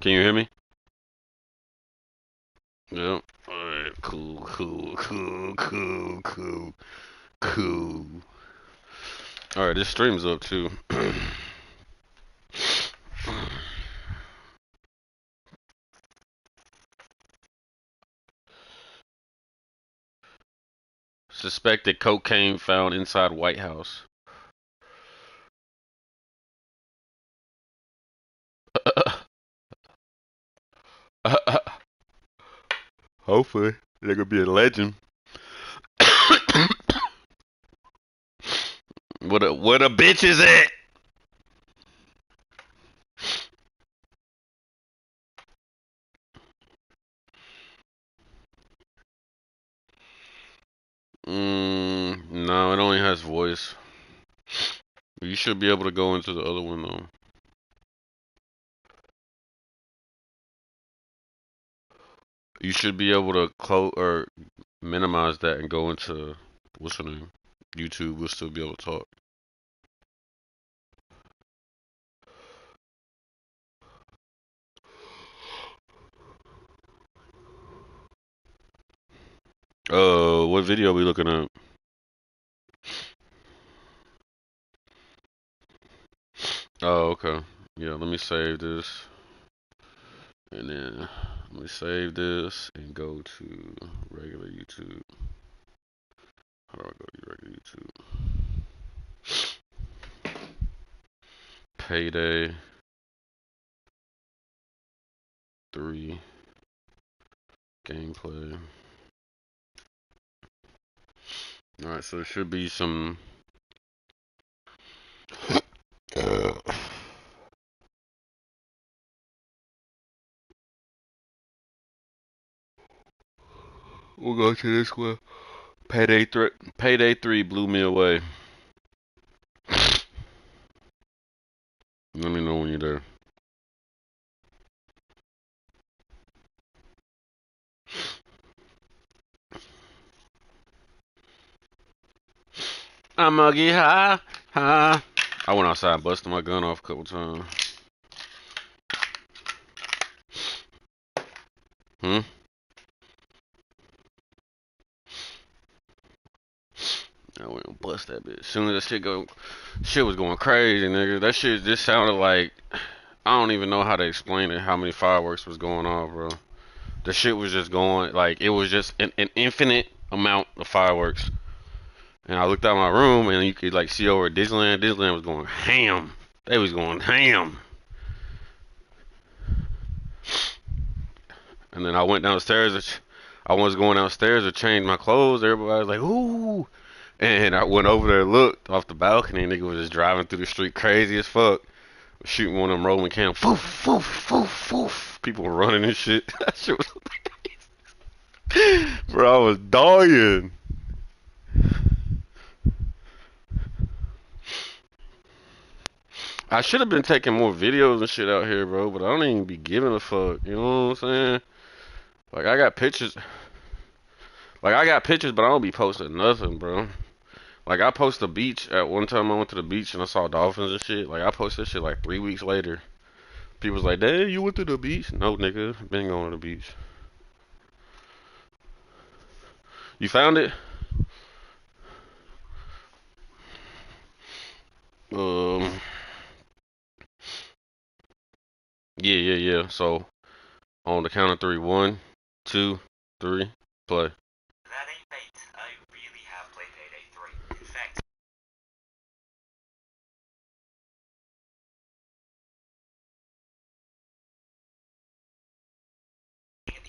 Can you hear me? Yep. Alright, cool, cool, cool, cool, cool, cool. Alright, this stream's up too. Suspected cocaine found inside White House. Hopefully, they're gonna be a legend. Where the bitch is at? No, it only has voice. You should be able to go into the other one though. You should be able to close or minimize that and go into what's her name? YouTube. We'll still be able to talk. What video are we looking at? Oh, okay. Yeah, let me save this. And then let me save this and go to regular YouTube. How do I go to regular YouTube? Payday 3 gameplay. Alright, so there should be some we'll go to this one. Payday 3 blew me away. Let me know when you're there. I'ma get high, high. I went outside and busted my gun off a couple times. Hmm? I went and bust that bitch. As soon as that shit was going crazy, nigga. That shit just sounded like, I don't even know how to explain it, how many fireworks was going on, bro. The shit was just going, like, it was just an infinite amount of fireworks. And I looked out my room and you could, like, see over at Disneyland. Disneyland was going ham. They was going ham. And then I went downstairs. I was going downstairs to change my clothes. Everybody was like, ooh. And I went over there, looked off the balcony, and nigga was just driving through the street crazy as fuck. Shooting one of them rolling cams. Foof, foof, foof, foof. People were running and shit. That shit was bro, I was dying. I should have been taking more videos and shit out here, bro, but I don't even be giving a fuck. You know what I'm saying? Like, I got pictures. Like, I got pictures, but I don't be posting nothing, bro. Like, I post the beach. At one time, I went to the beach and I saw dolphins and shit. Like, I posted shit like 3 weeks later. People's like, "Dang, you went to the beach?" No, nigga, been going to the beach. You found it? Um, yeah. So on the count of three, 1, 2, 3, play. That ain't bait. I really have played Payday 3. In fact,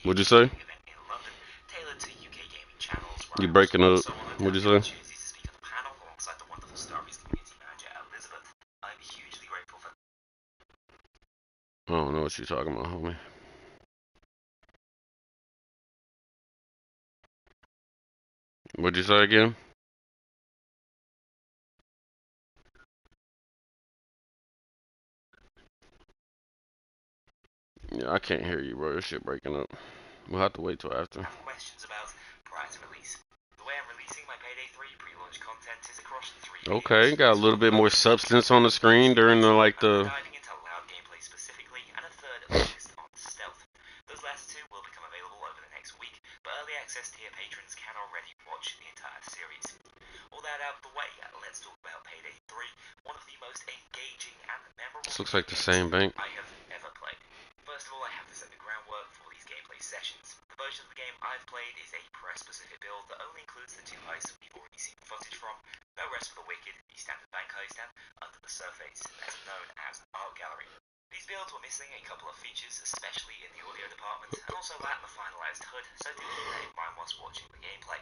What'd you say? event in London, tailored to UK gaming channels. You breaking up? What'd you say? Opportunity to speak at the panel alongside the wonderful Starbucks community manager Elizabeth. I'm hugely grateful for. I don't know what you're talking about, homie. What'd you say again? Yeah, I can't hear you, bro. This shit breaking up. We'll have to wait till after. Have questions about prior to release. The way I'm releasing my Payday 3 pre-launch content is across the 3 Okay, got a little bit more substance on the screen during the diving into loud gameplay specifically, and a third focused on let's talk about Payday 3, one of the most engaging and memorable This looks like the games same bank. I have ever played. First of all, I have to set the groundwork for these gameplay sessions. The version of the game I've played is a press-specific build that only includes the two heists we've already seen footage from, no rest for the wicked, the standard bank heist, and Under the Surface, better known as Art Gallery. These builds were missing a couple of features, especially in the audio department, and also lacked the finalized HUD, so do keep that in mind whilst watching the gameplay.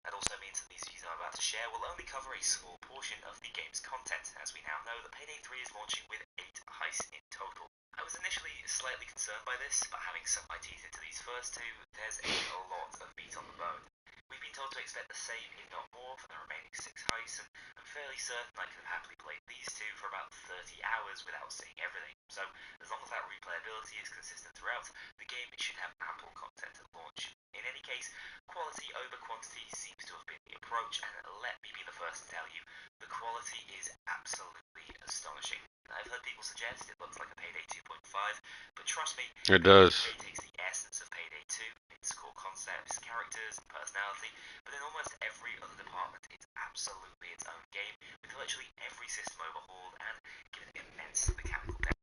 That also means that these views I'm about to share will only cover a small portion of the game's content, as we now know that Payday 3 is launching with 8 heists in total. I was initially slightly concerned by this, but having sunk my teeth into these first two, there's a lot of meat on the bone. We've been told to expect the same, if not more, for the remaining 6 heists, and I'm fairly certain I could have happily played these two for about 30 hours without seeing everything. So, as long as that replayability is consistent throughout, the game should have ample content at launch. In any case, quality over quantity seems to have been the approach, and let me be the first to tell you, the quality is absolutely astonishing. I've heard people suggest it looks like a Payday 2.5, but trust me, It does. Payday takes the essence of Payday 2, its core concepts, characters, and personality, but in almost every other department, it's absolutely its own game, with virtually every system overhauled and given immense mechanical depth.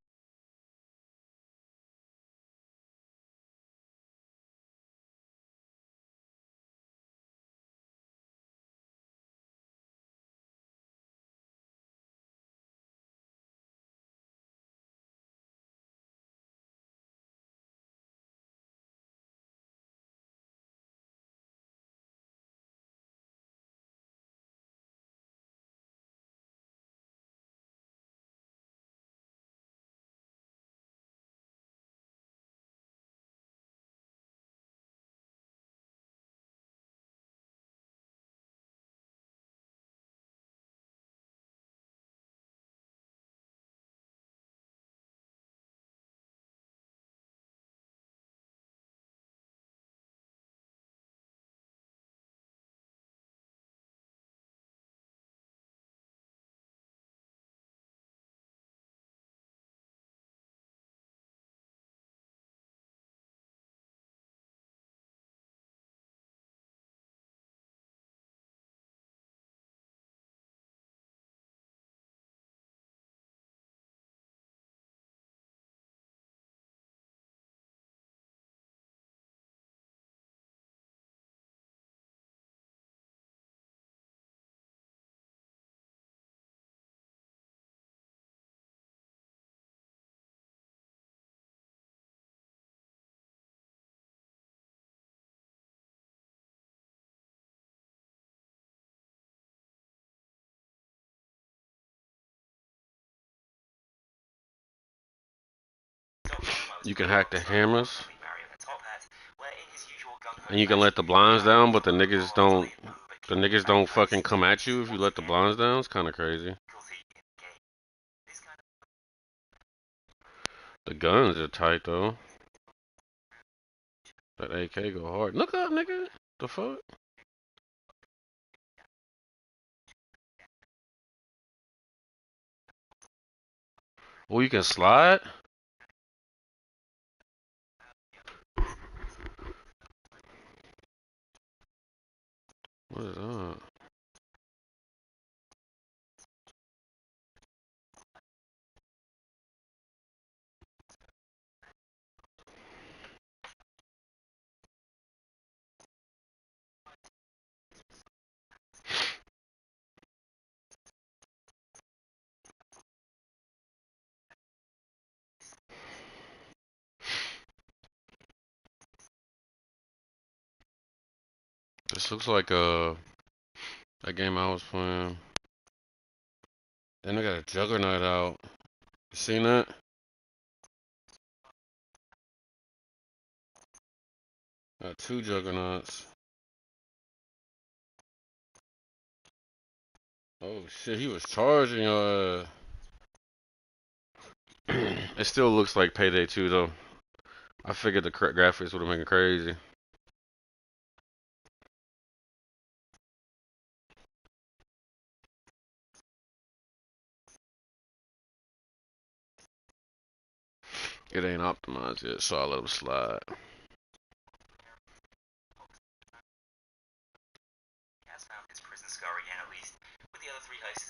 You can hack the hammers, and you can let the blinds down, but the niggas don't. The niggas don't fucking come at you if you let the blinds down. It's kind of crazy. The guns are tight though. That AK go hard. Look up, nigga. The fuck? Oh, you can slide? What is that? This looks like that game I was playing. Then they got a juggernaut out. You seen that? Got 2 juggernauts. Oh shit, he was charging It still looks like Payday 2 though. I figured the graphics would have been crazy. It ain't optimized yet, so I'll let him slide. Has found his prison scar again, at least, with the other 3 heists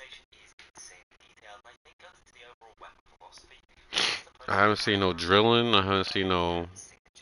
presentation is insanely detailed, and I think goes into the overall weapon philosophy. I haven't seen no drilling. I haven't seen no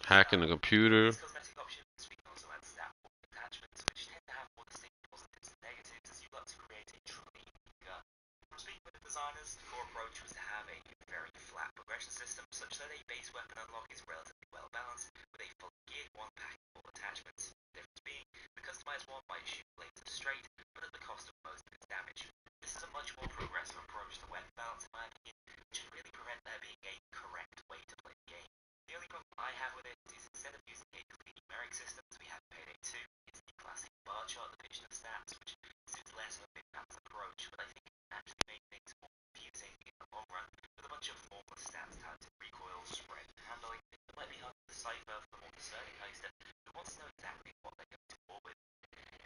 hacking the computer. These cosmetic options, we can also add stat attachments, which tend to have more distinct positives and negatives as you look to create a truly unique gun. From speaking with the designers, the core approach was to have a very flat progression system, such that a base weapon unlock is relatively well balanced, with a fully geared one pack of all attachments. The difference being, the customized one might shoot blades straight, but at the cost of most of its damage. This is a much more progressive approach to weapon balance, in my opinion, which should really prevent there being a correct way to play the game. The only problem I have with it is instead of using a clean numeric system as we have in Payday 2, it's the classic bar chart depiction of stats, which suits less of a mid-balance approach, but I think it can actually make things more confusing in the long run, with a bunch of formless stats tied to recoil, spread, and handling. It might be hard to decipher for the more discerning heister who wants to know exactly what they're going to war with.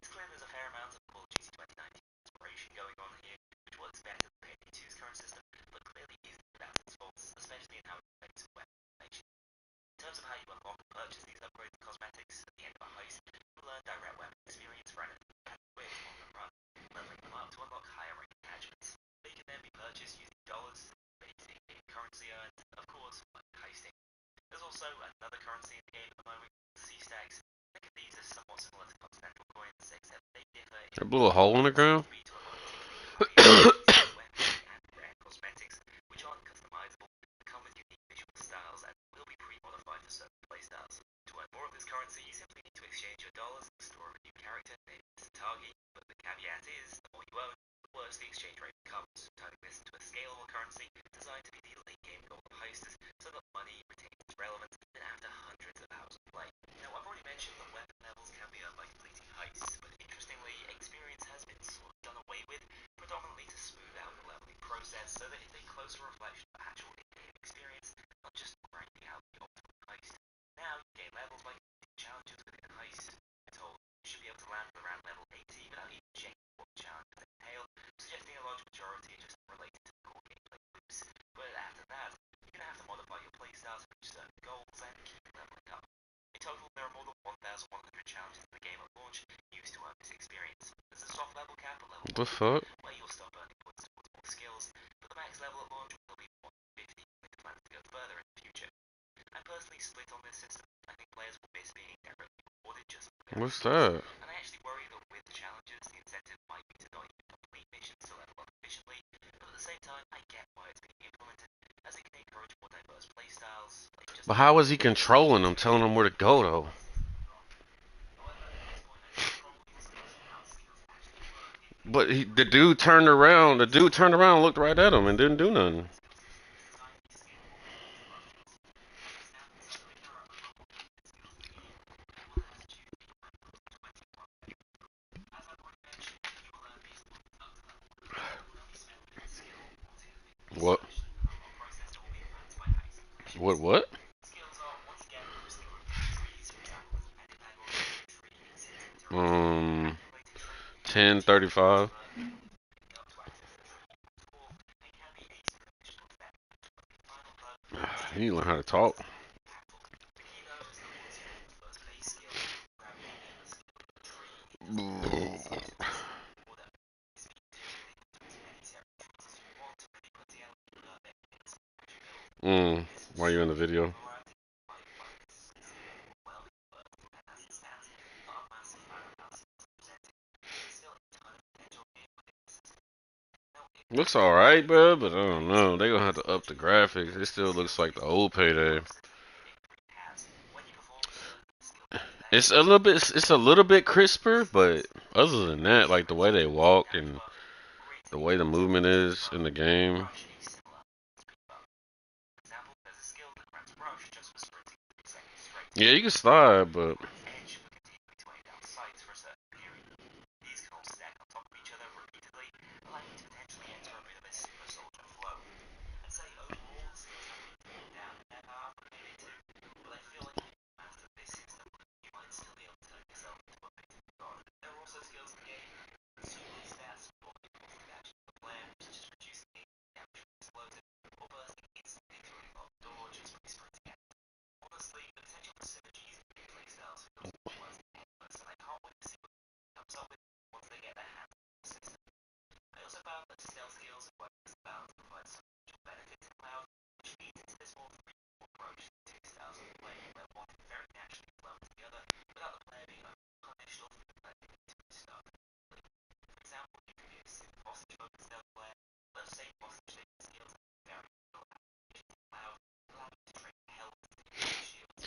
It's clear there's a fair amount of Call of Duty 2019 inspiration going on here, which works better than Payday 2's current system, but clearly isn't without its faults, especially in how it relates to weapon formation. In terms of how you unlock and purchase these upgraded cosmetics, at the end of a heist, you'll learn direct weapon experience for anything you can with on the run, leveling them up to unlock higher rank attachments. They can then be purchased using dollars, basic currency earned, of course, like heisting. There's also another currency in the game at the moment, C-stacks. Think of these as somewhat similar to continental coins, except they differ in I blew a hole in the ground. to unlock particularly high weapons and rare cosmetics, which aren't customizable, come with unique visual styles, and will be pre-modified for certain playstyles. To earn more of this currency, you simply need to exchange your dollars in the store of a new character, maybe it's a target, but the caveat is, the more you own, the worse the exchange rate becomes, turning this into a scalable currency designed to be the late game goal of heisters, so that money retains its relevance even after hundreds of hours of play. Now, I've already mentioned that weapon levels can be earned by completing heists, but interestingly, experience has been sort of done away with, predominantly to smooth out the leveling process, so that it's a closer reflection of actual in-game experience, not just grinding out the optimal heist. Now, you gain levels by completing challenges within a heist. We're told you should be able to land around level 80 without even checking what challenges entail, suggesting a large majority are just related to the core gameplay loops. But after that, you're going to have to modify your playstyles to reach certain goals and keep leveling up. In total, there are more than 1,100 challenges in the game at launch used to earn this experience. There's a soft level cap at level 100, where you'll stop earning points towards more skills, but the max level at launch will be 150 with plans to go further in the future. I'm personally split on this system. I think players will miss being directly rewarded just for the What's that? and I actually worry that with the challenges, the incentive might be to not even complete missions to level up efficiently, but at the same time, I get why it's being implemented, as it can encourage more diverse playstyles. Like just But how is he controlling them, telling them where to go though? however, at this point, I think the problem is discussing how skills actually work. But the dude turned around. The dude turned around and looked right at him and didn't do nothing. What? What? Skills are once again restricted to trees, for example, as a pet tag or a tree in sensitive territory. 10:35. Up to access the tree before and can be a traditional step. The final perk You need to learn how to talk. impactful. The key though is that once you get the first base skill, grabbing a nameless skill from the tree, it doesn't order. This means you can link to as many separate trees as you want, really putting out the perfect mix of build. While you're in the video. Looks alright, bro, but I don't know. They gonna have to up the graphics. It still looks like the old Payday. It's a little bit crisper, but other than that, like the way they walk and the way the movement is in the game. Yeah, you can slide, but These can all stack on top of each other repeatedly, allowing you to potentially enter a bit of a super soldier flow. I'd say overall the skills have been taken down in their power from Payday 2, but I feel like if you master this system, you might still be able to turn yourself into a bit of a god. There are also skills in the game that suit these stats for important actions of the player, such as reducing damage from explosive, or bursting instantly through a locked door just by sprinting at. Honestly, the potential for synergies between playstyles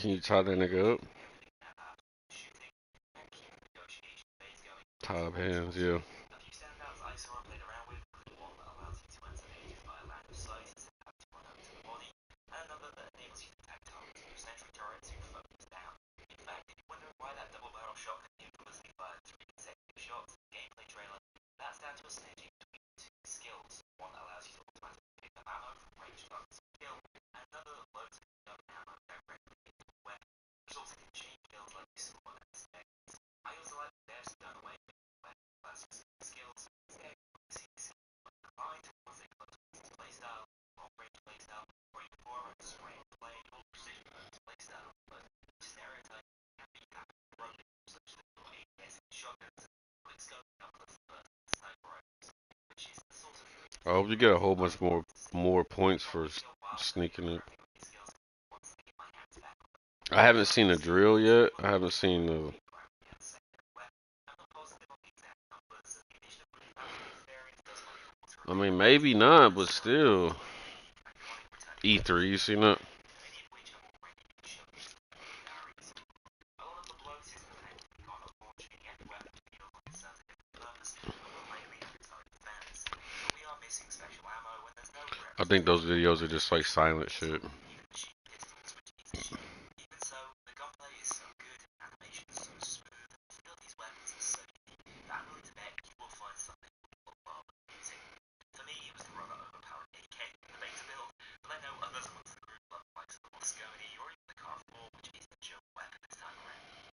Can you tie that nigga up? Shooting and keep the negotiation phase going. Tie up hands, yeah. A few standouts I saw and played around with include one that allows you to enter ages via line of sight instead of having to run over to the body, and another that enables you to tag targets with your sentry turret to focus down. In fact, if you're wondering why that double barrel shotgun infamously fired 3 consecutive shots in the gameplay trailer, that's down to a synergy between two skills. One allows you to automatically pick up ammo from ranged targets to kill, and another that loads up ammo directly into the weapon, resulting in chain kills like you saw in the seconds. I also like that they've done away with weapon class specific skills. Instead, you see the skills combined towards a close playstyle, long range playstyle, or even more of a spray and play or precision playstyle. But stereotype can be that broken, such that your ADS shotguns, quick scope, up close to burst, sniper rifles, which is the source of I hope you get a whole bunch more points for sneaking it. I haven't seen the drill yet. I haven't seen the. I mean, maybe not, but still. E3, you seen that? I think those videos are just like silent shit. Even so, the gunplay is so good, animations so smooth, and still these weapons are so unique that I'm willing to bet you will find something you will love using. For me, it was the rather overpowered AK in the beta build, but I know others amongst the group love the likes of the Mosconi or even the Car 4, which is the joke weapon this time around.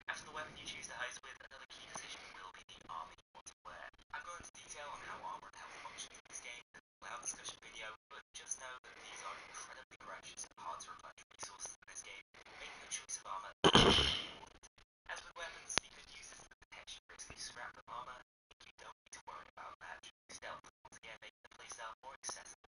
After the weapon you choose to heist with, another key decision will be the armor you want to wear. I've gone into detail on how armor and health functions in this game in the loud discussion video, but just know that these are incredibly precious and hard to replenish resources in this game, making the choice of armor important. As with weapons, you could use this as a potentially risky scrap of armor, and you don't need to worry about that during stealth, once again making the playstyle more accessible.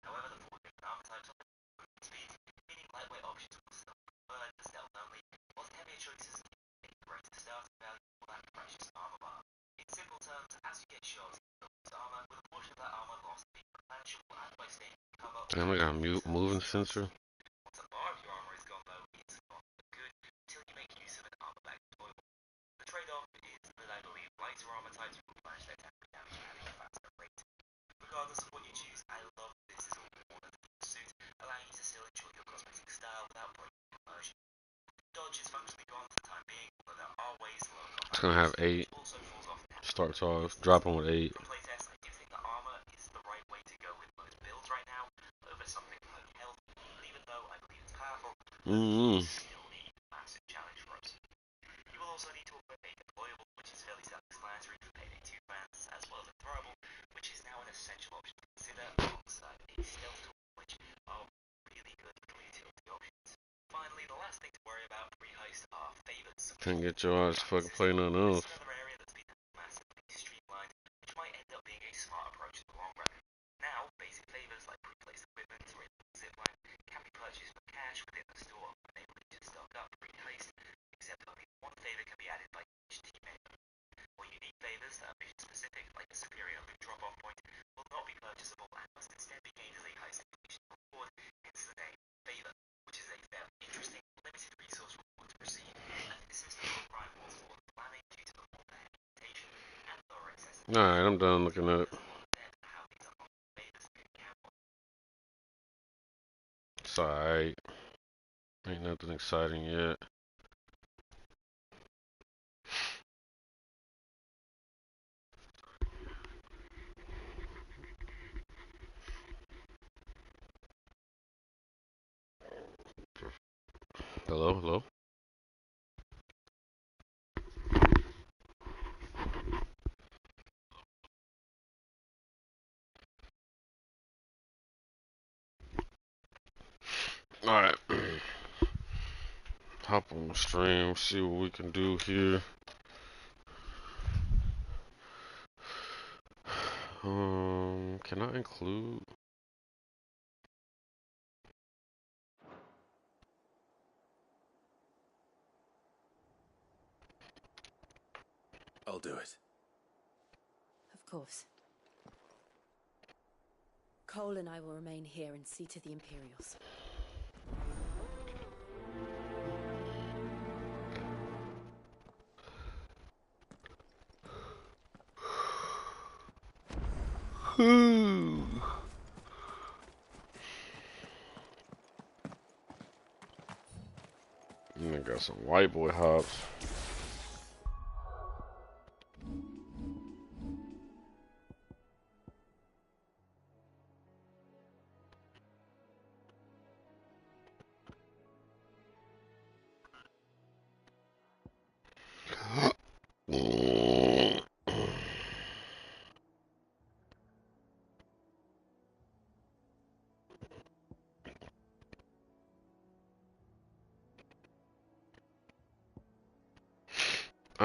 However, the 4 different armor types offer movement speed, meaning lightweight options will still be preferred for stealth only, whilst heavier choices give you a greater starting value for that precious armor bar. In simple terms, as you get shot, you build this armor, with a portion of that armor loss being replenishable and by staying in cover. Damn, I got a moving sensor. Once a bar of your armor is gone though, it's not good until you make use of an armor bag deployable. The trade-off is that I believe lighter armor types will replenish their temporary damage at a faster rate. Regardless of what you choose, I love this is all one of the full suit, allowing you to still enjoy your cosmetic style without breaking immersion. Dodge is functionally gone for the time being, although there are ways to lower combat It's gonna have 8. also falls off Starts off dropping with 8. from playtests. I do think that armor is the right way to go with most builds right now over something like health, but even though I believe it's powerful, it's still a massive challenge for us. You will also need to equip a deployable, which is fairly self-explanatory for Payday 2 fans, as well as a throwable, which is now an essential option to consider alongside a stealth tool, which are really good little utility options. Finally, the last thing to worry about pre-heist are favors. Can't get your ass fucking play nothing This else. is another area that's been massively streamlined, which might end up being a smart approach in the long run. Now, basic favors like pre-placed equipment or a zipline can be purchased for cash within the store, enabling you to stock up pre-heist, except only one favor can be added by each team member. More unique favors that are mission specific, like a superior loot drop-off point, will not be purchasable and must instead be gained as a heist completion reward, hence the name favor, which is a fairly interesting limited resource reward to receive. I think the system will prime more towards planning due to the more implementation and lower accessibility. Alright, I'm done looking at it. It's alright. Ain't nothing exciting yet. Hello, hello. Alright. Hop on the stream, see what we can do here. Can I include? I'll do it. Of course. Cole and I will remain here and see to the Imperials. And got some white boy hops.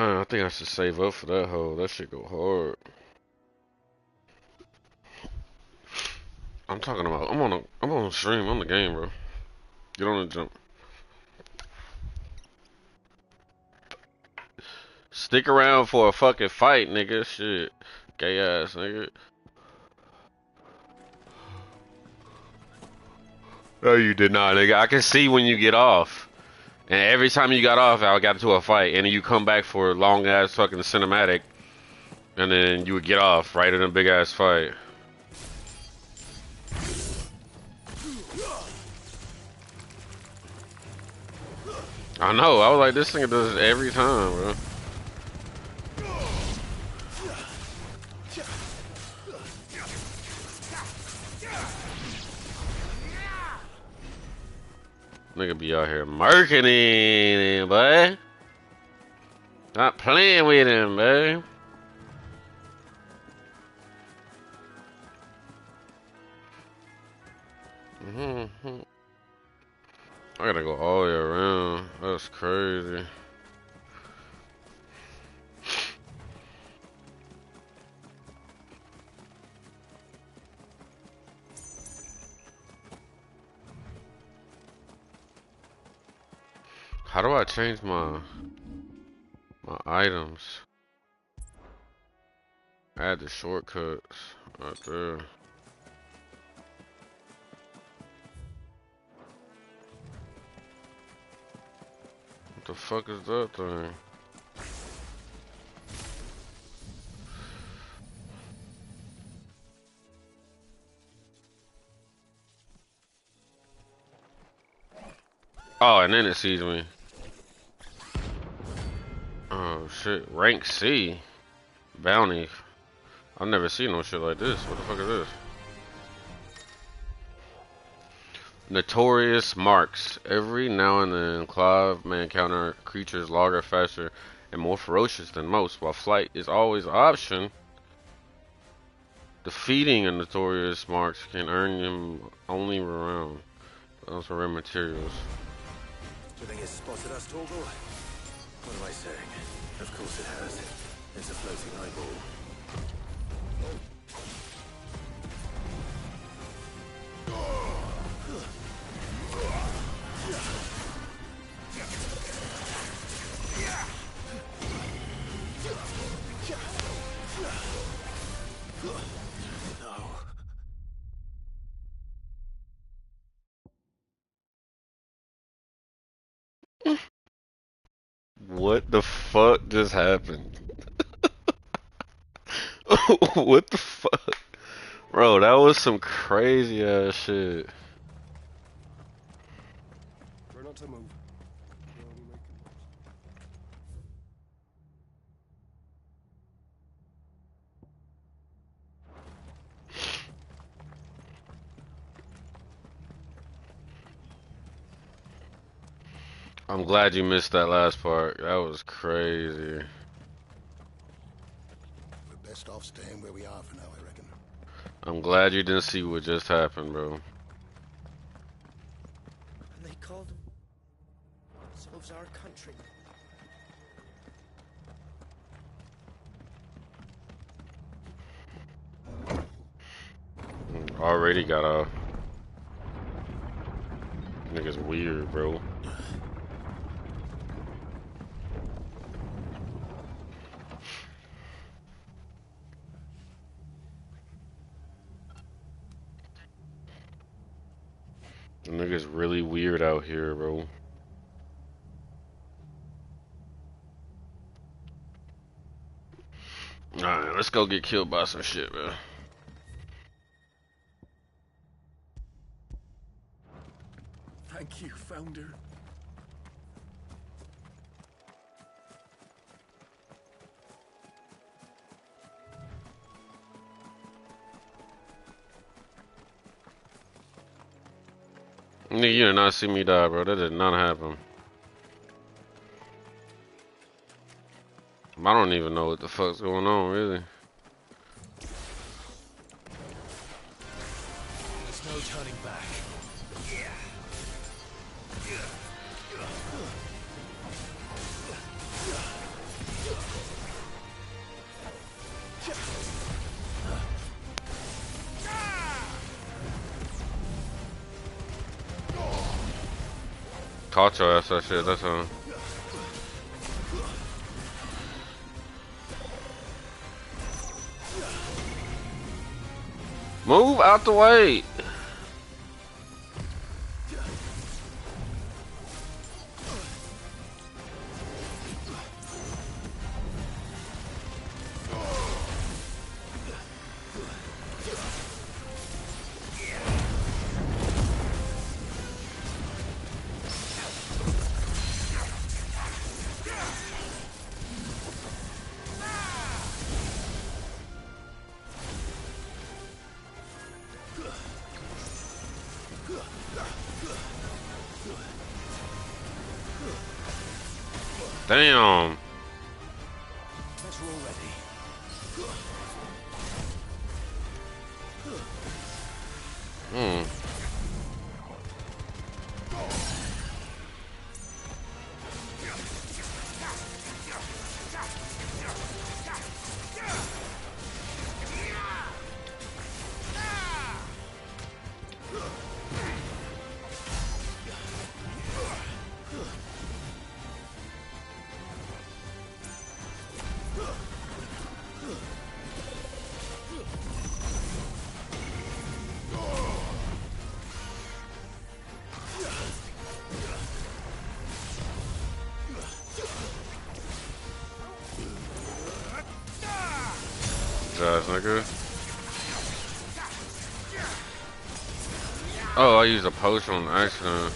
I think I should save up for that hole. That shit go hard. I'm talking about. I'm on a stream on the game, bro. Get on the jump. Stick around for a fucking fight, nigga. Shit, gay ass nigga. No, you did not, nigga. I can see when you get off. And every time you got off, I got into a fight, and then you come back for a long ass fucking cinematic, and then you would get off right in a big ass fight. I know. I was like, this thing does it every time, bro. Nigga be out here murking him, boy. Not playing with him, boy. I gotta go all the way around. That's crazy. How do I change my items? Add the shortcuts right there. What the fuck is that thing? Oh, and then it sees me. Oh shit, rank C. Bounty. I've never seen no shit like this. What the fuck is this? Notorious marks. Every now and then, Clive may encounter creatures larger, faster, and more ferocious than most. While flight is always an option, defeating a notorious marks can earn them only around. Those are rare materials. Do you think it's spotted us, Torgal? What am I saying? Of course it has. It's a floating eyeball. What the fuck just happened? What the fuck? Bro, that was some crazy ass shit. Try not to move. I'm glad you missed that last part. That was crazy. We're best off staying where we are for now, I reckon. I'm glad you didn't see what just happened, bro. And they called themselves our country. Already got off. Nigga's weird, bro. The nigga's really weird out here, bro. Alright, let's go get killed by some shit, bro. Thank you, Founder. Nigga, you did not see me die, bro. That did not happen. I don't even know what the fuck's going on, really. There's no turning back. Caught your ass that shit, that's all. Move out the way! Damn! Better already. Hmm. Jazz, nigga. Oh, I used a potion on accident.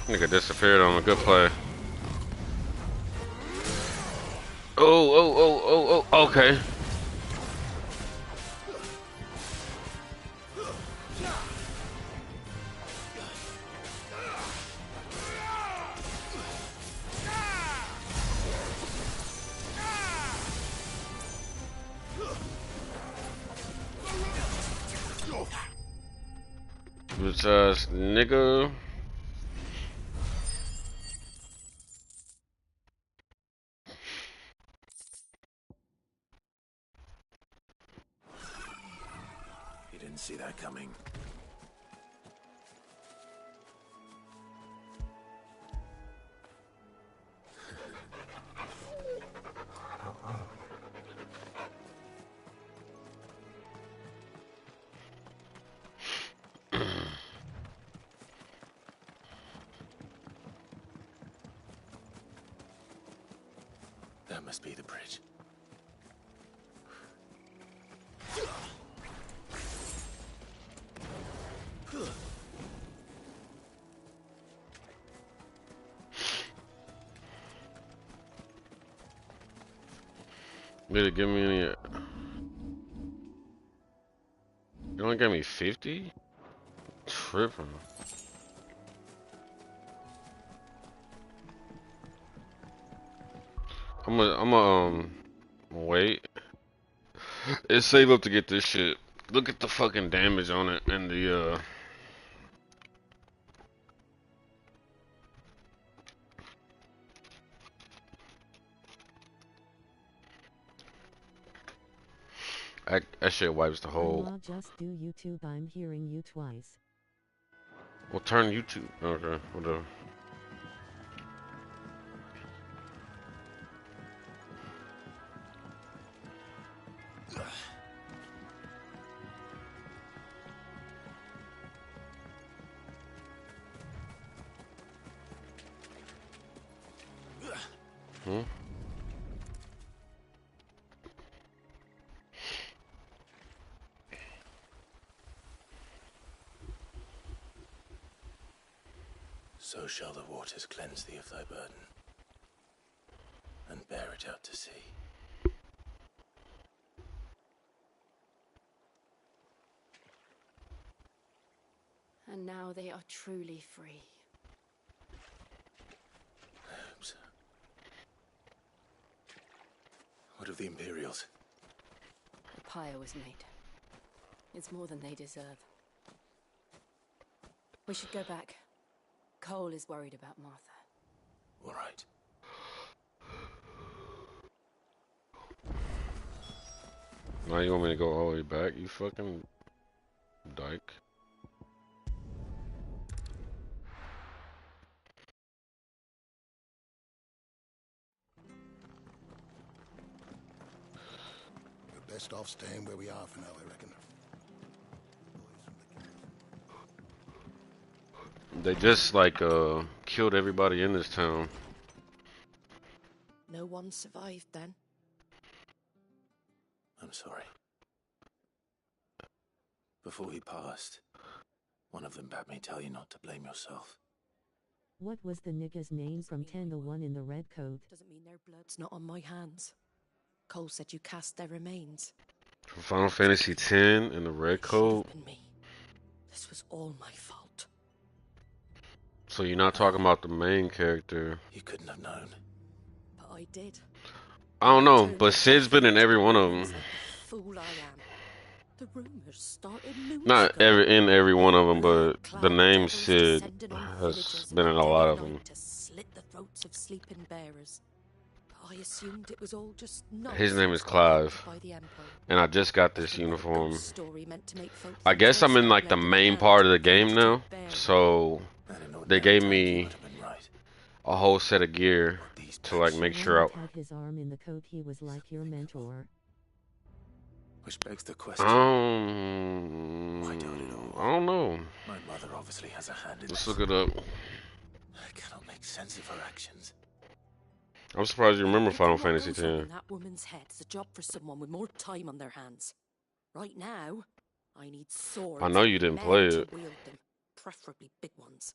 Nigga disappeared on a good play. Oh, okay. Bitch ass nigga. You didn't see that coming. That must be the bridge. Did it give me any? You only gave me 50? Tripping. I'm wait. It's save up to get this shit. Look at the fucking damage on it and the that shit wipes the whole. I'll just do YouTube. I'm hearing you twice. Well, turn YouTube. Okay, whatever. Hmm? So shall the waters cleanse thee of thy burden, and bear it out to sea. And now they are truly free. I hope so. What of the Imperials? The pyre was made. It's more than they deserve. We should go back. Cole is worried about Martha. All right. Now you want me to go all the way back, you fucking dyke? We're best off staying where we are for now, I reckon. They just like killed everybody in this town. No one survived then. I'm sorry. Before he passed, one of them bade me tell you not to blame yourself. What was the nigga's name from 10 the one in the red coat? Doesn't mean their blood's not on my hands. Cole said you cast their remains. From Final Fantasy X in the red It should have coat. been me. This was all my fault. So you're not talking about the main character. You couldn't have known. But I did. I don't know, Turned but out Sid's been in every one of like them. the fool I am. The rumors started moons Not ago. every one of them, but Clad the name devils Sid descending on has villagers been in a dead lot at of them. night to slit the throats of sleeping bearers. I assumed it was all just His name is nonsense Clive, by the Emperor. and I just got I this think that uniform. ghost story meant to make folk I think guess I'm in Volstagg like the led main hand part of the for game to now, bear. so And in they ordinary gave times, you me would have been right. a whole set of gear But these to like days, make The sure one I. that had his arm in the coat, he was like your mentor. which begs the question. Why do it all? I don't know. My mother obviously has a hand in Let's this. look it up. I cannot make sense of her actions. I'm surprised you remember Picking Final what Fantasy goes on in X. that woman's head is a job for someone with more time on their hands. Right now, I need swords. I know you and didn't men play to it. wield them, preferably big ones.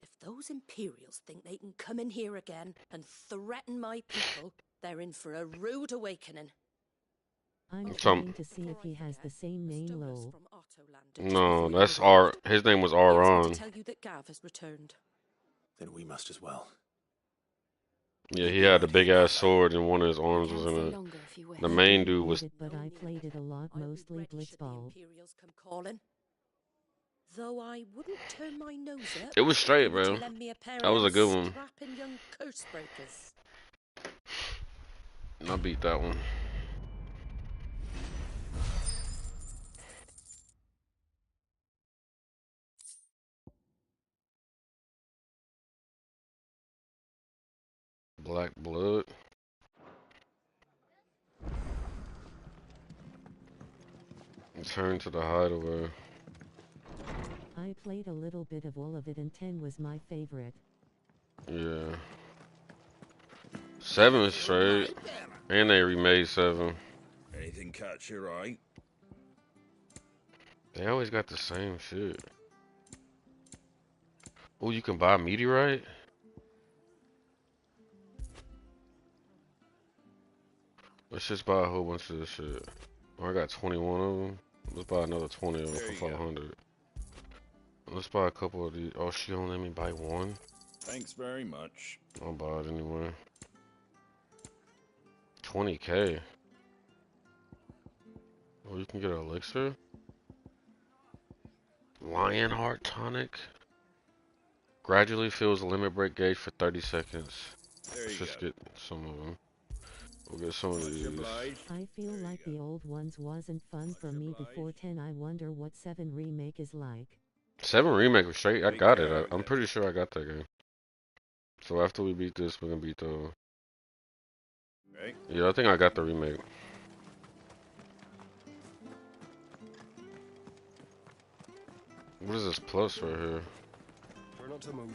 If those Imperials think they can come in here again and threaten my people, they're in for a rude awakening. I'm Some- trying to see if he has the same name, Stolas lol. from Ottoland are just No, before you that's R. arrived. His name was He asked me Aron. to tell you that Gav has returned. Then we must as well. Yeah, he had a big ass sword and one of his We arms can was in stay it. longer if you wish. The I main didn't dude beat was. it, but I played it a lot, I'll be mostly ready should the Blitzball. Imperials come calling. Though I wouldn't turn my nose up. It was straight, if you were to bro. lend me a pair That was of a good them one. strapping young curse breakers. I beat that one. Black Blood. Turn to the hideaway. I played a little bit of all of it and 10 was my favorite. Yeah. 7 is straight. And they remade 7. Anything catch your eye? They always got the same shit. Oh, you can buy meteorite? Let's just buy a whole bunch of this shit. Oh, I got 21 of them. Let's buy another 20 of them There you for go. 500. Let's buy a couple of these. Oh, she don't let me buy one. Thanks very much. I'll buy it anyway. 20k. Oh, you can get an elixir? Lionheart tonic. Gradually fills the limit break gauge for 30 seconds. There Let's you just go. get some of them. We'll get some of Much these. obliged. I feel like the old ones wasn't fun for me before 10. I wonder what 7 remake is like. 7 remake was straight. I Take got care it. of I'm it. pretty sure I got that game. So after we beat this, we're gonna beat the. Right? Yeah, I think I got the remake. What is this plus right here? Try not to move.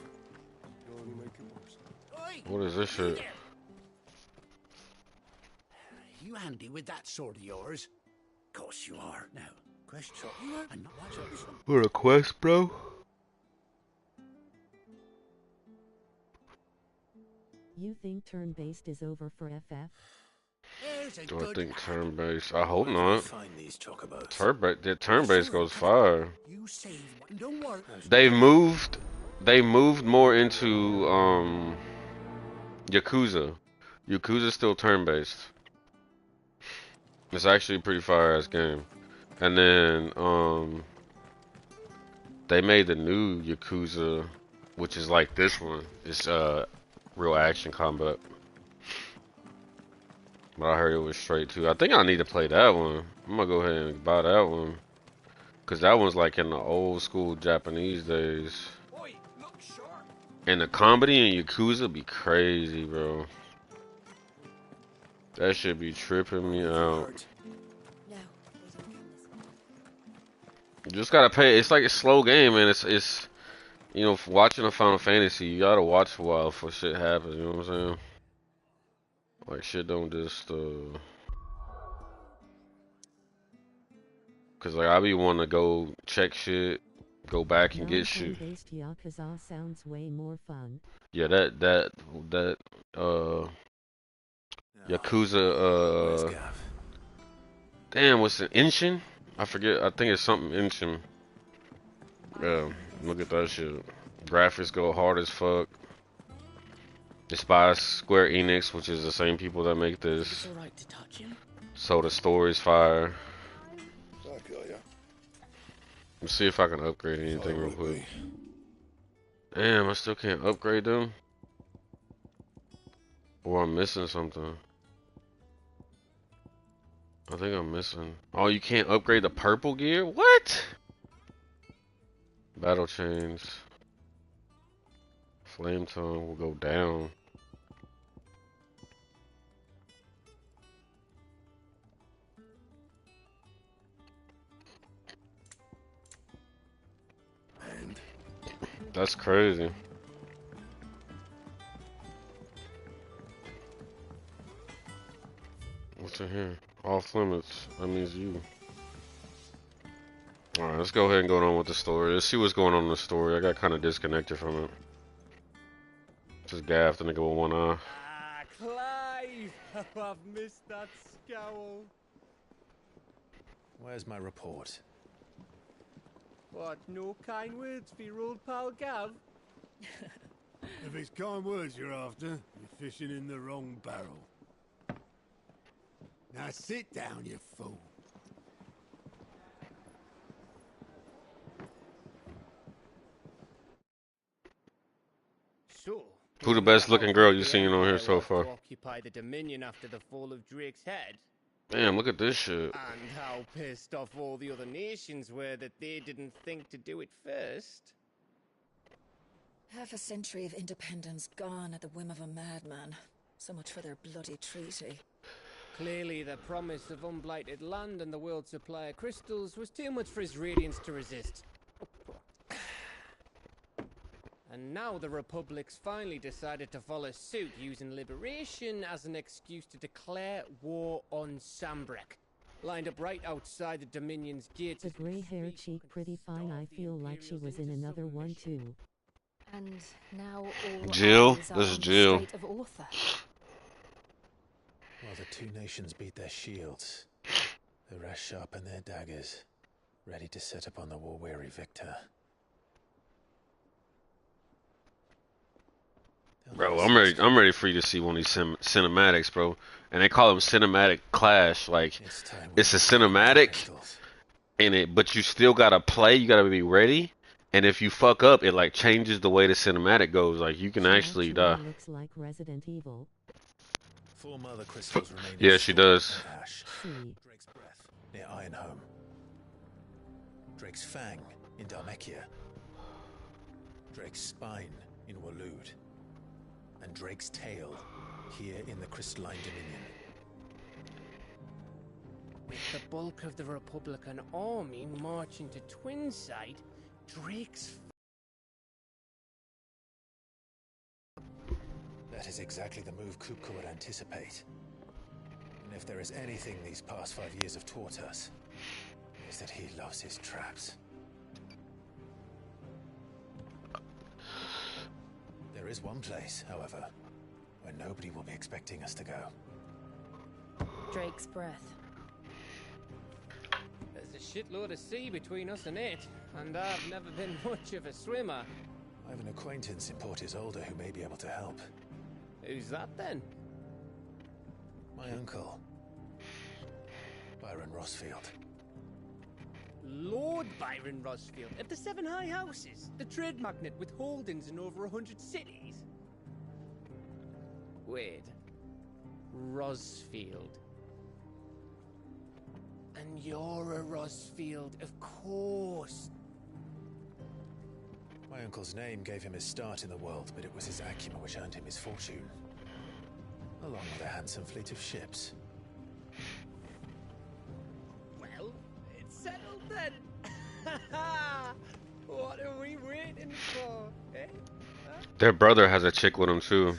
You'll only make it worse. What is this shit? You handy with that sword of yours? Course you are. Now, quest shot you are, and not watch out some. What a quest, bro? You think turn-based is over for FF? Do I think turn-based? I hope not. Find these chocobos. The turn-based goes fire. You save one. Don't worry. They moved more into Yakuza. Yakuza's still turn-based. It's actually a pretty fire-ass game. And then they made the new Yakuza, which is like this one. It's real action combat. But I heard it was straight too. I think I need to play that one. I'm gonna go ahead and buy that one. Cause that one's like in the old school Japanese days. And the comedy in Yakuza be crazy, bro. That should be tripping me out. You just gotta pay. It's like a slow game, man. It's you know, watching a Final Fantasy, you gotta watch a while before shit happens. You know what I'm saying? Like shit don't just cause like I be wanting to go check shit, go back and get shit. Non-turn-based Yakuza sounds way more fun. Yeah, that Yakuza damn, what's it? Inshin? I forget. I think it's something Inshin. Yeah, look at that shit. Graphics go hard as fuck. It's by Square Enix, which is the same people that make this. So the story's fire. Let's see if I can upgrade anything real quick. Damn, I still can't upgrade them. Or I'm missing something. I think I'm missing. Oh, you can't upgrade the purple gear? What? Battle chains. Flame tongue will go down. That's crazy. What's in here? Off limits. That means you. Alright, let's go ahead and go on with the story. Let's see what's going on in the story. I got kind of disconnected from it. Just gaffed the nigga with one eye. Ah, Clive! I've missed that scowl. Where's my report? What, no kind words for your old pal Gav? If it's kind words you're after, you're fishing in the wrong barrel. Now sit down, you fool. So, Who the best looking girl you've seen on here so far? Occupy the Dominion after the fall of Drake's head. Damn, look at this shit. And how pissed off all the other nations were that they didn't think to do it first. Half a century of independence gone at the whim of a madman. So much for their bloody treaty. Clearly, the promise of unblighted land and the world's supply of crystals was too much for his radiance to resist. And now the Republic's finally decided to follow suit, using liberation as an excuse to declare war on Sambrek. Lined up right outside the Dominion's gates. The gray-haired cheek pretty fine. I feel like she was in another one too. And now all Jill? eyes are This is on the Jill. Strait of Author. While the two nations beat their shields, the rest sharpen their daggers, ready to set upon the war-weary victor. Bro, I'm ready for you to see one of these cinematics, bro. And they call them cinematic clash. Like, it's a cinematic, but you still gotta play. You gotta be ready. And if you fuck up, it like changes the way the cinematic goes. Like, you can actually die. Looks like Resident Evil. Four mother crystals remain. Yeah, she does. Ash. Drake's breath near Ironhome. Drake's fang in Dharmekia. Drake's spine in Waloed. And Drake's tail here in the Crystalline Dominion. With the bulk of the Republican army marching to Twinside, Drake's... That is exactly the move Kupka would anticipate. And if there is anything these past 5 years have taught us, is that he loves his traps. There is one place, however, when nobody will be expecting us to go. Drake's breath. There's a shitload of sea between us and it, and I've never been much of a swimmer. I have an acquaintance in Port Isolde who may be able to help. Who's that then? My uncle, Byron Rossfield. Lord Byron Rossfield of the Seven High Houses, the trade magnate with holdings in over 100 cities. Wait, Rossfield. And you're a Rossfield, of course. My uncle's name gave him his start in the world, but it was his acumen which earned him his fortune, along with a handsome fleet of ships. Well, it's settled then. What are we waiting for, eh? Huh? Their brother has a chick with him too.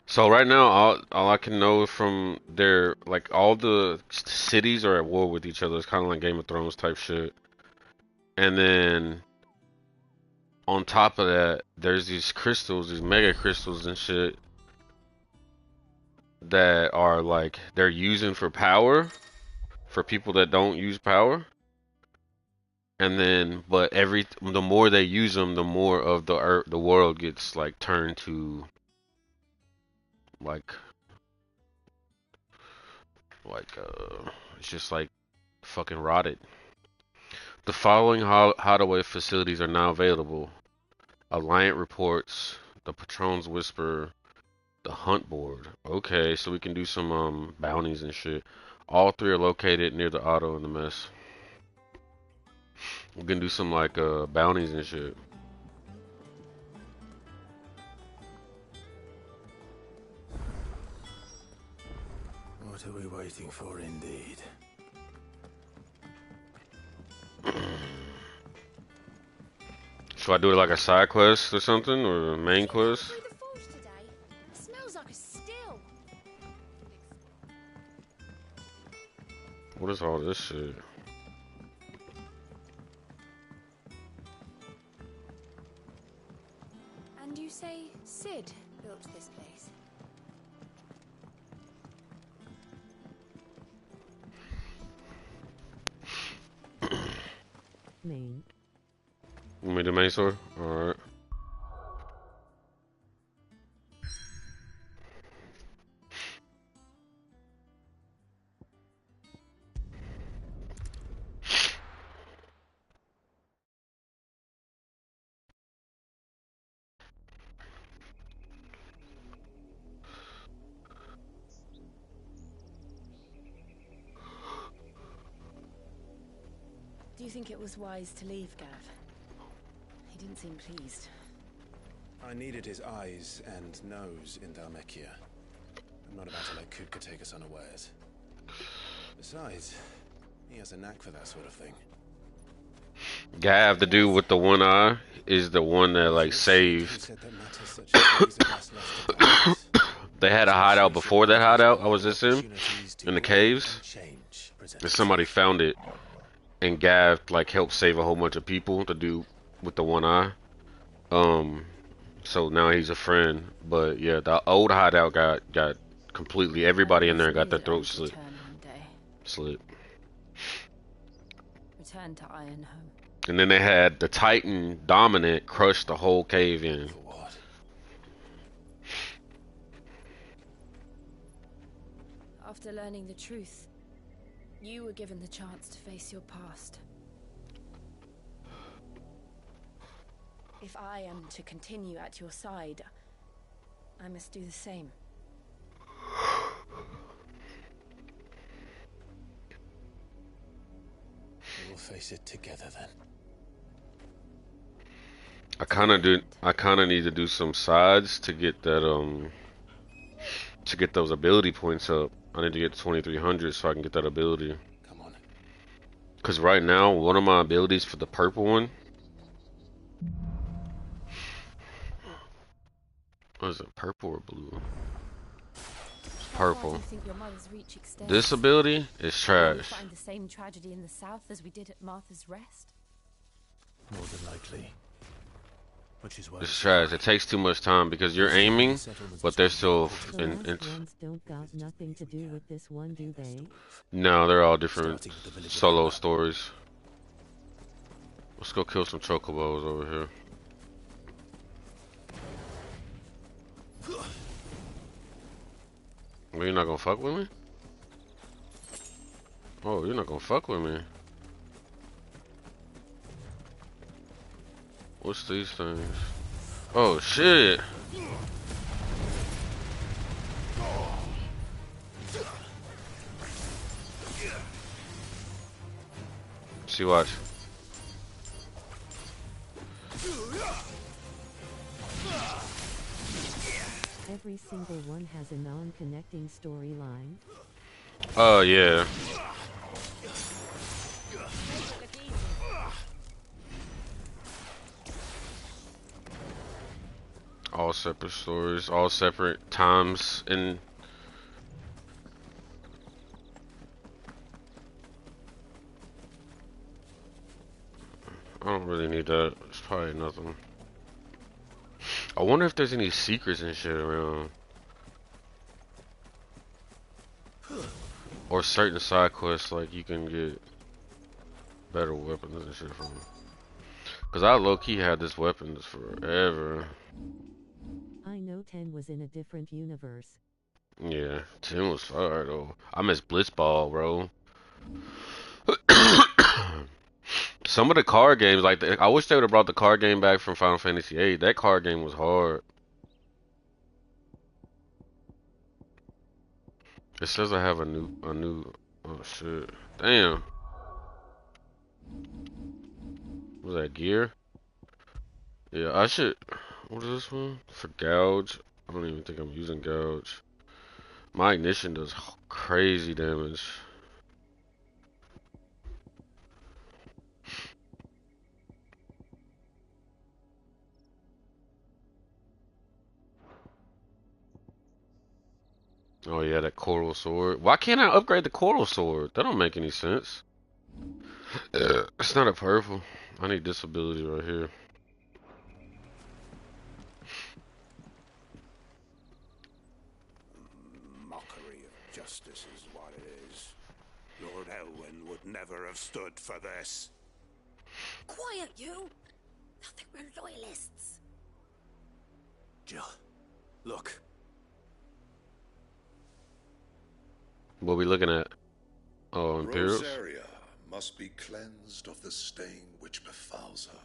So right now, all I can know from their, like, all the cities are at war with each other. It's kind of like Game of Thrones type shit. And then on top of that, there's these crystals, these mega crystals and shit that are like they're using for power for people that don't use power. And then, but the more they use them, the more of the world gets like turned to like it's just like fucking rotted. The following hideaway facilities are now available: Alliant reports, the Patron's Whisper, the Hunt Board. Okay, so we can do some bounties and shit. All three are located near the auto and the mess. We can do some like bounties and shit. What are we waiting for, indeed? Should I do it like a side quest or something, or a main quest? Smells like a still. What is all this shit? And you say Sid built this place? Main. You made the main sword? Alright. Do you think it was wise to leave, Gav? He didn't seem pleased. I needed his eyes and nose in Dhalmekia. I'm not about to let Kupka take us unawares. Besides, he has a knack for that sort of thing. Gav, the dude with the one eye, is the one that like saved. They had a hideout before that hideout I was just in the caves, and somebody found it, and Gav like helped save a whole bunch of people. The dude with the one eye. So now he's a friend. But yeah, the old hideout got completely, everybody in there got their throat slit. Return to Ironhome. And then they had the Titan Dominant crush the whole cave in. After learning the truth, you were given the chance to face your past. If I am to continue at your side, I must do the same. We'll face it together then. I kind of need to do some sides to get that to get those ability points up. I need to get 2300 so I can get that ability. Come on. Cause right now, one of my abilities for the purple one. What is it, purple or blue? It's purple. This ability is trash. We find the same tragedy in the south as we did at Martha's Rest. More than likely. which is why It's trash. It takes too much time because you're aiming, but they're still The last ones don't got nothing to do with this one, do they? No, they're all different solo stories. Let's go kill some chocobos over here. Well, you're not gonna fuck with me? Oh, you're not gonna fuck with me. What's these things? Oh shit! See, watch. Every single one has a non-connecting storyline. Oh yeah. All separate stories, all separate times, and I don't really need that. It's probably nothing. I wonder if there's any secrets and shit around. Or certain side quests, like you can get better weapons and shit from. Cause I low-key had this weapon forever. I know 10 was in a different universe. Yeah, 10 was fire though. I miss Blitzball, bro. Some of the card games, like I wish they would have brought the card game back from Final Fantasy VIII. That card game was hard. It says I have a new. Oh shit! Damn. Was that gear? Yeah, I should. What is this one? For gouge? I don't even think I'm using gouge. My ignition does crazy damage. Oh yeah, that coral sword. Why can't I upgrade the coral sword? That don't make any sense. It's not a purple. I need this ability right here. Mockery of justice is what it is. Lord Elwyn would never have stood for this. Quiet, you! I think we're loyalists. Jill, look. What are we looking at? Oh, Imperials? Rosaria must be cleansed of the stain which befouls her,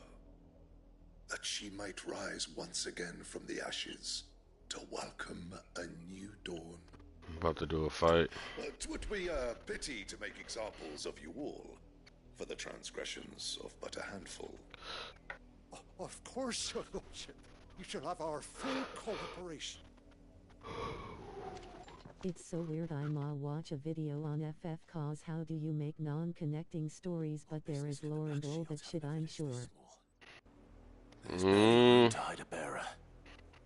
that she might rise once again from the ashes to welcome a new dawn. I'm about to do a fight. It would be a pity to make examples of you all, for the transgressions of but a handful. Of course, your lordship. You shall have our full cooperation. It's so weird I'ma watch a video on FF cause how do you make non-connecting stories but there is lore and all that shit I'm sure. Bearer.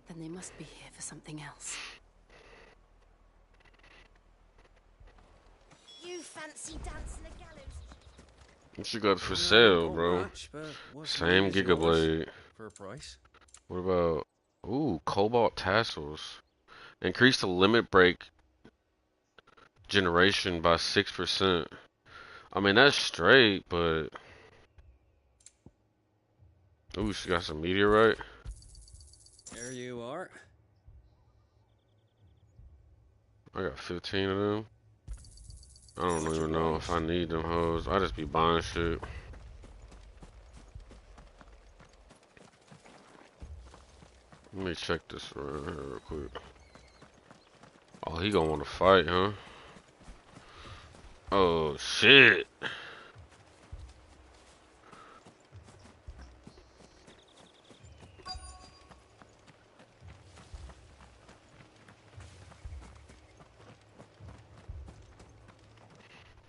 Then they must be here for something else. You fancy dancing a gallows? What you got for sale, bro? Same Gigablade. For a price. What about... Ooh, Cobalt Tassels. Increase the limit break generation by 6%. I mean, that's straight, but... Ooh, she got some meteorite. There you are. I got 15 of them. I don't even know if I need them hoes. I just be buying shit. Let me check this around here real quick. Oh, he gonna want to fight, huh? Oh, shit.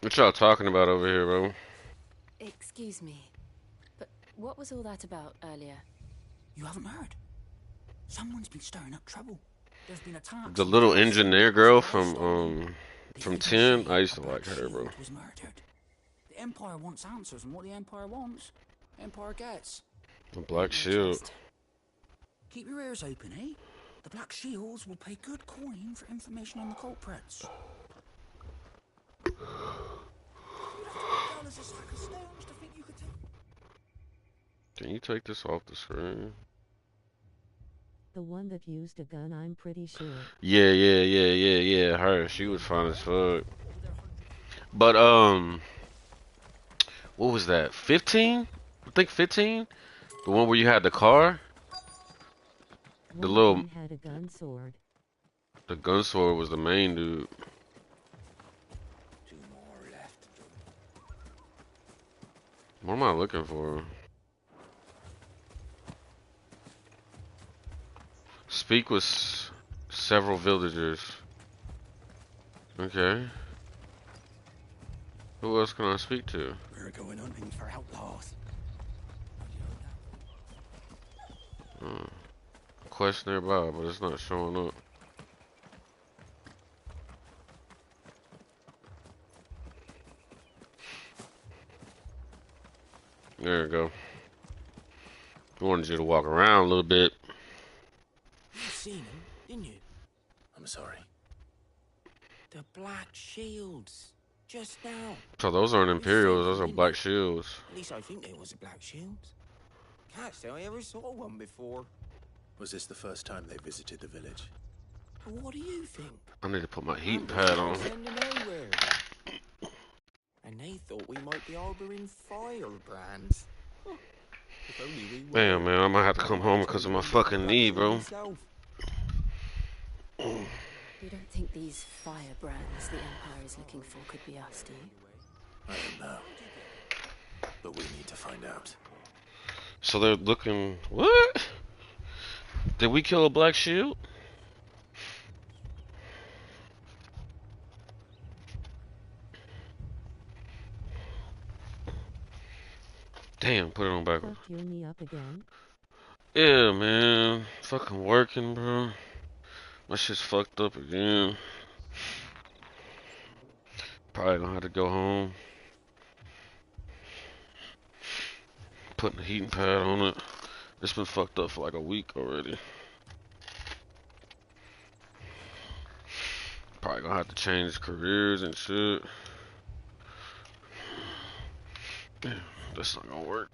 What y'all talking about over here, bro? Excuse me, but what was all that about earlier? You haven't heard? Someone's been stirring up trouble. There's been attacks. The little engineer girl from 10, I used to like her, bro. Was murdered. The Empire wants answers, and what the Empire wants, Empire gets. The Black Shield. Keep your ears open, eh? The Black Shields will pay good coin for information on the culprits. Can you take this off the screen? The one that used a gun, I'm pretty sure. Yeah. Her, she was fine as fuck. But what was that? 15? I think 15. The one where you had the car. The One little. of them had a gun sword. The gun sword was the main dude. Two more left. What am I looking for? Speak with several villagers. Okay. Who else can I speak to? We're going hunting for outlaws. Quest nearby, but it's not showing up. There we go. I wanted you to walk around a little bit. You seen him, didn't you? I'm sorry. The Black Shields. Just now. So those aren't Imperials, those are Black Shields. At least I think they was a Black Shields. Can't say I ever saw one before. Was this the first time they visited the village? What do you think? I need to put my heating pad on. And they thought we might be harboring firebrands. If only we were. Damn, man, I might have to come home because of my fucking knee, bro. You don't think these firebrands the Empire is looking for could be us, do you? I don't know. But we need to find out. So they're looking... What? Did we kill a Black Shield? Damn, put it on backwards. Fuck your knee up again? Yeah, man. Fucking working, bro. My shit's fucked up again. Probably gonna have to go home. Putting the heating pad on it. It's been fucked up for like a week already. Probably gonna have to change careers and shit. Yeah, that's not gonna work.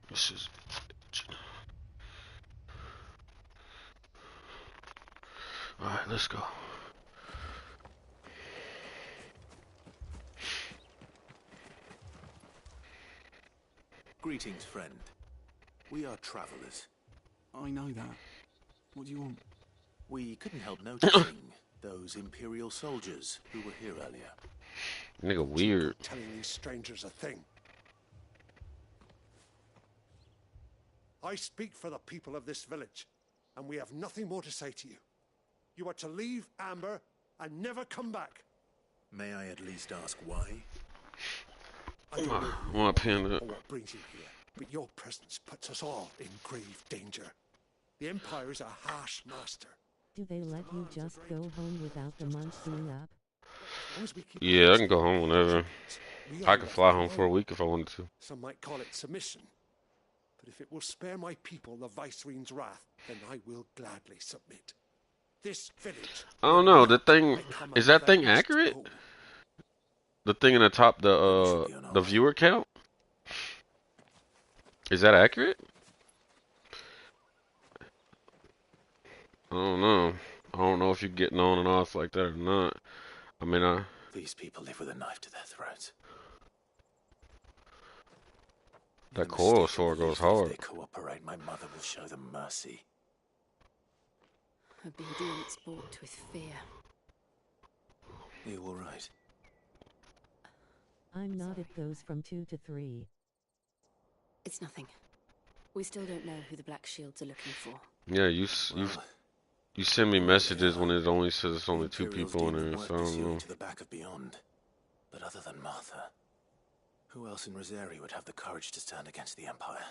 This is... Alright, let's go. Greetings, friend. We are travelers. I know that. What do you want? We couldn't help noticing those Imperial soldiers who were here earlier. Nigga weird. Telling these strangers a thing. I speak for the people of this village, and we have nothing more to say to you. You are to leave Amber and never come back. May I at least ask why? I don't know I want to pin or it. what brings you here, but your presence puts us all in grave danger. The Empire is a harsh master. Do they let you just go home without the months being up? As long as we keep Yeah, I can go home whenever. we I are can left fly home for a alone. week if I wanted to. Some might call it submission. But if it will spare my people the Viceroy's wrath, then I will gladly submit. This village... I don't know, the thing... come Is out that thing without accurate? home. The thing in the top, the viewer count? Is that accurate? I don't know. I don't know if you're getting on and off like that or not. I mean, These people live with a knife to their throats. that coil sword goes If hard. they cooperate, my mother will show them mercy. Obedience bought with fear. Are you all right? I'm not. It goes from 2 to 3. It's nothing. We still don't know who the Black Shields are looking for. Yeah, you send me messages when it only says it's only 2 Imperials people in deem them there, worth so I don't pursuing know. to the back of beyond. But other than Martha, who else in Rosari would have the courage to stand against the Empire?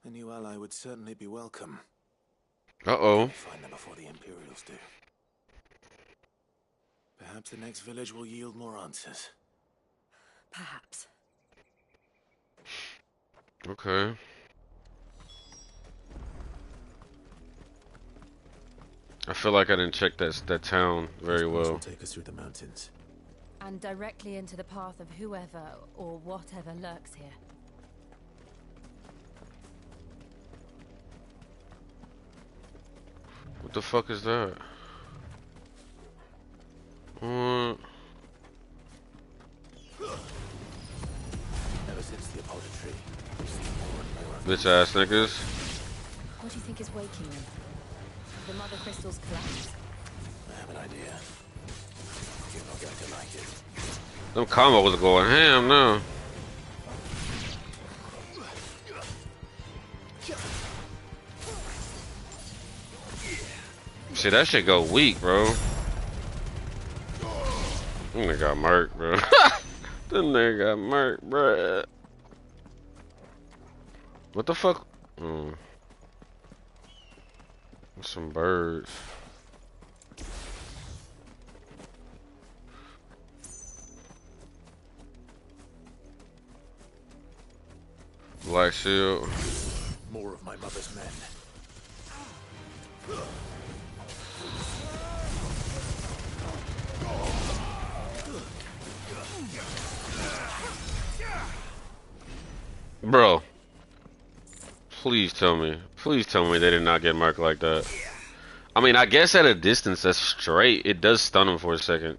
A new ally would certainly be welcome. Uh-oh. Find them before the Imperials do. Perhaps the next village will yield more answers. Perhaps. Okay. I feel like I didn't check that town very These boots will well. take us through the mountains. And directly into the path of whoever or whatever lurks here. What the fuck is that? What? Ever since the Apollo tree, we've seen more and more of Bitch ass niggas. What do you think is waking them? The mother crystals collapse? I have an idea. You're not going to like it. Them combos are going ham now. See, that shit go weak, bro. That nigga got murked, bro. That nigga got murked, bro. What the fuck? Some birds. Black shield. More of my mother's men. Bro. Please tell me. Please tell me they did not get marked like that. I mean, I guess at a distance that's straight. It does stun him for a second.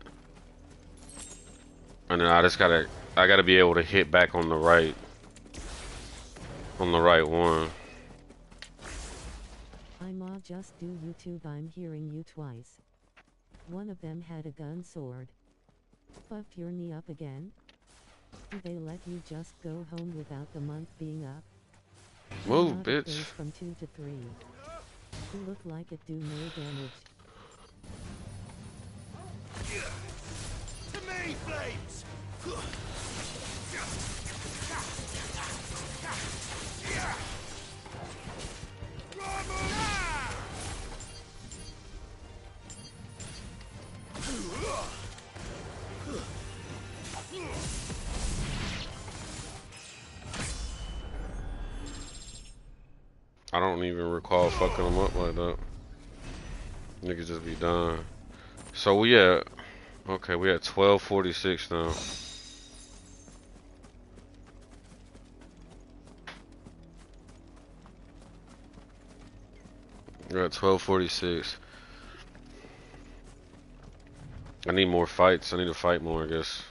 And then I gotta be able to hit back on the right. On the right one. I'ma just do YouTube. I'm hearing you twice. One of them had a gun sword. Fucked your knee up again? Do they let you just go home without the month being up? Move, Not bitch. Goes from 2 to 3. You look like it do no damage. To me, flames! I don't even recall fucking them up like that. Niggas just be done. So we at 12:46 now. We're at 12:46. I need more fights. I need to fight more, I guess.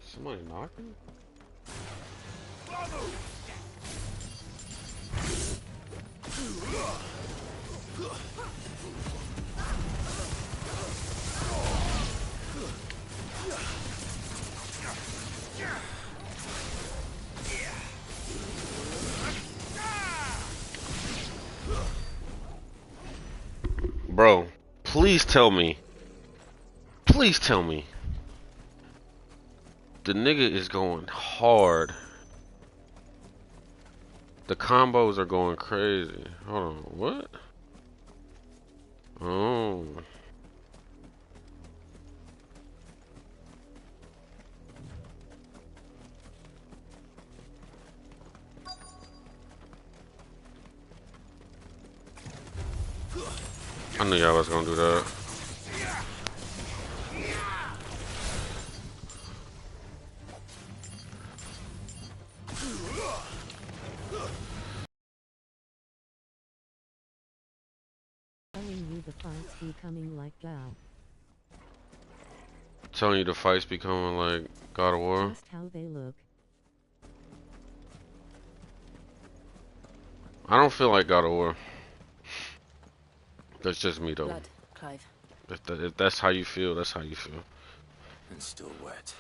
Somebody knocking? Bro, please tell me. Please tell me. The nigga is going hard. The combos are going crazy. Hold on, what? Oh. I knew y'all was gonna do that. Telling you the fight's becoming like Gao. Telling you the fights becoming like God of War. Just how they look. I don't feel like God of War. That's just me though. Blood, Clive. If that's how you feel, that's how you feel. And still wet.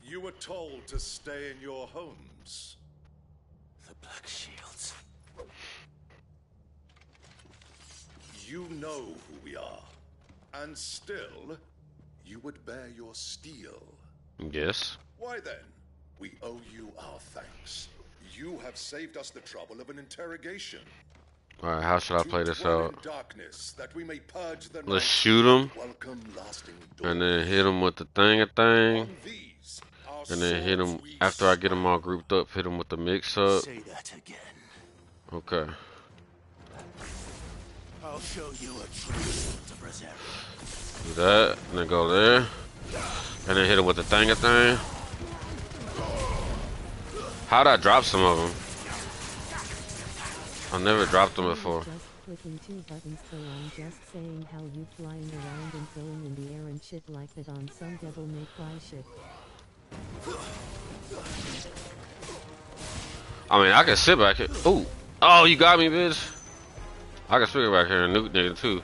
You were told to stay in your homes. The Black Shields. You know who we are. And still, you would bear your steel. Yes. Why then? We owe you our thanks. You have saved us the trouble of an interrogation. Alright, how should I play this out? Darkness, that we may purge the Let's night shoot him, welcome lasting and then hit him with the thing, On these, our and then hit swords him we after I get them all grouped up. Hit him with the mix up. Say that again. Okay. I'll show you a true sort of reserve. Do that, and then go there, and then hit him with the thing. How'd I drop some of them? I never dropped them before. Just clicking 2 buttons, so I'm just saying how you flying around and going in the air and shit like that on some Devil May Cry shit. I mean, I can sit back here. Ooh. Oh, you got me, bitch. I can sit back here and nuke nigga too.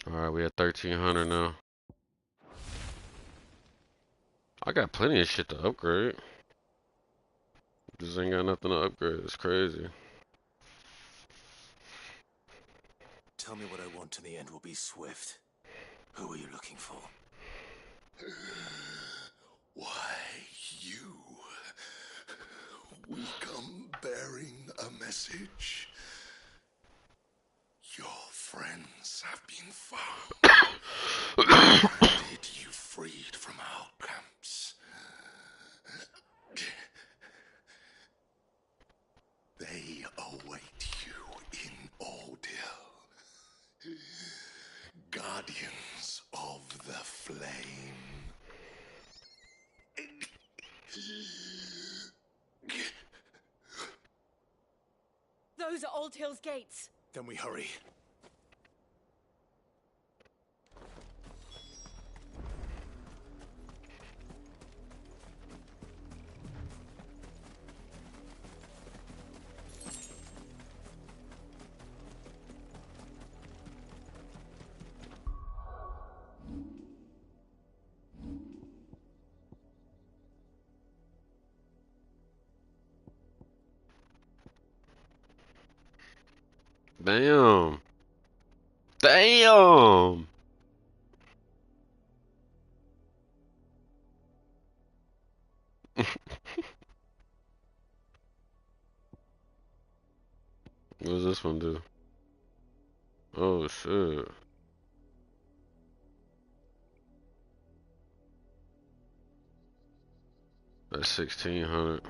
Alright, we at 1300 now. I got plenty of shit to upgrade. Just ain't got nothing to upgrade. It's crazy. Tell me what I want and the end will be swift. Who are you looking for? Why, you. We come bearing a message. Your friends have been found. Did you freed from our camps? They await you in ordeal. Guardians of the flame. Those are Old Hill's gates. Then we hurry. Damn. Damn. What does this one do? Oh shit. That's 1600.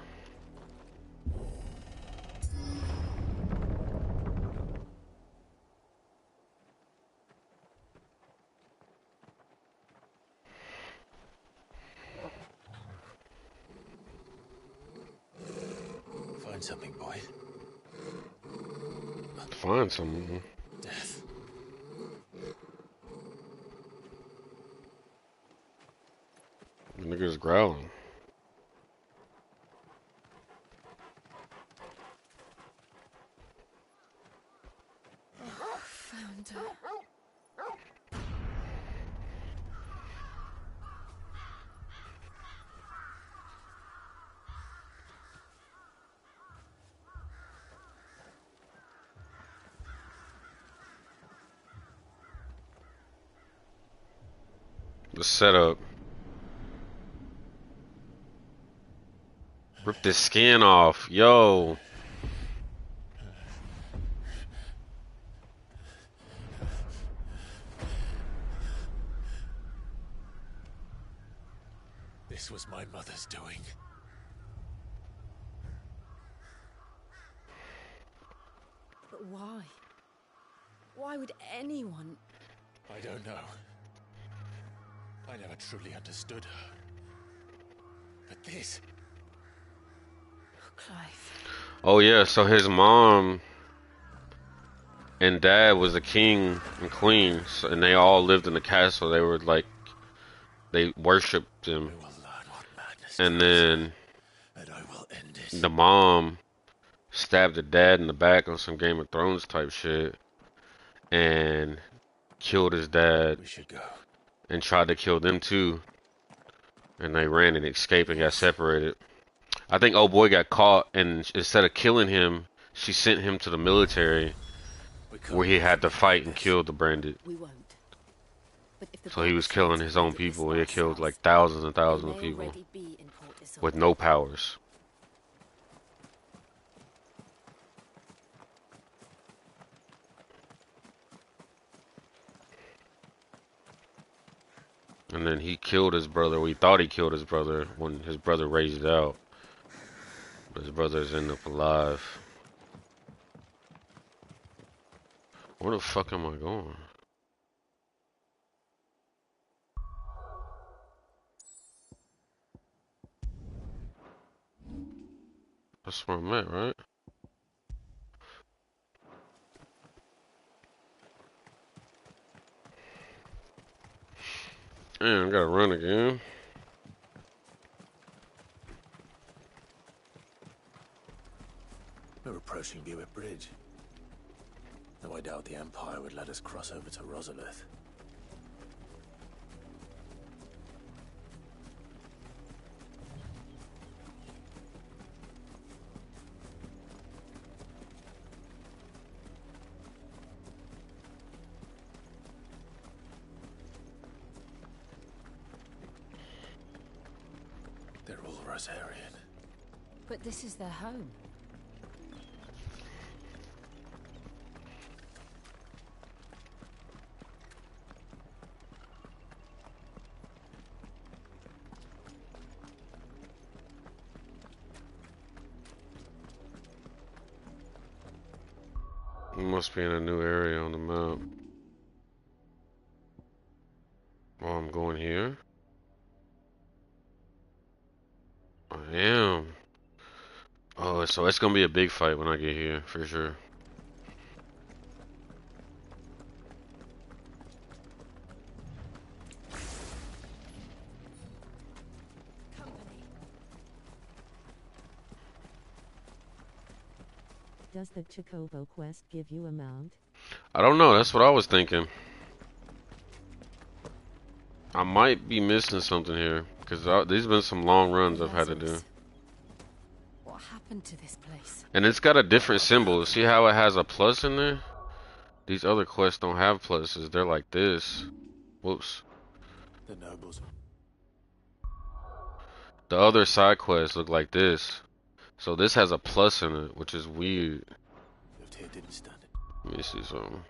Find something, boy. Find something. Death. The nigga's growling. Found her. The setup. Rip this skin off. Yo. This was my mother's doing. But why? Why would anyone? I don't know. I never truly understood her. But this... Clive. Oh yeah, so his mom and dad was the king and queen, and they all lived in the castle. They were like, they worshipped him. And then the mom stabbed the dad in the back on some Game of Thrones type shit, and killed his dad. We should go. And tried to kill them too. And they ran and escaped and got separated. I think old boy got caught, and instead of killing him, she sent him to the military, where he had to fight and kill the Branded. We won't. But if the So he was Black killing Shades his own find that this people. He lasts killed us, like thousands and they thousands of may people already be in Port Isolde. with no powers. And then he killed his brother. We thought he killed his brother when his brother raged out. But his brother's ended up alive. Where the fuck am I going? That's where I'm at, right? Damn, I gotta run again. We're approaching Buick Bridge. Though I doubt the Empire would let us cross over to Rosalith. They're all Rosarian. But this is their home. We must be in a new area on the map. Oh, I'm going here. I am. Oh, so it's gonna be a big fight when I get here, for sure. Does the Chocobo quest give you a mount? I don't know, that's what I was thinking. I might be missing something here, because these been some long runs I've had to do. What happened to this place? And it's got a different symbol. See how it has a plus in there? These other quests don't have pluses. They're like this. Whoops. The nobles. The other side quests look like this. So this has a plus in it, which is weird. Lived here, didn't stand it. Let me see something.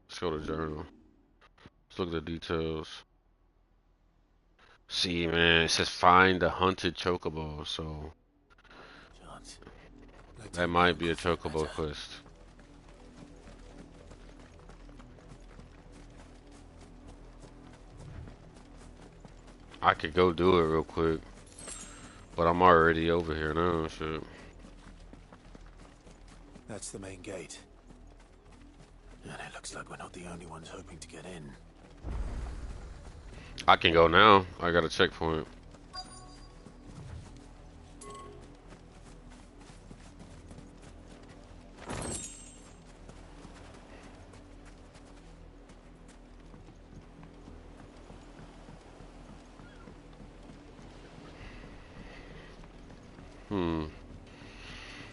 Let's go to journal. Let's look at the details. See, man, it says find the hunted chocobo, so that might be a chocobo quest. I could go do it real quick, but I'm already over here now, shit. That's the main gate. And it looks like we're not the only ones hoping to get in. I can go now. I got a checkpoint.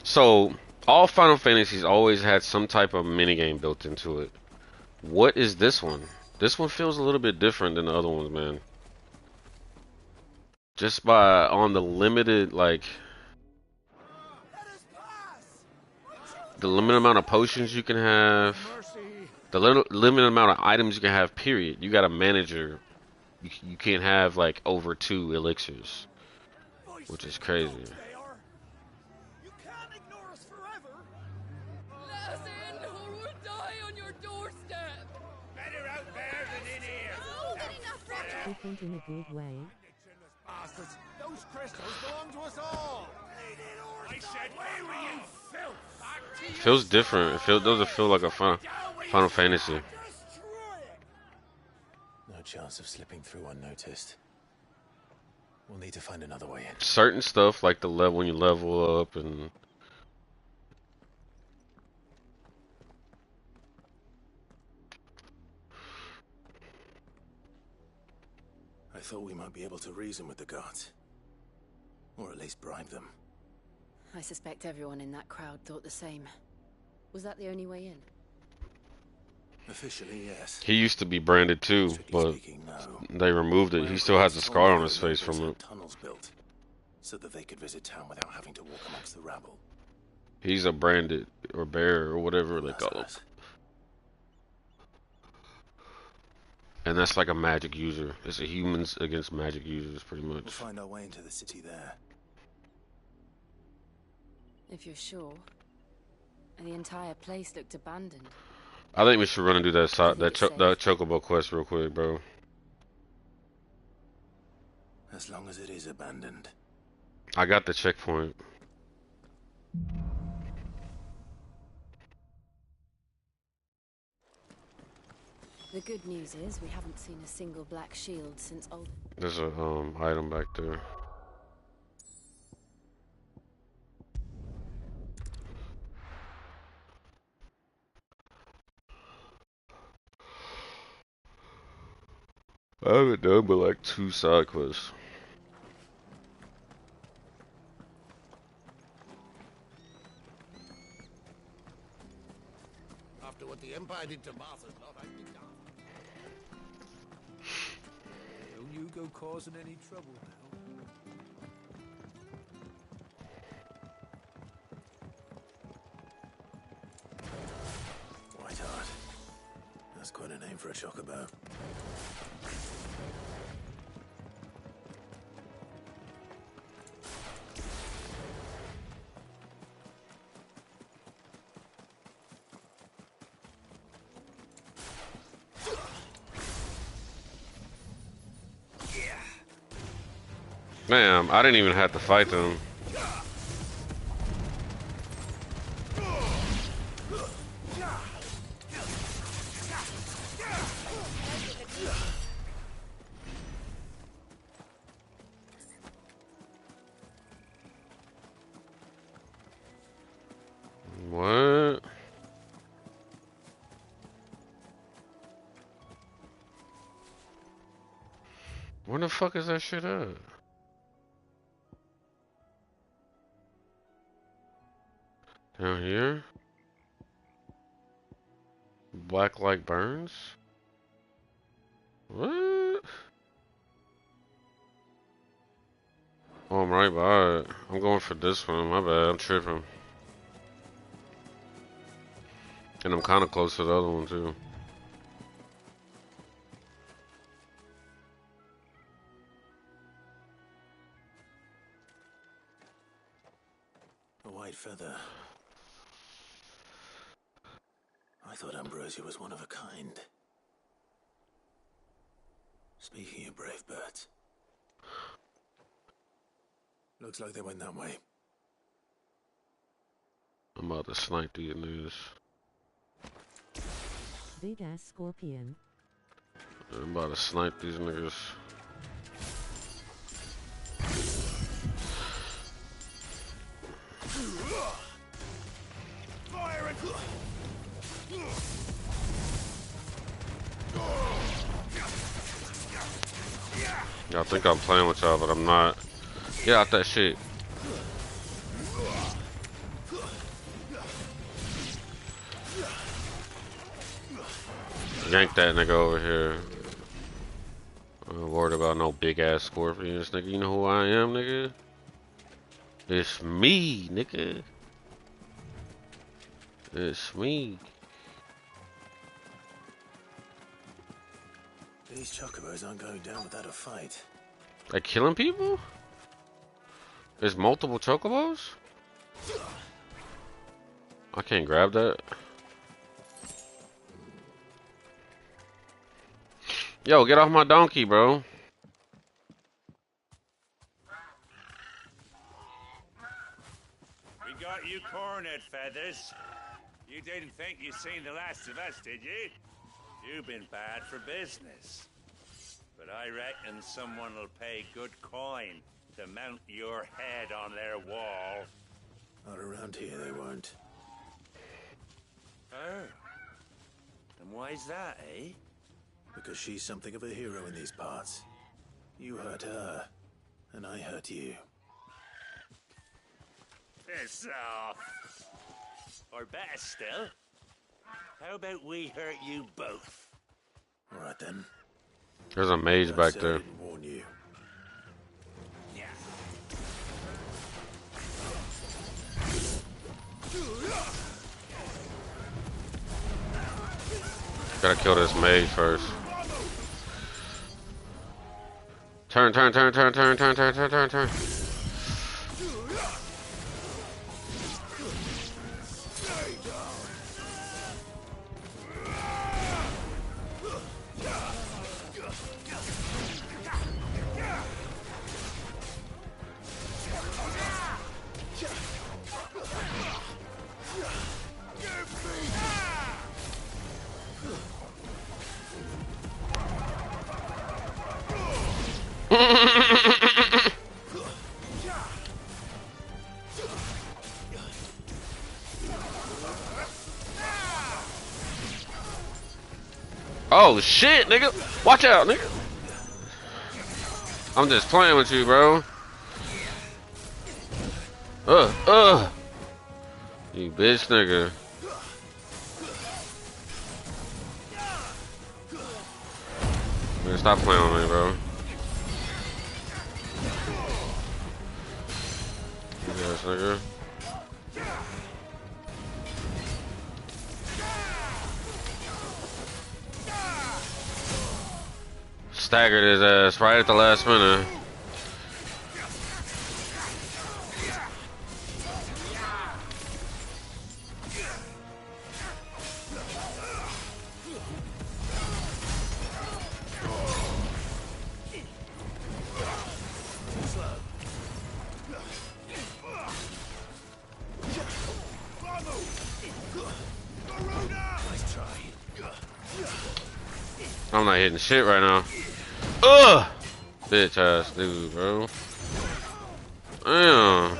So, all Final Fantasies always had some type of minigame built into it. What is this one? This one feels a little bit different than the other ones, man. Just by on the limited, like, the limited amount of potions you can have, the limited amount of items you can have, period. You got a manager. You can't have, like, over 2 elixirs, which is crazy. Different in a good way. Those crystals belong to us all. I said, where were you, filth? It feels different. It doesn't feel like a Final Fantasy. No chance of slipping through unnoticed. We'll need to find another way in. Certain stuff, like the level when you level up and I thought we might be able to reason with the guards. Or at least bribe them. I suspect everyone in that crowd thought the same. Was that the only way in? Officially, yes. He used to be branded too, Strictly but speaking, no. they removed it. My He uncle still has once a told scar me on that his face locals from had it. tunnels built so that they could visit town without having to walk amongst the rabble. He's a branded or bear or whatever they call him. And that's like a magic user. It's a humans against magic users, pretty much. We'll find our way into the city there. If you're sure. And the entire place looked abandoned. I think we should run and do that it's safe? that chocobo quest real quick, bro. As long as it is abandoned. I got the checkpoint. The good news is we haven't seen a single black shield since old. There's a item back there. I haven't done but like 2 side quests. After what the Empire did to Martha's lot, I think not. Don't you go causing any trouble now. Whiteheart. That's quite a name for a chocobo. Damn, I didn't even have to fight them. What? Where the fuck is that shit at? Down here? Black light burns? What? Oh, I'm right by it. I'm going for this one. My bad. I'm tripping. And I'm kind of close to the other one, too. A white feather. I thought Ambrosia was one of a kind. Speaking of brave birds. Looks like they went that way. I'm about to snipe these niggas. Big ass scorpion. I'm about to snipe these niggas. Fire it! Y'all think I'm playing with y'all, but I'm not. Get out that shit. Yank that nigga over here. I'm not worried about no big ass scorpions, nigga. You know who I am, nigga? It's me, nigga. It's me. These chocobos aren't going down without a fight. They killing people? There's multiple chocobos? I can't grab that. Yo, get off my donkey, bro. We got you cornered, Feathers. You didn't think you'd seen the last of us, did you? You've been bad for business. But I reckon someone will pay good coin to mount your head on their wall. Not around here, they won't. Oh. And why's that, eh? Because she's something of a hero in these parts. You hurt her, and I hurt you. Piss off. Or better still, how about we hurt you both? All right then. There's a mage Don't back say I there. didn't warn you. Gotta kill this mage first. Turn. Oh shit, nigga! Watch out, nigga! I'm just playing with you, bro. You bitch, nigga. Man, stop playing with me, bro. Yes, nigga. Staggered his ass right at the last minute. I'm not hitting shit right now. Ugh! Bitch ass dude, bro. Damn.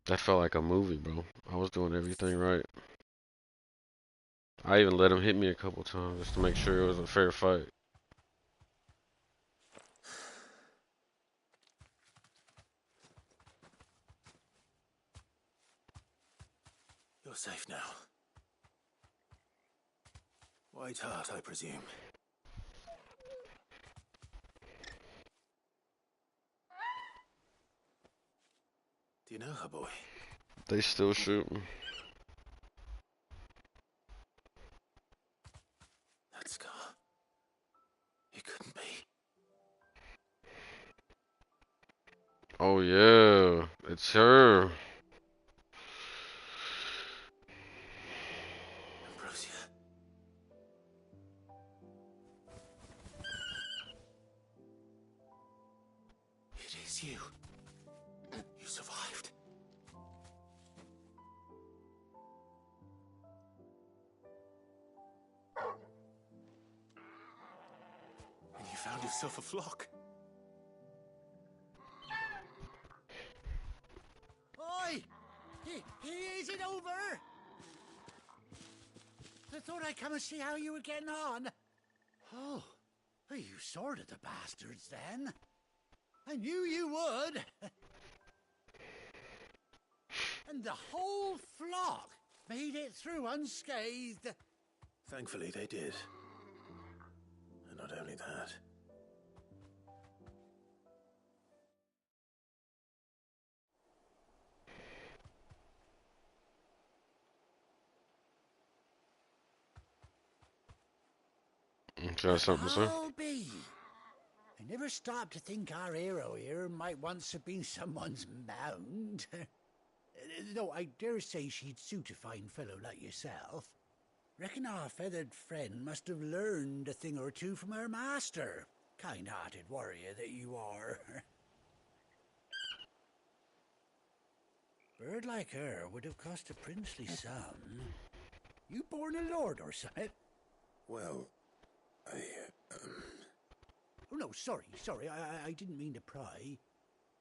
That felt like a movie, bro. I was doing everything right. I even let him hit me a couple times just to make sure it was a fair fight. You're safe now. White Hart, I presume. Do you know her, boy? They still shooting. That scar. It couldn't be. Oh yeah, it's her. Ambrosia. It is you. You survived. And you found yourself a flock. Oi! Is it over? I thought I'd come and see how you were getting on. Oh, you sorted the bastards then. I knew you would. And the whole flock made it through unscathed. Thankfully, they did. And not only that. Got something to say? I'll be. I never stopped to think our hero here might once have been someone's mount. Though I dare say she'd suit a fine fellow like yourself. Reckon our feathered friend must have learned a thing or two from her master. Kind-hearted warrior that you are. Bird like her would have cost a princely sum. You born a lord or something? Well, Oh, no, sorry. I didn't mean to pry.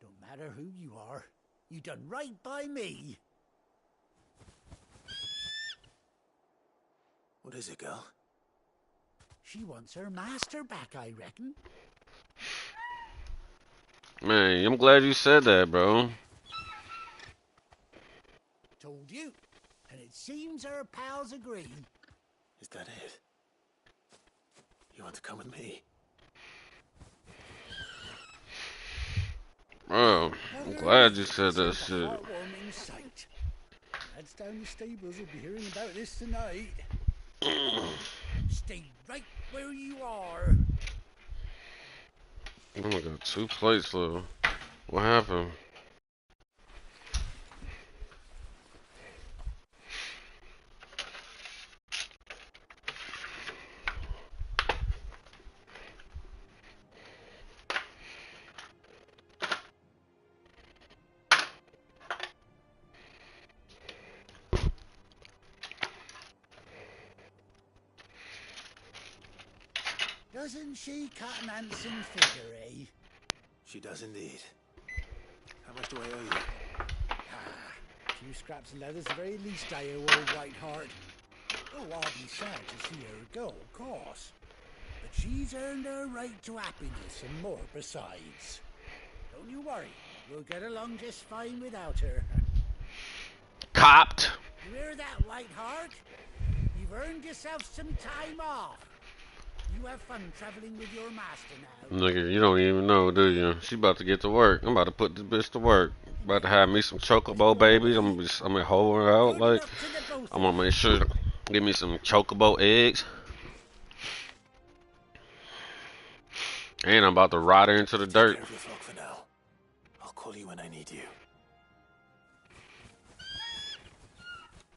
Don't matter who you are. You done right by me. What is it, girl? She wants her master back, I reckon. Man, I'm glad you said that, bro. Told you. And it seems her pals agree. Is that it? You want to come with me? Bro, I'm glad you said that shit. Heartwarming sight. Lads down the stables will be hearing about this tonight. Stay right where you are. Oh my god, 2 plates left. What happened? Doesn't she cut an handsome figure, eh? She does indeed. How much do I owe you? A few scraps of leather's the very least I owe old Whiteheart. Oh, I'll be sad to see her go, of course. But she's earned her right to happiness and more besides. Don't you worry, we'll get along just fine without her. Copped. You hear that, Whiteheart? You've earned yourself some time off. You have fun traveling with your master now. Nigga, you don't even know, do you? She about to get to work. I'm about to put this bitch to work. About to have me some chocobo babies. I'm gonna hold her out like. I'm gonna make sure to give me some chocobo eggs. And I'm about to ride her into the dirt. Take care of your flock for now. I'll call you when I need you.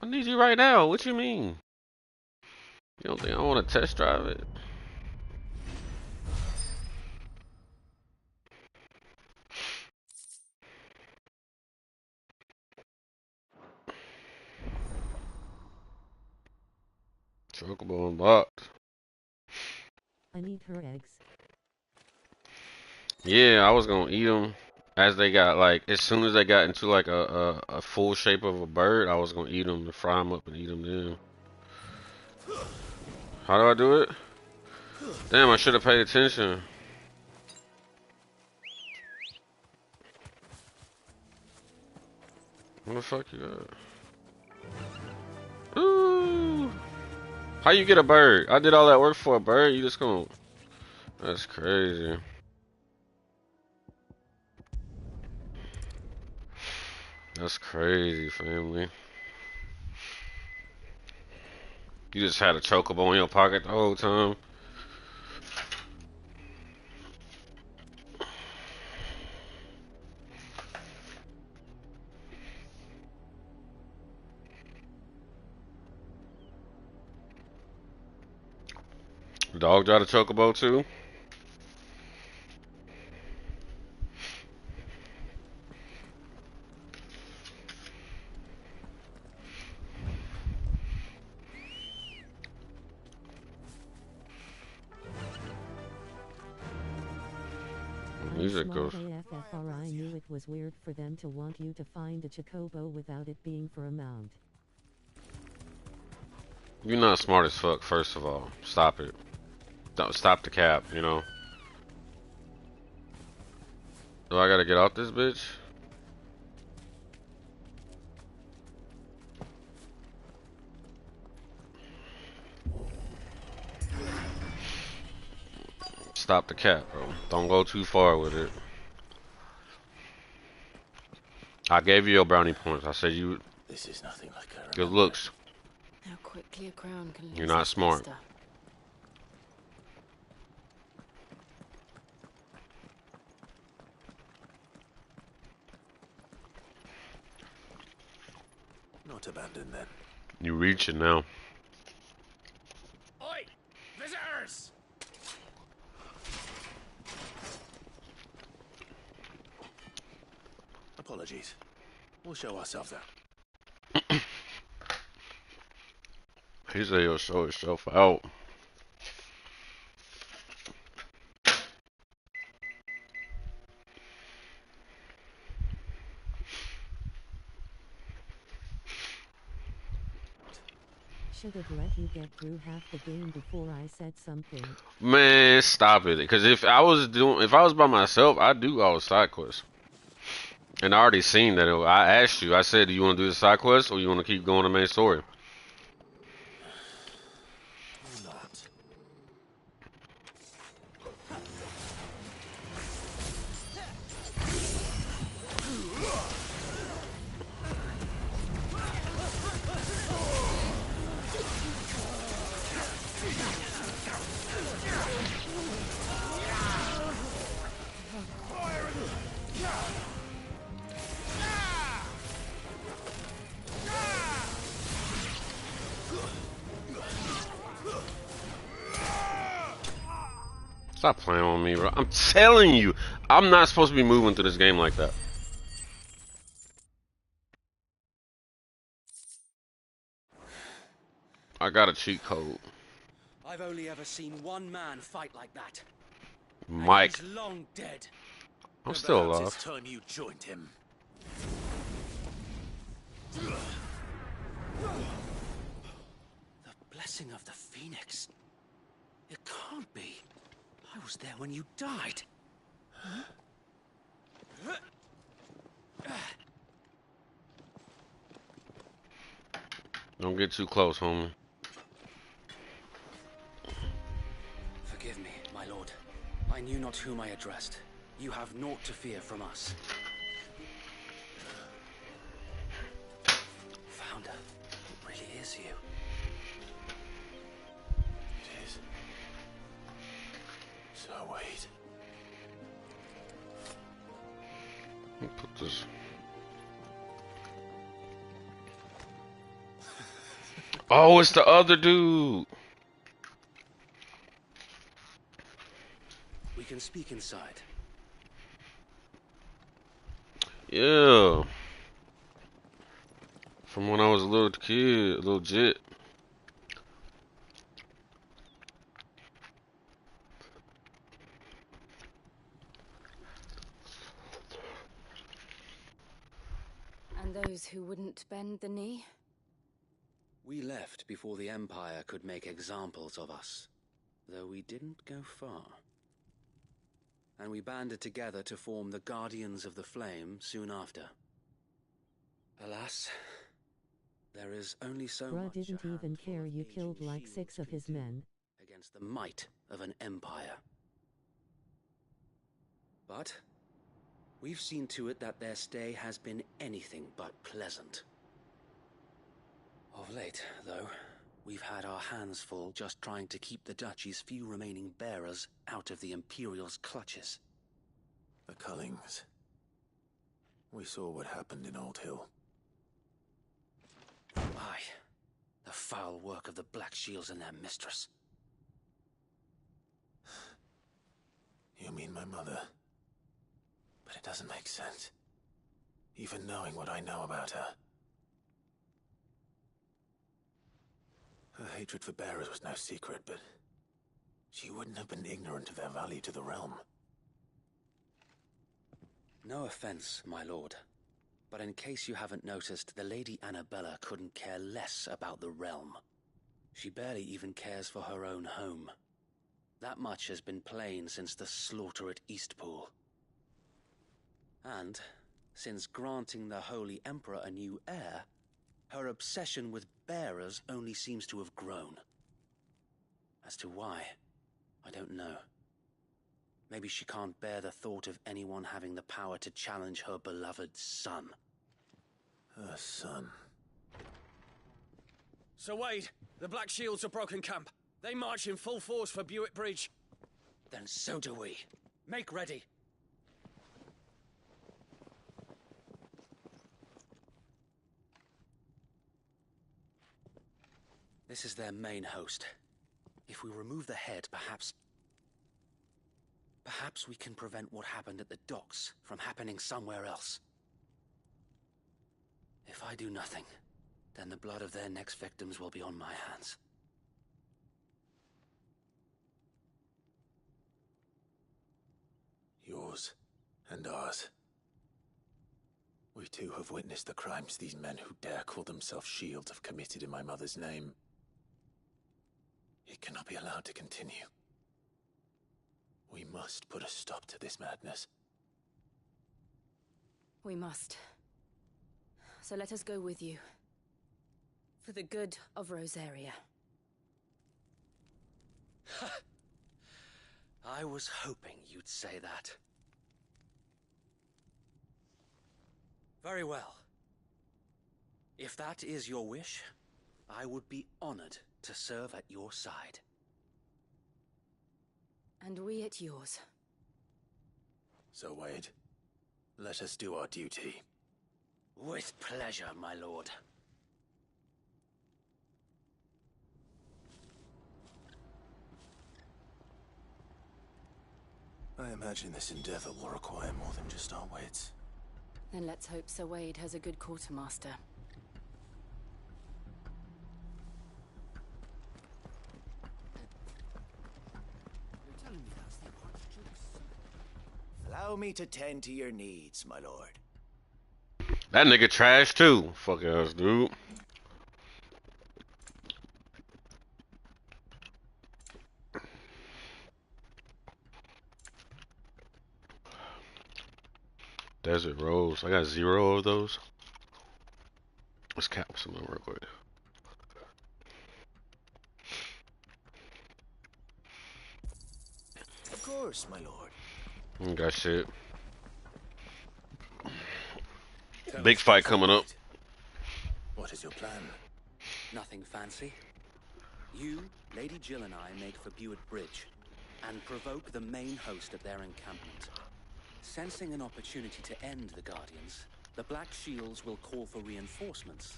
I need you right now. What you mean? You don't think I want to test drive it? Chocobo unlocked. I need her eggs. Yeah, I was gonna eat them as they got like as soon as they got into like a full shape of a bird. I was gonna eat them to fry them up and eat them then. How do I do it? Damn, I should have paid attention. Where the fuck you at? Ooh. How you get a bird? I did all that work for a bird. You just gonna? That's crazy. That's crazy, family. You just had a chocobo in your pocket the whole time. The dog got a chocobo too. Music Small goes. AFFR, I knew it was weird for them to want you to find a chocobo without it being for a mount. You're not smart as fuck, first of all. Stop it. Don't stop the cap, you know. Do I gotta get out this bitch? Stop the cap, bro. Don't go too far with it. I gave you your brownie points. I said you. This is nothing like her. Good looks. How quickly a crown can lose You're not its smart. luster. Not abandoned then. You reaching now. Oi! Visitors! Apologies. We'll show ourselves out. He said he'll show himself out. Should have let you get through half the game before I said something. Man, stop it. Because if I was by myself, I'd do all the side quests. And I already seen that. I asked you. I said, do you want to do the side quests or you want to keep going the main story? Stop playing on me, bro. I'm telling you, I'm not supposed to be moving through this game like that. I got a cheat code. I've only ever seen one man fight like that. Mike. And he's long dead. I'm still Perhaps alive. it's time you joined him. The blessing of the Phoenix. It can't be. I was there when you died. Don't get too close, homie. Forgive me, my lord. I knew not whom I addressed. You have naught to fear from us. Founder, it really is you. It is. So wait. Let me put this. Oh, it's the other dude. We can speak inside. Yeah. From when I was a little kid, a little jit. And those who wouldn't bend the knee? We left before the Empire could make examples of us, though we didn't go far. And we banded together to form the Guardians of the Flame soon after. Alas, there is only so Bruh much didn't even care you killed like 6 of his men. against the might of an empire. But we've seen to it that their stay has been anything but pleasant. Of late, though, we've had our hands full just trying to keep the Duchy's few remaining bearers out of the Imperial's clutches. The Cullings. We saw what happened in Old Hill. Aye, the foul work of the Black Shields and their mistress. You mean my mother? But it doesn't make sense. Even knowing what I know about her. Her hatred for bearers was no secret, but she wouldn't have been ignorant of their value to the realm. No offense, my lord, but in case you haven't noticed, the Lady Annabella couldn't care less about the realm. She barely even cares for her own home. That much has been plain since the slaughter at Eastpool. And, since granting the Holy Emperor a new heir, her obsession with bearers only seems to have grown. As to why, I don't know. Maybe she can't bear the thought of anyone having the power to challenge her beloved son. Her son. Sir Wade, the Black Shields have broken camp. They march in full force for Buick Bridge. Then so do we. Make ready. This is their main host. If we remove the head, perhaps we can prevent what happened at the docks from happening somewhere else. If I do nothing, then the blood of their next victims will be on my hands. Yours and ours. We too have witnessed the crimes these men who dare call themselves shields have committed in my mother's name. It cannot be allowed to continue. We must put a stop to this madness. We must. So let us go with you. For the good of Rosaria. I was hoping you'd say that. Very well. If that is your wish, I would be honored to serve at your side. And we at yours. So, Wade, let us do our duty. With pleasure, my lord. I imagine this endeavor will require more than just our wits. Then let's hope Sir Wade has a good quartermaster. Allow me to tend to your needs, my lord. That nigga trash too. Fuck ass dude. Desert Rose. I got 0 of those. Let's cap some of them real quick. Of course, my lord. Got shit. Big fight coming up. What is your plan? Nothing fancy. You, Lady Jill and I make for Buett Bridge and provoke the main host at their encampment. Sensing an opportunity to end the Guardians, the Black Shields will call for reinforcements,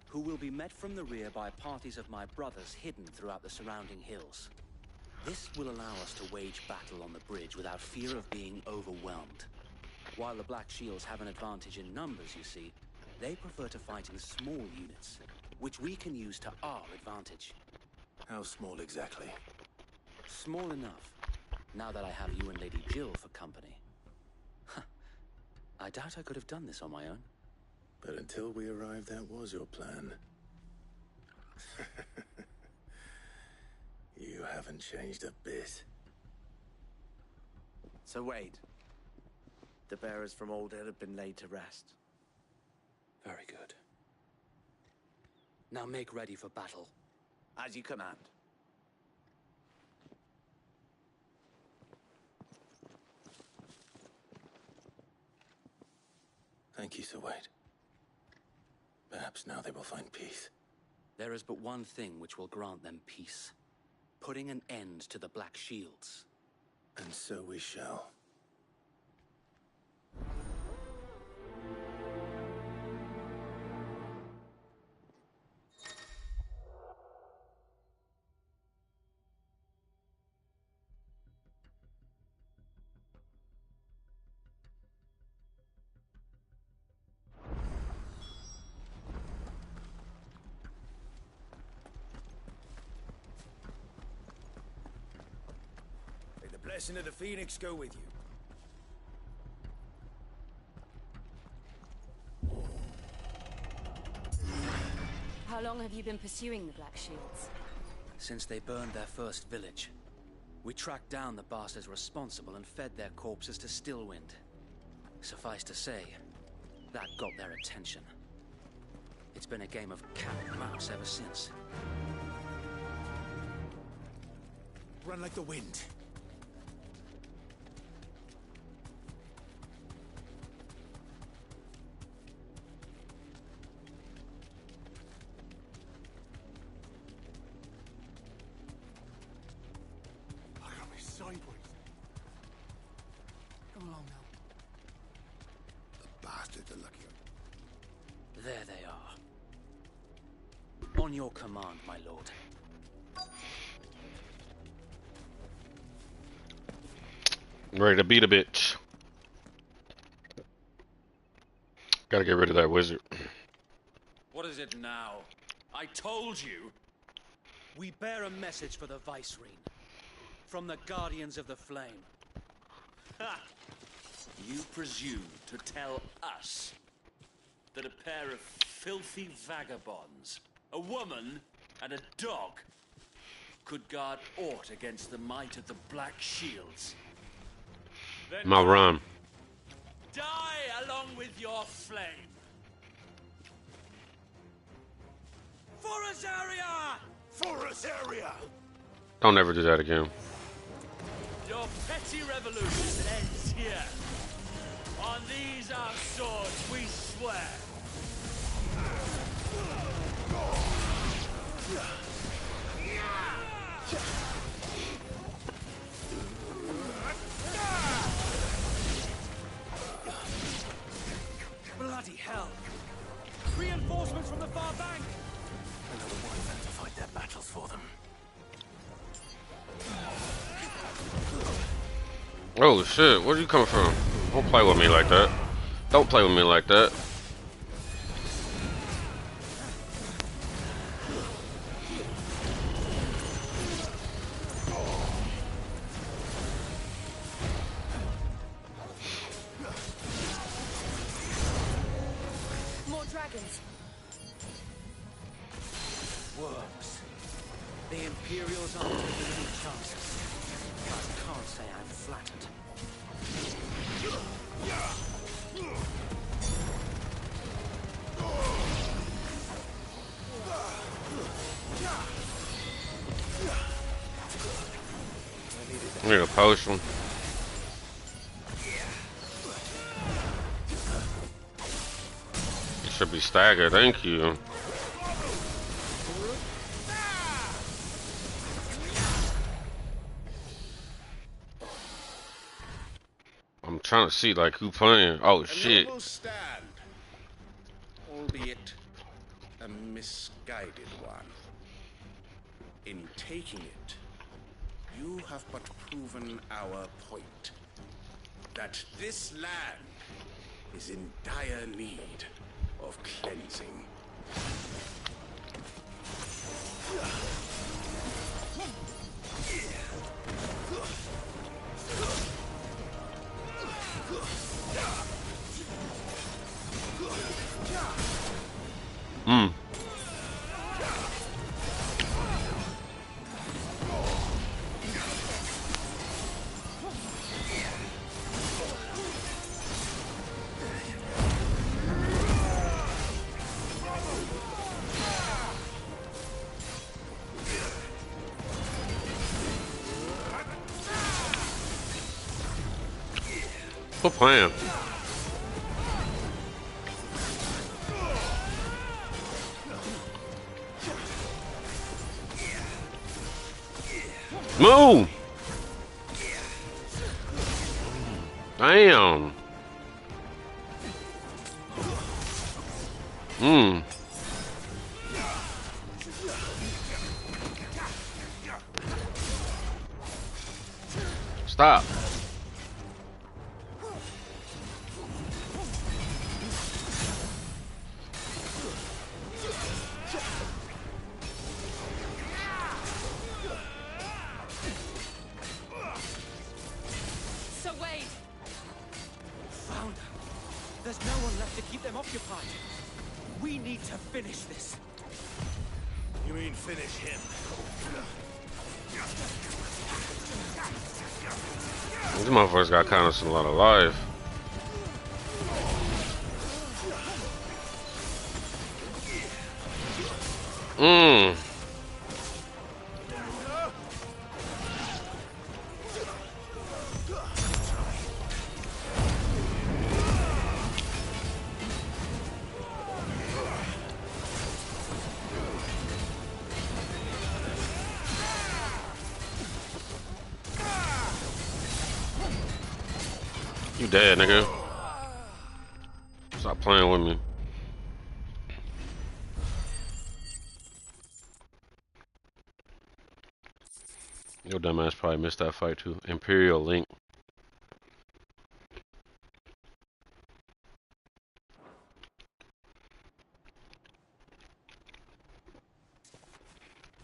who will be met from the rear by parties of my brothers hidden throughout the surrounding hills. This will allow us to wage battle on the bridge without fear of being overwhelmed. While the Black Shields have an advantage in numbers, you see, they prefer to fight in small units, which we can use to our advantage. How small exactly? Small enough, now that I have you and Lady Jill for company. I doubt I could have done this on my own. But until we arrived, that was your plan. You haven't changed a bit. So Wade, the bearers from Old Hill have been laid to rest. Very good. Now make ready for battle. As you command. Thank you, Sir Wade. Perhaps now they will find peace. There is but one thing which will grant them peace. Putting an end to the Black Shields. And so we shall. May the blessing of the Phoenix go with you. How long have you been pursuing the Black Shields? Since they burned their first village, we tracked down the bastards responsible and fed their corpses to Stillwind. Suffice to say, that got their attention. It's been a game of cat and mouse ever since. Run like the wind. I got me sideways. Come along now. The bastards are lucky. There they are. On your command, my lord. Ready to beat a bitch. Gotta get rid of that wizard. What is it now? I told you. We bear a message for the Vicereine. From the Guardians of the Flame. Ha! You presume to tell us that a pair of filthy vagabonds, a woman and a dog, could guard aught against the might of the Black Shields? Then My rhyme. die along with your flame. For Azaria! For Azaria! Don't ever do that again. Your petty revolution ends here. On these our swords we swear. Bloody hell! Reinforcements from the far bank! Another one of them to fight their battles for them. Oh shit, where'd you come from? Don't play with me like that. Don't play with me like that. More dragons. Works. The Imperials aren't taking any chances. I can't say I'm flattered. I need a potion. It should be staggered, thank you. I'm trying to see like who playing. Oh shit. A noble stand, albeit a misguided one. In taking it, you have but proven our point. That this land is in dire need of cleansing. Hmm. Quit playing. Move! Damn. Stop. So wait. Found her. There's no one left to keep them occupied. We need to finish this. You mean finish him? These motherfuckers got kind of a lot of life. You dead, nigga. Stop playing with me. Your dumbass probably missed that fight too. Imperial Link.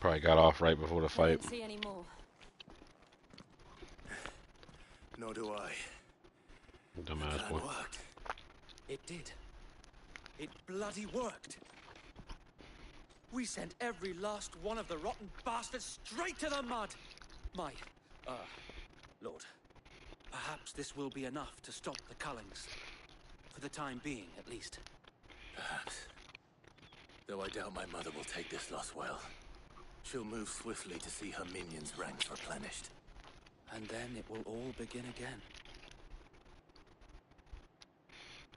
Probably got off right before the I fight. didn't see any more. Nor do I. Dumbass Plan boy. Worked. It did. It bloody worked. We sent every last one of the rotten bastards straight to the mud. My, Lord, perhaps this will be enough to stop the Cullings. For the time being, at least. Perhaps. Though I doubt my mother will take this loss well. She'll move swiftly to see her minions' ranks replenished. And then it will all begin again.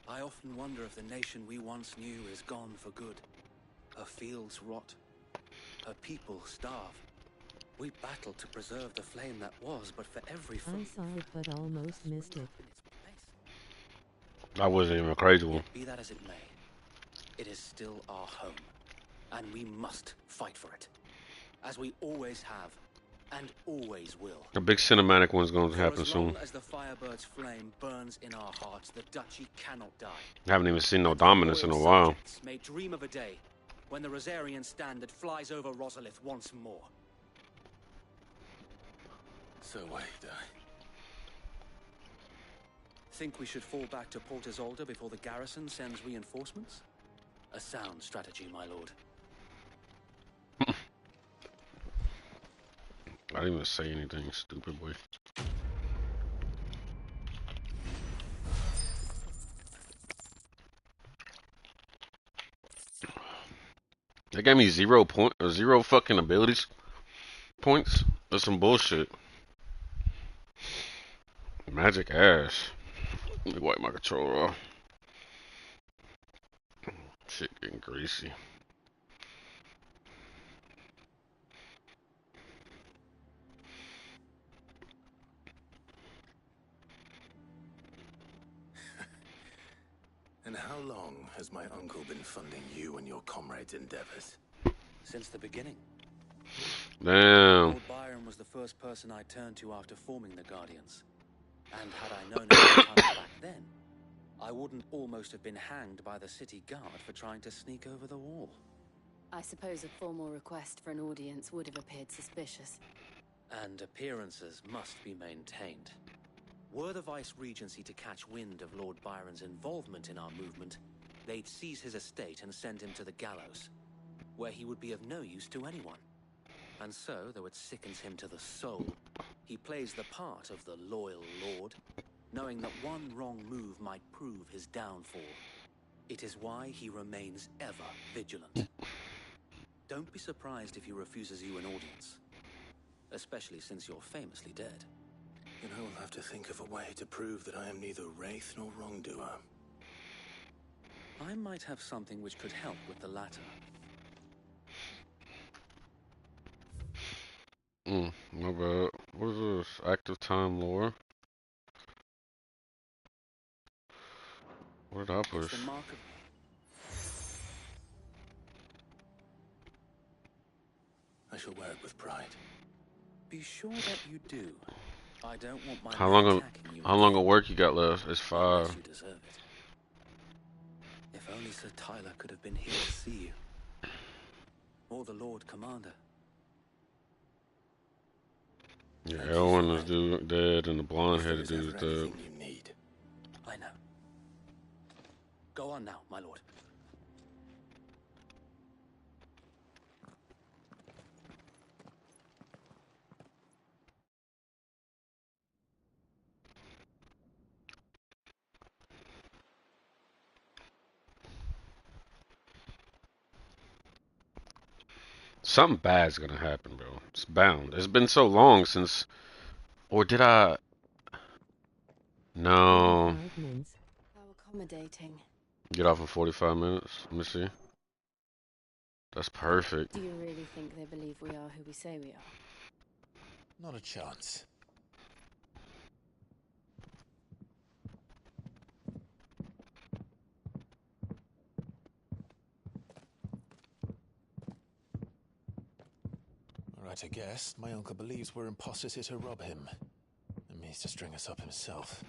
I often wonder if the nation we once knew is gone for good. Her fields rot. Her people starve. We battled to preserve the flame that was, but for every I saw it but almost missed it. That wasn't even a crazy one. Be that as it may, it is still our home, and we must fight for it, as we always have, and always will. A big cinematic one's going to For happen as soon. long as the Firebird's flame burns in our hearts, the duchy cannot die. I haven't even seen no And dominance in a loyal while. subjects may dream of a day when the Rosarian standard flies over Rosalith once more. So wait, Think we should fall back to Port Isolde before the garrison sends reinforcements? A sound strategy, my lord. I didn't even say anything, stupid boy. They gave me 0 fucking abilities points. That's some bullshit. Magic ass. Let me wipe my controller off. Shit getting greasy. And how long has my uncle been funding you and your comrades' endeavors? Since the beginning. Damn. Lord Byron was the first person I turned to after forming the Guardians. And had I known about the tunnel back then, I wouldn't almost have been hanged by the city guard for trying to sneak over the wall. I suppose a formal request for an audience would have appeared suspicious. And appearances must be maintained. Were the Vice-Regency to catch wind of Lord Byron's involvement in our movement, they'd seize his estate and send him to the gallows, where he would be of no use to anyone. And so, though it sickens him to the soul, he plays the part of the loyal lord, knowing that one wrong move might prove his downfall. It is why he remains ever vigilant. Don't be surprised if he refuses you an audience, especially since you're famously dead. Then I will have to think of a way to prove that I am neither wraith nor wrongdoer. I might have something which could help with the latter. My bad. What is this? Active time lore? What did I push? It's the mark of... I shall wear it with pride. Be sure that you do. I don't want my How men long attacking you how long again, of work you got left? It's unless 5. you deserve it. If only Sir Tyler could have been here to see you. Or the Lord Commander. Yeah, Elwin is dead and the blonde headed There's dude is ever dead. anything you need. I know. Go on now, my lord. Something bad's gonna happen, bro. It's bound. It's been so long since. Or did I? No. 5 minutes. How accommodating. Get off in 45 minutes. Let me see. That's perfect. Do you really think they believe we are who we say we are? Not a chance. Right, I guess. My uncle believes we're imposters here to rob him. And means to string us up himself.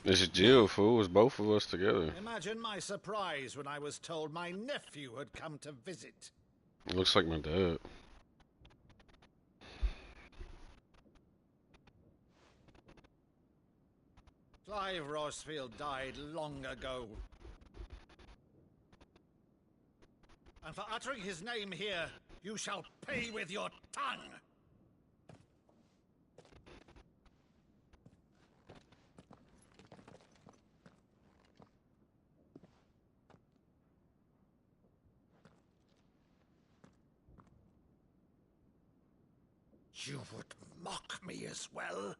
It's Jill, fool. It's both of us together. Imagine my surprise when I was told my nephew had come to visit. It looks like my dad. Clive Rossfield died long ago. And for uttering his name here, you shall pay with your tongue! You would mock me as well?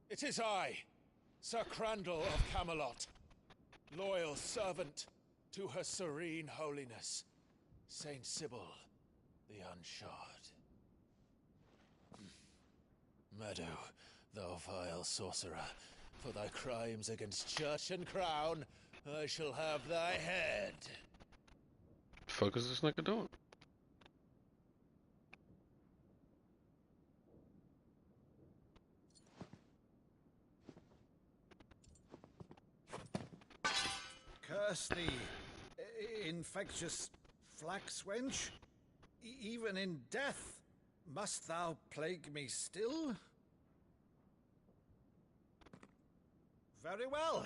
It is I, Sir Crandall of Camelot, loyal servant to Her Serene Holiness, Saint Sybil the Unshod. Meadow, thou vile sorcerer, for thy crimes against church and crown, I shall have thy head. The fuck is this nigga doing? Curse thee, infectious flax wench. Even in death, must thou plague me still? Very well.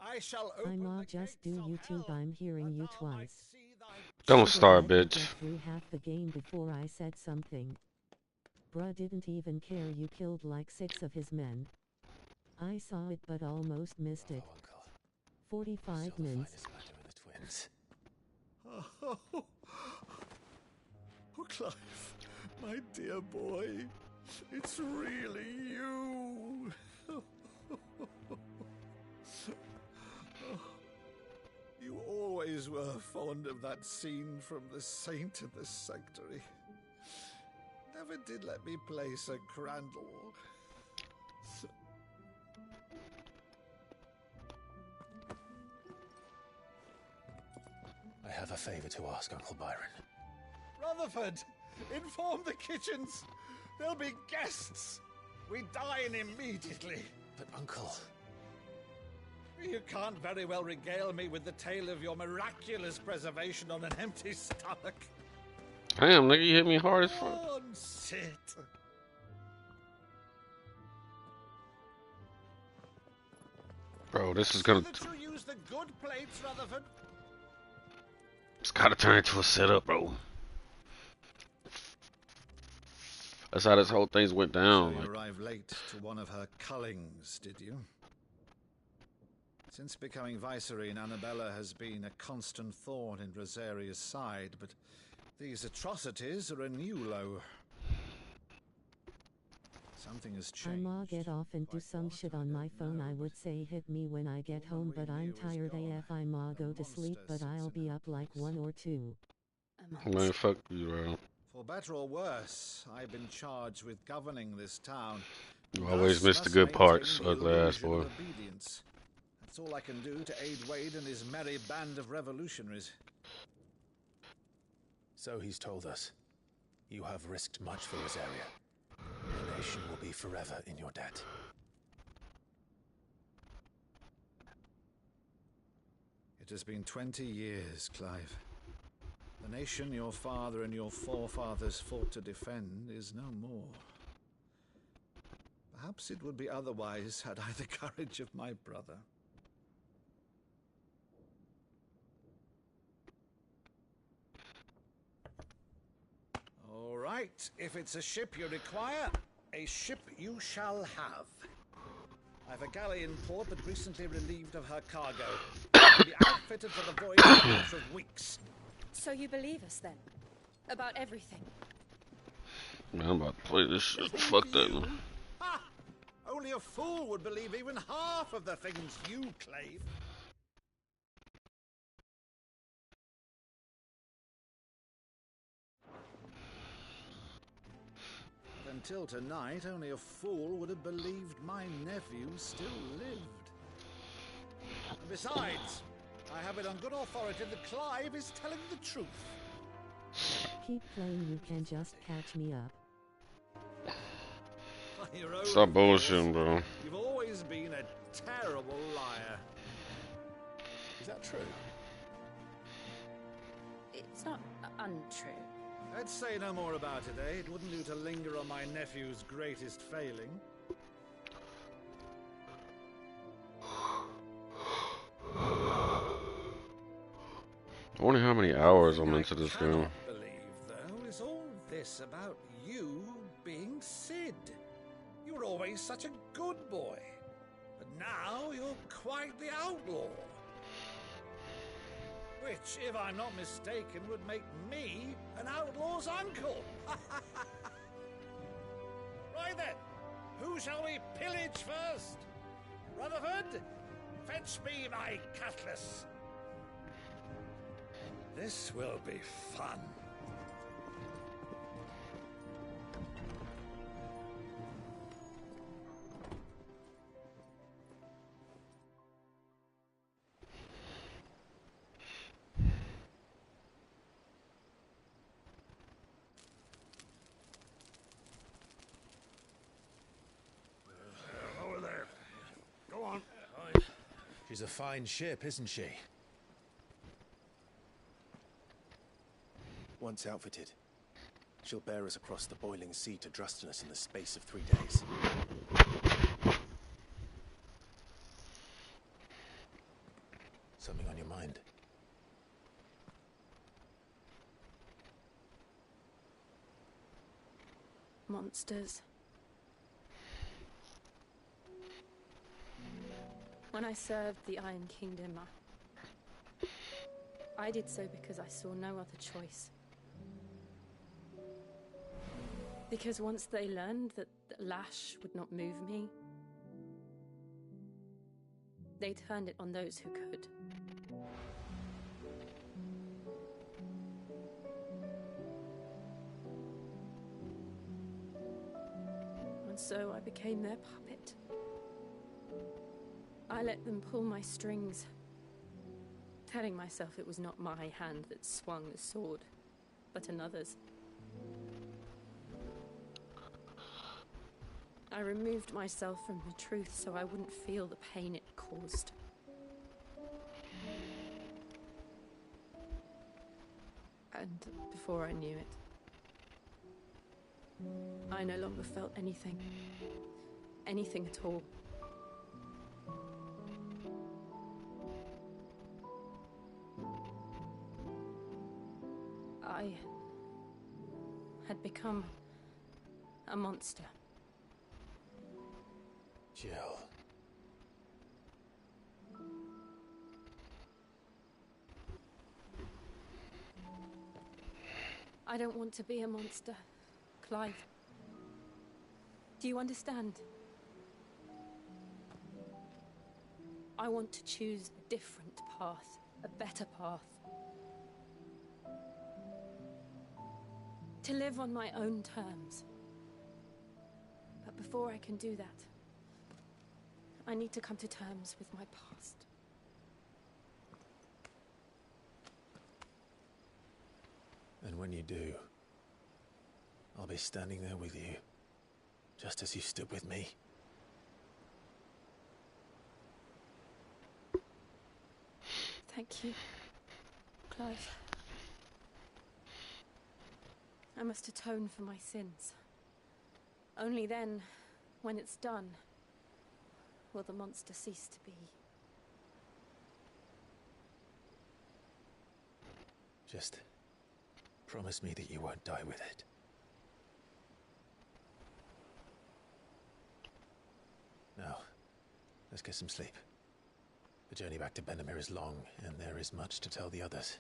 I shall open I'ma just do YouTube. I'm hearing you twice. Don't start, I had to bitch. get through half the game before I said something. Bruh didn't even care you killed like 6 of his men. I saw it but almost missed it. 45 minutes. Oh, Clive, my dear boy, it's really you. You always were fond of that scene from The Saint in the Sanctuary. Never did let me play Sir Crandall. I have a favor to ask, Uncle Byron. Rutherford, inform the kitchens. There'll be guests. We dine immediately. But, Uncle... You can't very well regale me with the tale of your miraculous preservation on an empty stomach. Damn, nigga, you hit me hard as fuck. Go on, sit. Bro, this is gonna... That you use the good plates, Rutherford. It's gotta turn into a setup, bro. That's how this whole thing went down. So Like, you arrived late to one of her cullings, did you? Since becoming Vicereine, Annabella has been a constant thorn in Rosaria's side, but these atrocities are a new low. Something has changed. I'ma get off and do some shit on my phone. I would say hit me when I get home, but I'm tired AF. I'ma go to sleep, but I'll be up like 1 or 2. man, fuck you, bro. For better or worse, I've been charged with governing this town. You always miss the good parts, ugly ass boy. Obedience. That's all I can do to aid Wade and his merry band of revolutionaries. So he's told us. You have risked much for Rosaria. The nation will be forever in your debt. It has been 20 years, Clive. The nation your father and your forefathers fought to defend is no more. Perhaps it would be otherwise had I the courage of my brother. All right, if it's a ship you require, a ship you shall have. I've a galley in port, but recently relieved of her cargo. It'll be outfitted for the voyage in a matter of weeks. So you believe us then? About everything? Man, I'm about to play this shit. Fuck that, man. Ha! Only a fool would believe even half of the things you claim. But until tonight, only a fool would have believed my nephew still lived. And besides, I have it on good authority that Clive is telling the truth. Keep playing, you can just catch me up. You're old, Stop of course. bullshitting, bro. You've always been a terrible liar. Is that true? It's not untrue. Let's say no more about it, eh? It wouldn't do to linger on my nephew's greatest failing. I wonder how many hours I'm into this I game. cannot believe, though, is all this about you being Sid. You were always such a good boy. But now you're quite the outlaw. Which, if I'm not mistaken, would make me an outlaw's uncle. Right then, who shall we pillage first? Rutherford, fetch me my cutlass. This will be fun. Over there. Go on. She's a fine ship, isn't she? Once outfitted, she'll bear us across the boiling sea to Drustinus in the space of 3 days. Something on your mind? Monsters. When I served the Iron Kingdom, I did so because I saw no other choice. Because once they learned that the lash would not move me, they turned it on those who could. And so I became their puppet. I let them pull my strings, telling myself it was not my hand that swung the sword, but another's. I removed myself from the truth so I wouldn't feel the pain it caused. And before I knew it, I no longer felt anything. Anything at all. I had become a monster. Jill. I don't want to be a monster, Clive. Do you understand? I want to choose a different path, a better path. To live on my own terms. But before I can do that, I need to come to terms with my past. And when you do, I'll be standing there with you, just as you stood with me. Thank you, Clive. I must atone for my sins. Only then, when it's done, will the monster cease to be. Just promise me that you won't die with it. Now, let's get some sleep. The journey back to Benamir is long, and there is much to tell the others.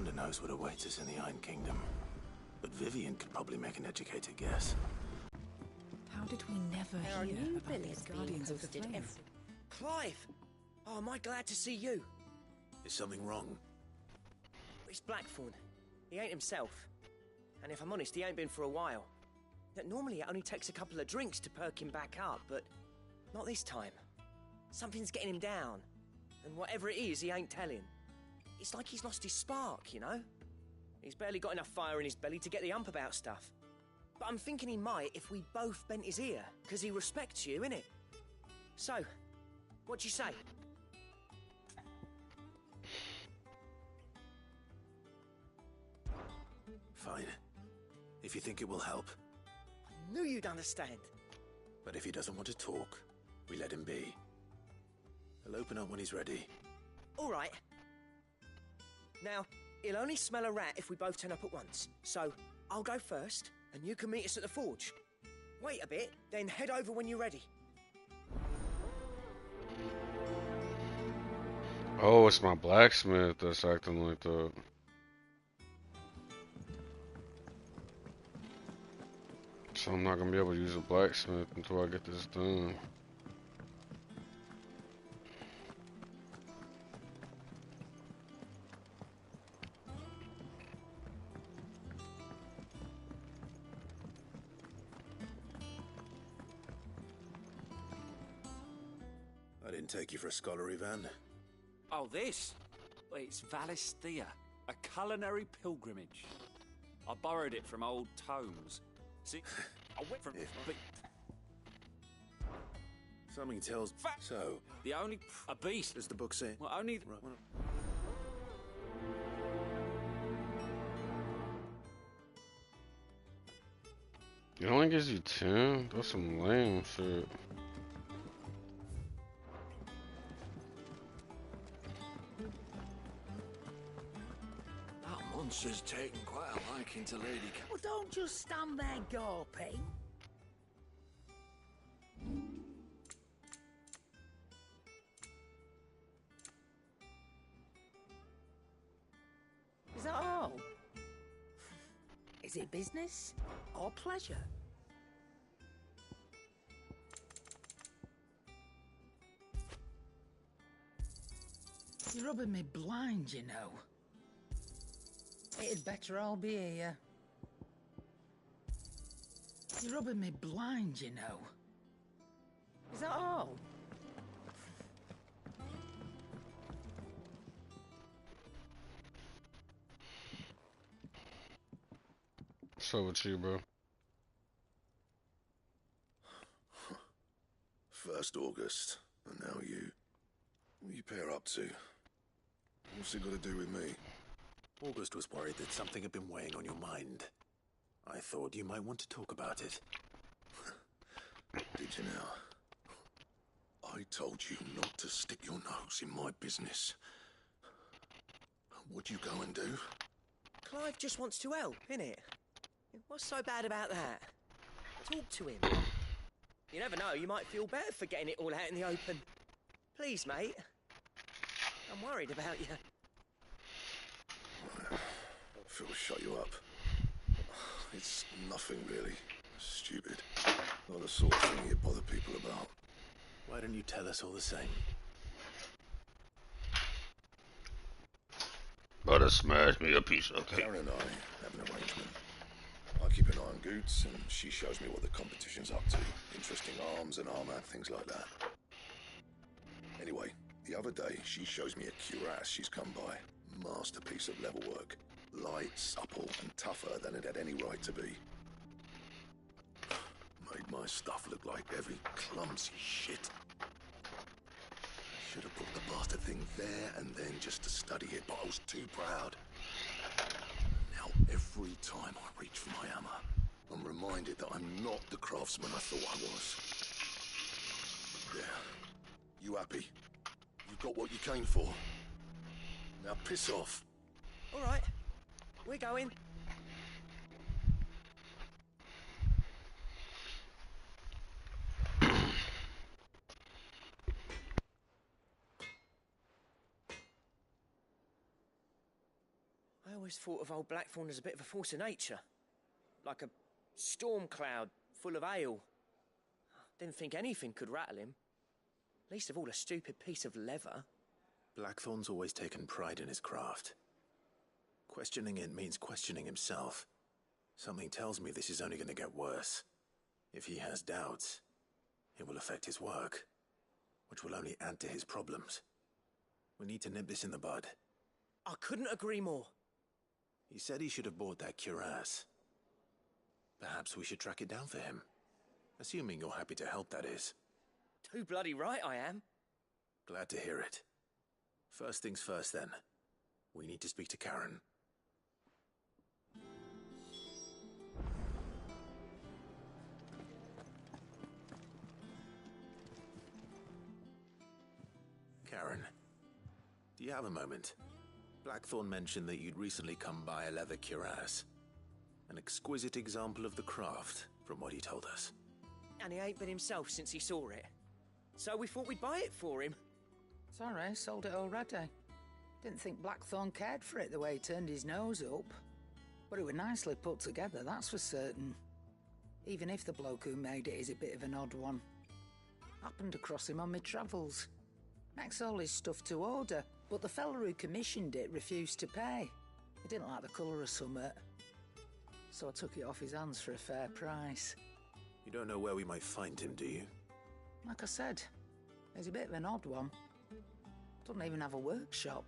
Thunder knows what awaits us in the Iron Kingdom. But Vivian could probably make an educated guess. How did we never There are hear new about villas these being Guardians of the posted Flames? Clive! Oh, am I glad to see you? Is something wrong? It's Blackthorn. He ain't himself. And if I'm honest, he ain't been for a while. Normally it only takes a couple of drinks to perk him back up, but not this time. Something's getting him down. And whatever it is, he ain't telling. It's like he's lost his spark, you know? He's barely got enough fire in his belly to get the ump about stuff. But I'm thinking he might if we both bent his ear, because he respects you, innit? So, what you say? Fine. If you think it will help. Knew you'd understand. But if he doesn't want to talk, we let him be. He'll open up when he's ready. All right. Now, he'll only smell a rat if we both turn up at once. So, I'll go first, and you can meet us at the forge. Wait a bit, then head over when you're ready. Oh, it's my blacksmith that's acting like that. So I'm not gonna be able to use a blacksmith until I get this done. I didn't take you for a scholar, Ivan. Oh, this? Well, it's Valisthea, a culinary pilgrimage. I borrowed it from old tomes. See, I went from... Something tells... So... The only... A beast. Does the book say? Well, only... Right. It only gives you 10? That's some lame shit. That monster's taken quite a liking to Lady Well, don't just stand there gawping. Is that all? Is it business or pleasure? You're rubbing me blind, you know. It'd better all be here. You're rubbing me blind, you know. Is that all? What's up with you, bro? 1st August, and now you. What you pair up to? What's it got to do with me? August was worried that something had been weighing on your mind. I thought you might want to talk about it. Did you now? I told you not to stick your nose in my business. What'd you go and do? Clive just wants to help, innit? What's so bad about that? Talk to him. You never know, you might feel better for getting it all out in the open. Please, mate. I'm worried about you. Phil, shut you up. It's nothing really. Stupid. Not the sort of thing you bother people about. Why don't you tell us all the same? Butter smash me a piece of cake. Karen and I have an arrangement. I keep an eye on Goots, and she shows me what the competition's up to. Interesting arms and armor, things like that. Anyway, the other day, she shows me a cuirass she's come by. Masterpiece of level work. Light, supple, and tougher than it had any right to be. Made my stuff look like heavy, clumsy shit. Should have put the bastard thing there and then just to study it, but I was too proud. Now every time I reach for my hammer, I'm reminded that I'm not the craftsman I thought I was. Yeah. You happy? You got what you came for. Now piss off. All right. We're going. always thought of old Blackthorn as a bit of a force of nature. Like a storm cloud full of ale. Didn't think anything could rattle him. Least of all a stupid piece of leather. Blackthorn's always taken pride in his craft. Questioning it means questioning himself. Something tells me this is only going to get worse. If he has doubts, it will affect his work, which will only add to his problems. We need to nip this in the bud. I couldn't agree more. He said he should have bought that cuirass. Perhaps we should track it down for him. Assuming you're happy to help, that is. Too bloody right I am. Glad to hear it. First things first, then. We need to speak to Karen. Karen, do you have a moment? Blackthorn mentioned that you'd recently come by a leather cuirass. An exquisite example of the craft, from what he told us. And he ain't been himself since he saw it. So we thought we'd buy it for him. Sorry, sold it already. Didn't think Blackthorn cared for it the way he turned his nose up. But it was nicely put together, that's for certain. Even if the bloke who made it is a bit of an odd one. Happened across him on my travels. Makes all his stuff to order, but the fella who commissioned it refused to pay. He didn't like the colour of summit. So I took it off his hands for a fair price. You don't know where we might find him, do you? Like I said, he's a bit of an odd one. Doesn't even have a workshop.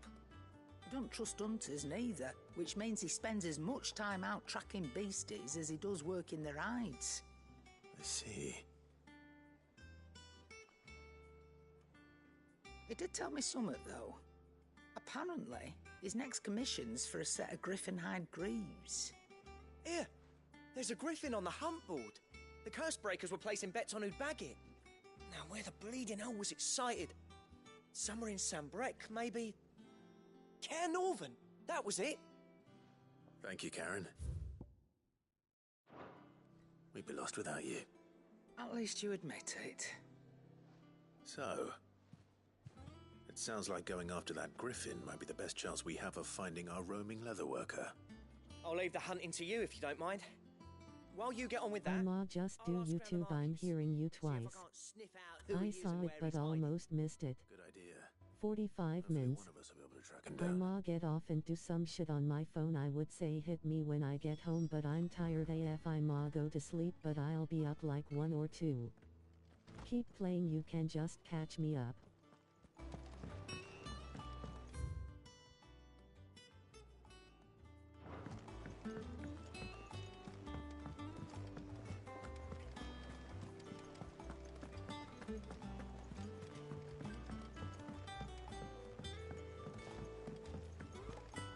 He don't trust hunters neither, which means he spends as much time out tracking beasties as he does working their hides. I see. He did tell me something, though. Apparently, his next commission's for a set of griffin hide greaves. Here, there's a griffin on the hunt board. The curse breakers were placing bets on who'd bag it. Now, where the bleeding hell was excited? Somewhere in Sambrec, maybe... Care Northern, that was it. Thank you, Karen. We'd be lost without you. At least you admit it. So, it sounds like going after that griffin might be the best chance we have of finding our roaming leatherworker. I'll leave the hunting to you if you don't mind. While you get on with that... I'ma just do YouTube. I'm hearing you twice. I saw it but almost missed it. Good idea. 45 minutes. I'ma get off and do some shit on my phone. I would say hit me when I get home, but I'm tired AF. I'ma go to sleep, but I'll be up like 1 or 2. Keep playing, you can just catch me up.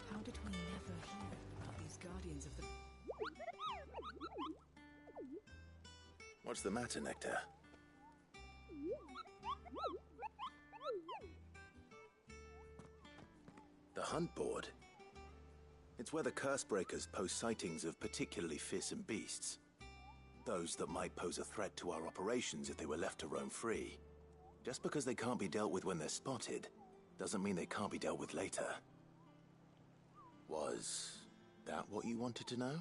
How did we never hear about these guardians of the... What's the matter, Nectar? The hunt board? It's where the curse breakers post sightings of particularly fearsome beasts. Those that might pose a threat to our operations if they were left to roam free. Just because they can't be dealt with when they're spotted, doesn't mean they can't be dealt with later. Was that what you wanted to know?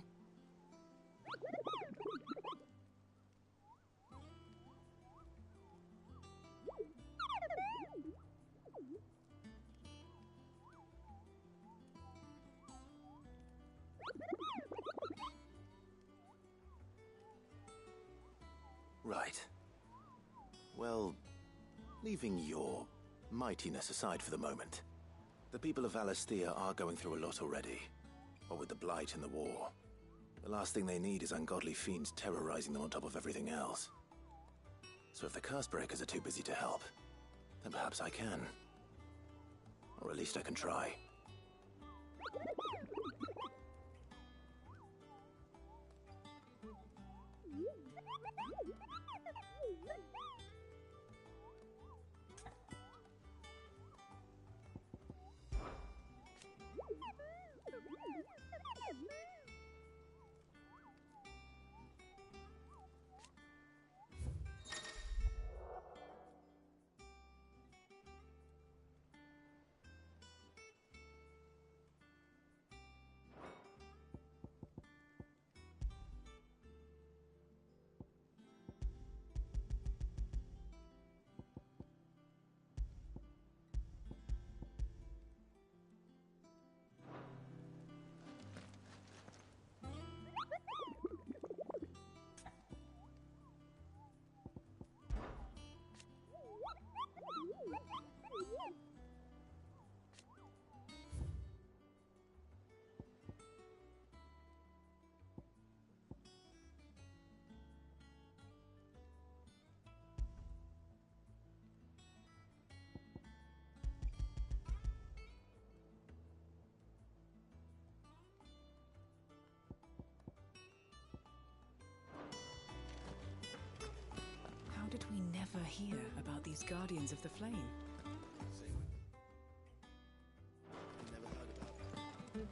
Right. Well, leaving your mightiness aside for the moment, the people of Valisthea are going through a lot already. What with the Blight and the war. The last thing they need is ungodly fiends terrorizing them on top of everything else. So if the curse breakers are too busy to help, then perhaps I can. Or at least I can try. hear about these Guardians of the Flame? Never heard about them.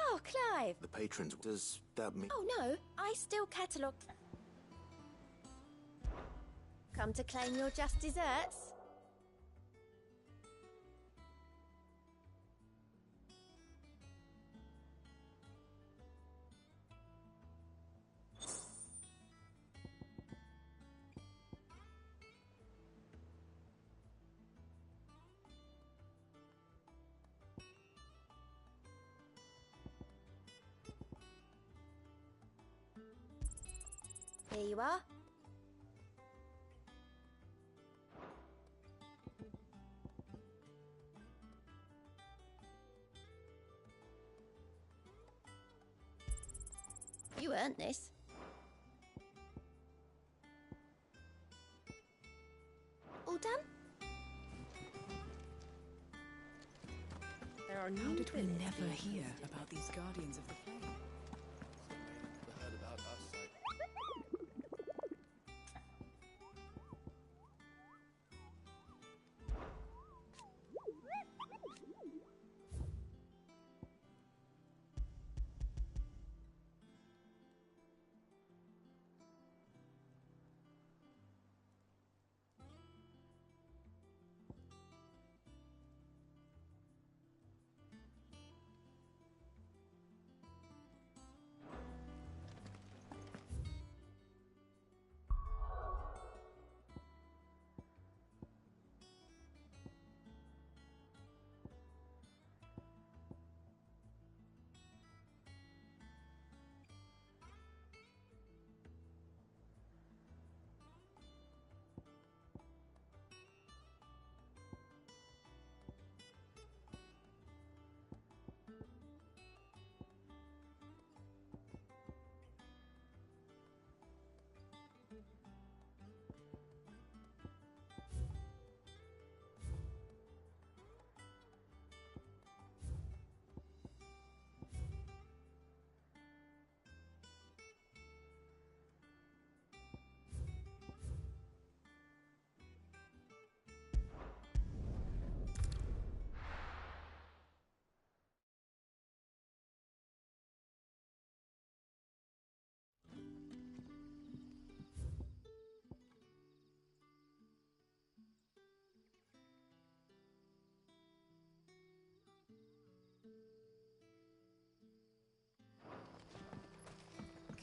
Oh, Clive! The patrons, does that mean... Oh, no, I still catalogue... Come to claim your just desserts? Here you are. You earned this. All done? There are How new did we villains never being hear created. about these Guardians of the Flame? Never heard about us, so...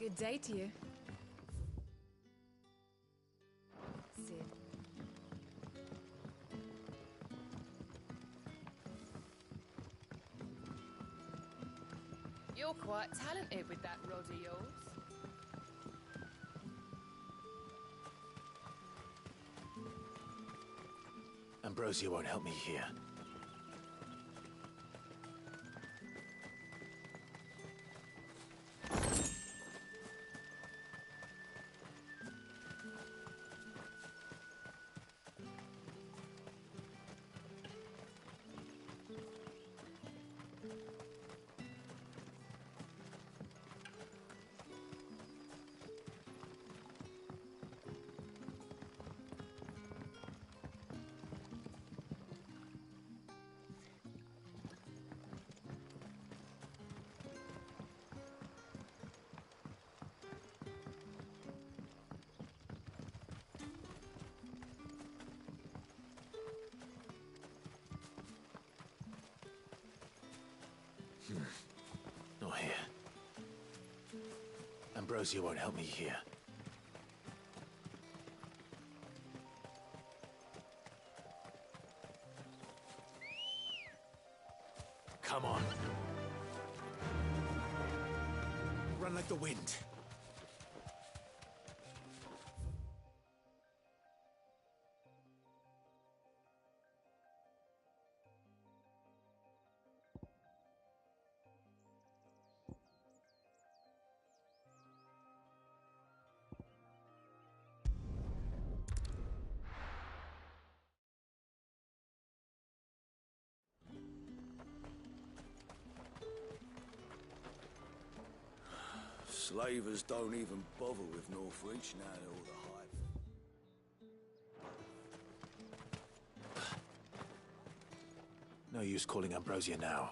Good day to you. Sid. You're quite talented with that rod of yours. Ambrosia won't help me here. Not here. Ambrosia won't help me here. Come on. Run like the wind. Slavers don't even bother with Northreach now they're all the hype. No use calling Ambrosia now.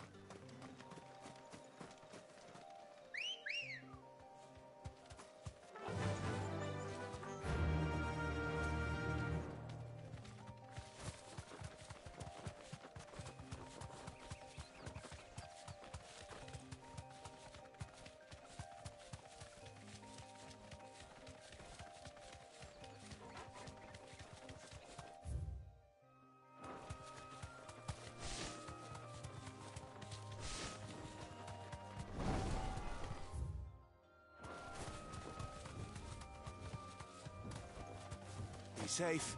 Be safe.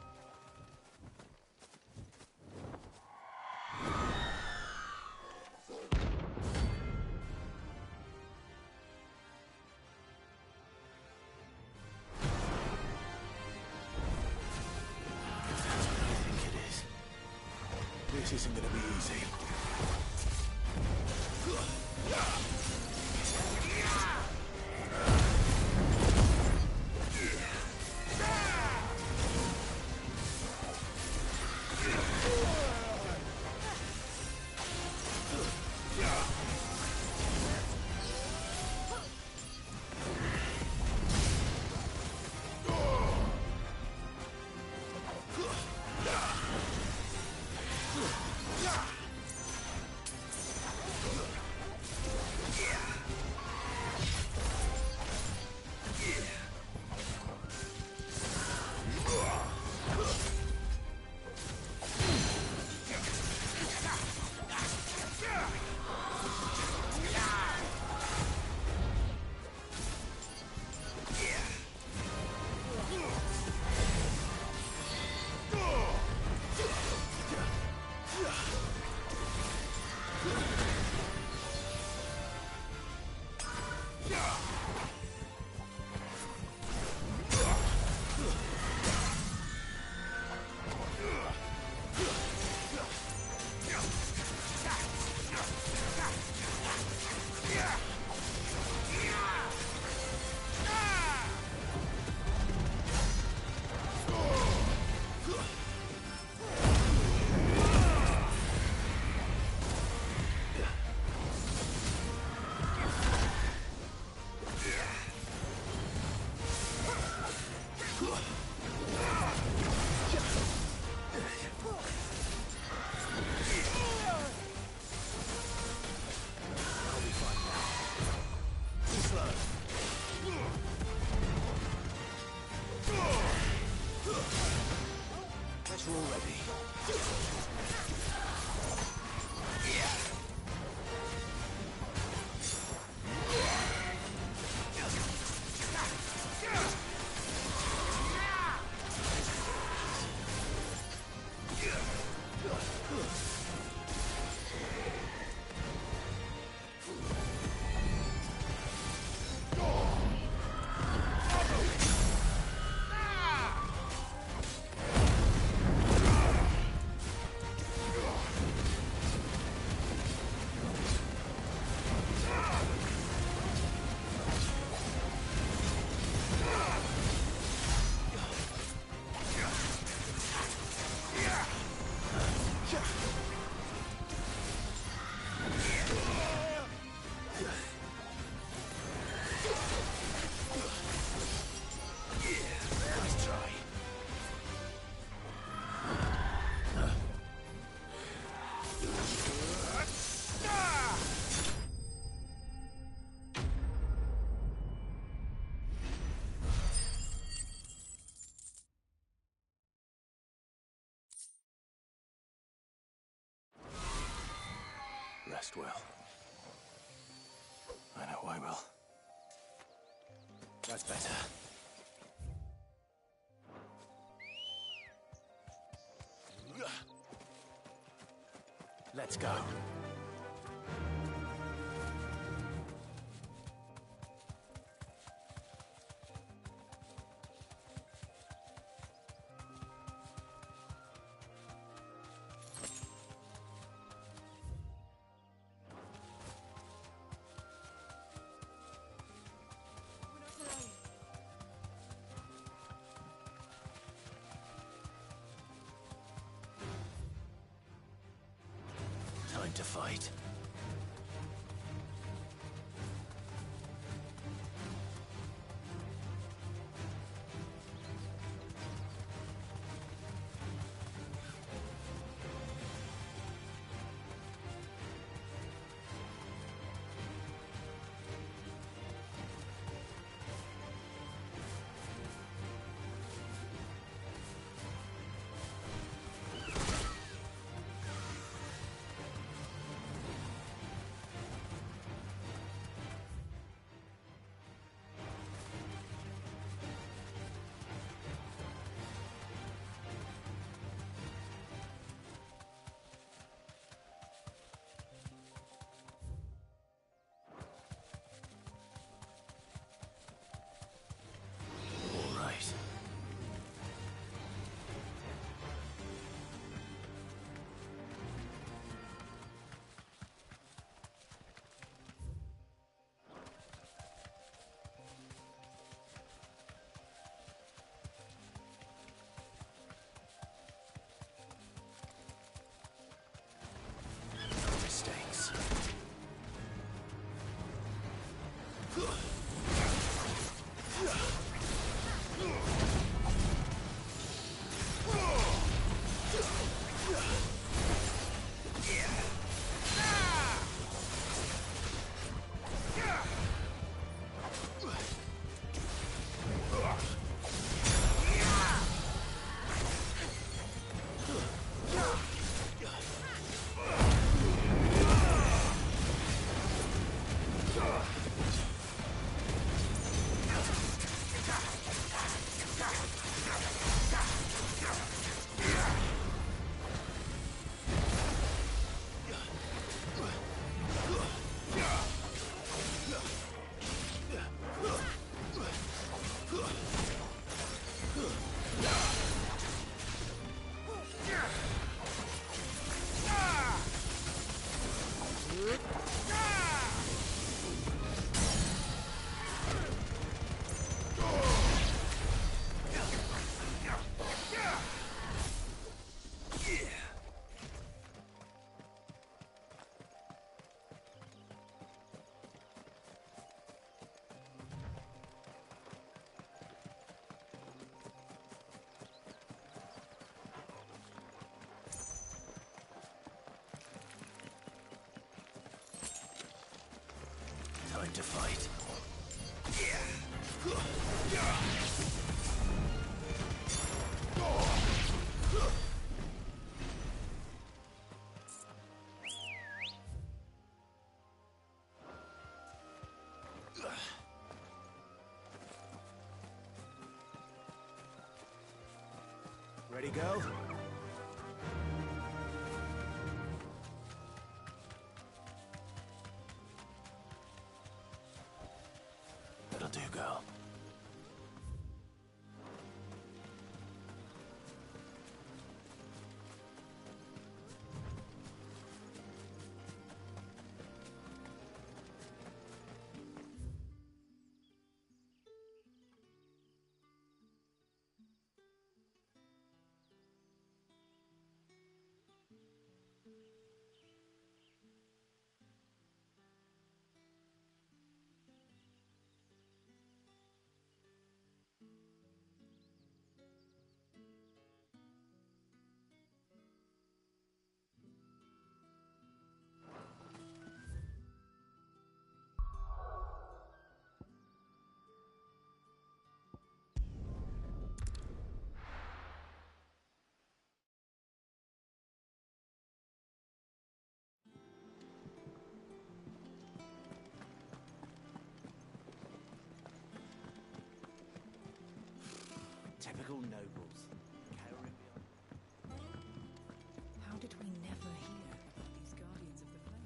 This isn't gonna be easy. rest well. I know I will. That's better. Let's go. Time to fight. Mistakes. Time to fight. Ready, go? That'll do, girl. typical nobles. How did we never hear about these guardians of the flame?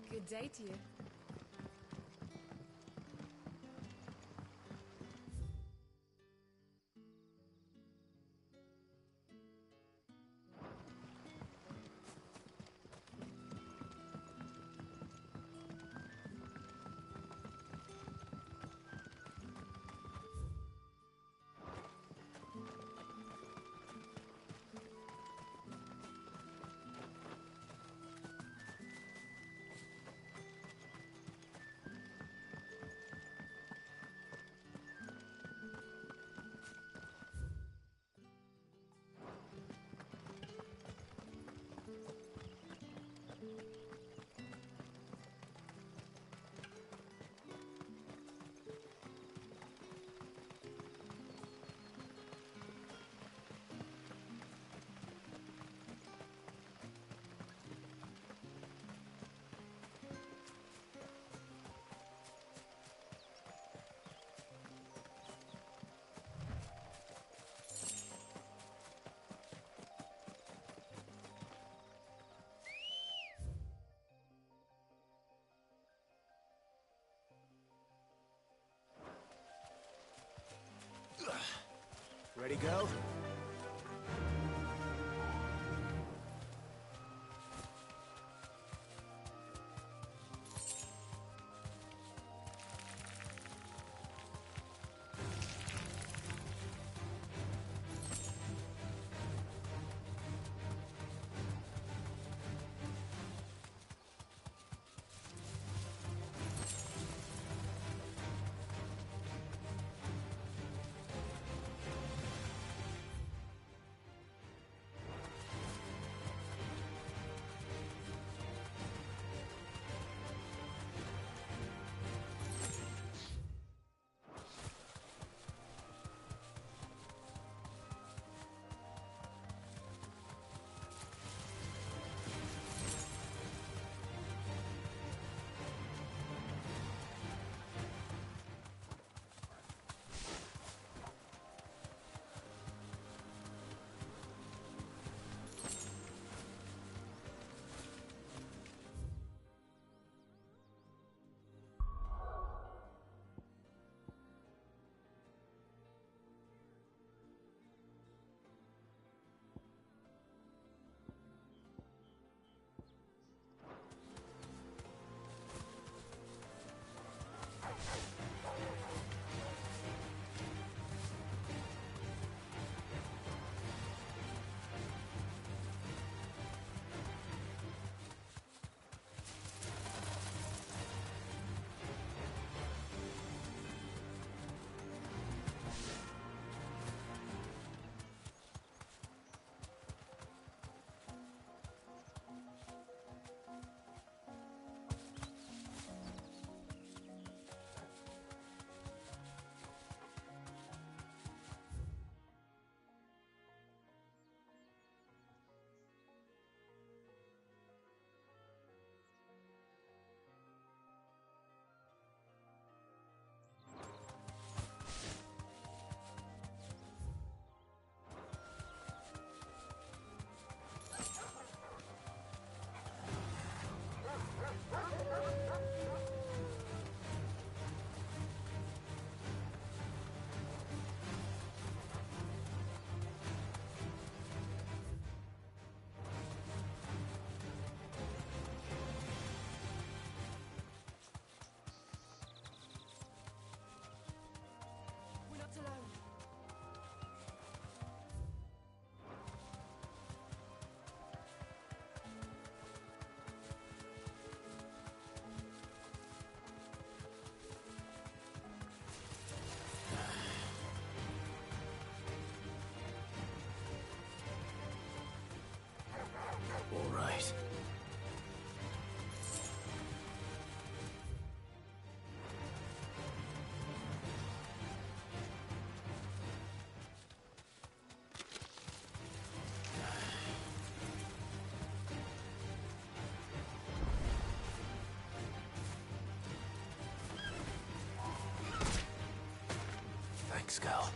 Good day to you. Ready, go? Wait. Thanks, girl.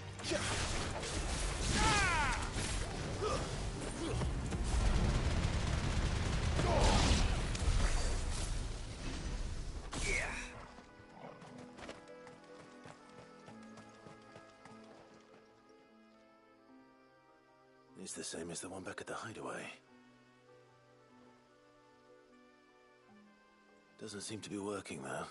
It's the same as the one back at the hideaway. Doesn't seem to be working, though.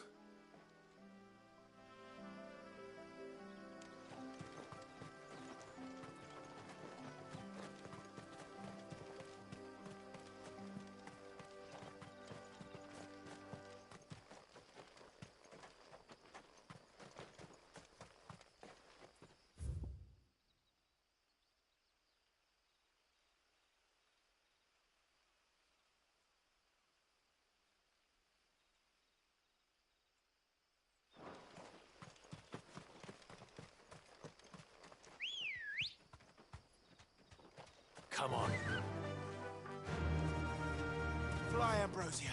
Come on. Fly, Ambrosia.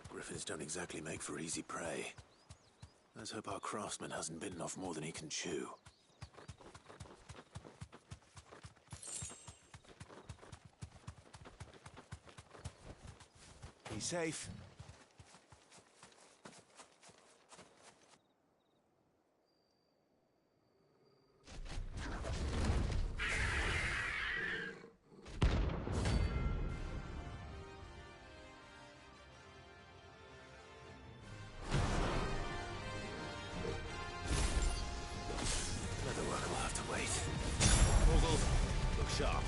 Griffins don't exactly make for easy prey. Let's hope our craftsman hasn't bitten off more than he can chew. Be safe. Leatherwork will have to wait. Mogul, look sharp.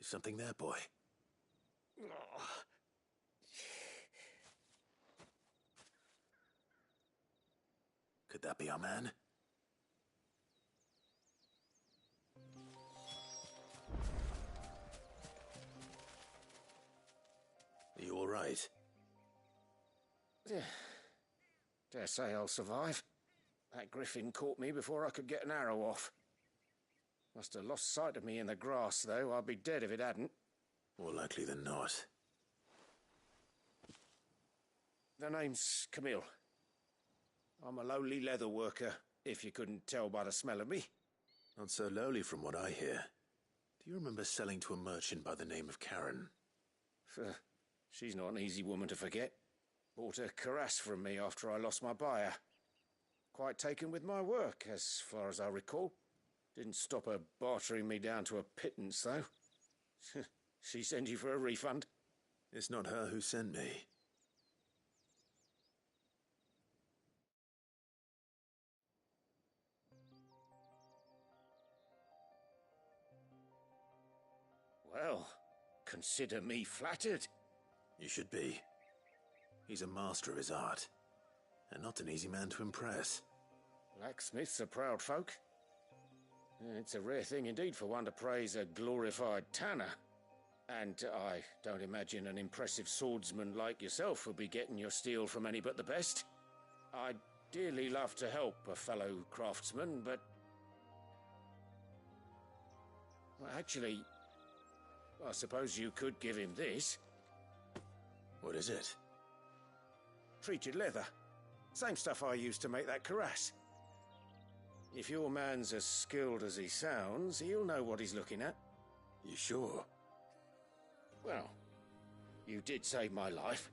Something there, boy? Could that be our man? Are you all right? Dare say I'll survive. That griffin caught me before I could get an arrow off. Must have lost sight of me in the grass, though. I'd be dead if it hadn't. More likely than not. The name's Camille. I'm a lowly leather worker, if you couldn't tell by the smell of me. Not so lowly from what I hear. Do you remember selling to a merchant by the name of Karen? She's not an easy woman to forget. Bought a cuirass from me after I lost my buyer. Quite taken with my work, as far as I recall. Didn't stop her bartering me down to a pittance, though. She sent you for a refund? It's not her who sent me. Well, consider me flattered. You should be. He's a master of his art, and not an easy man to impress. Blacksmiths are proud folk. It's a rare thing indeed for one to praise a glorified tanner. And I don't imagine an impressive swordsman like yourself would be getting your steel from any but the best. I'd dearly love to help a fellow craftsman, but... Well, actually, I suppose you could give him this. What is it? Treated leather. Same stuff I used to make that cuirass. If your man's as skilled as he sounds, he'll know what he's looking at. You sure? Well, you did save my life.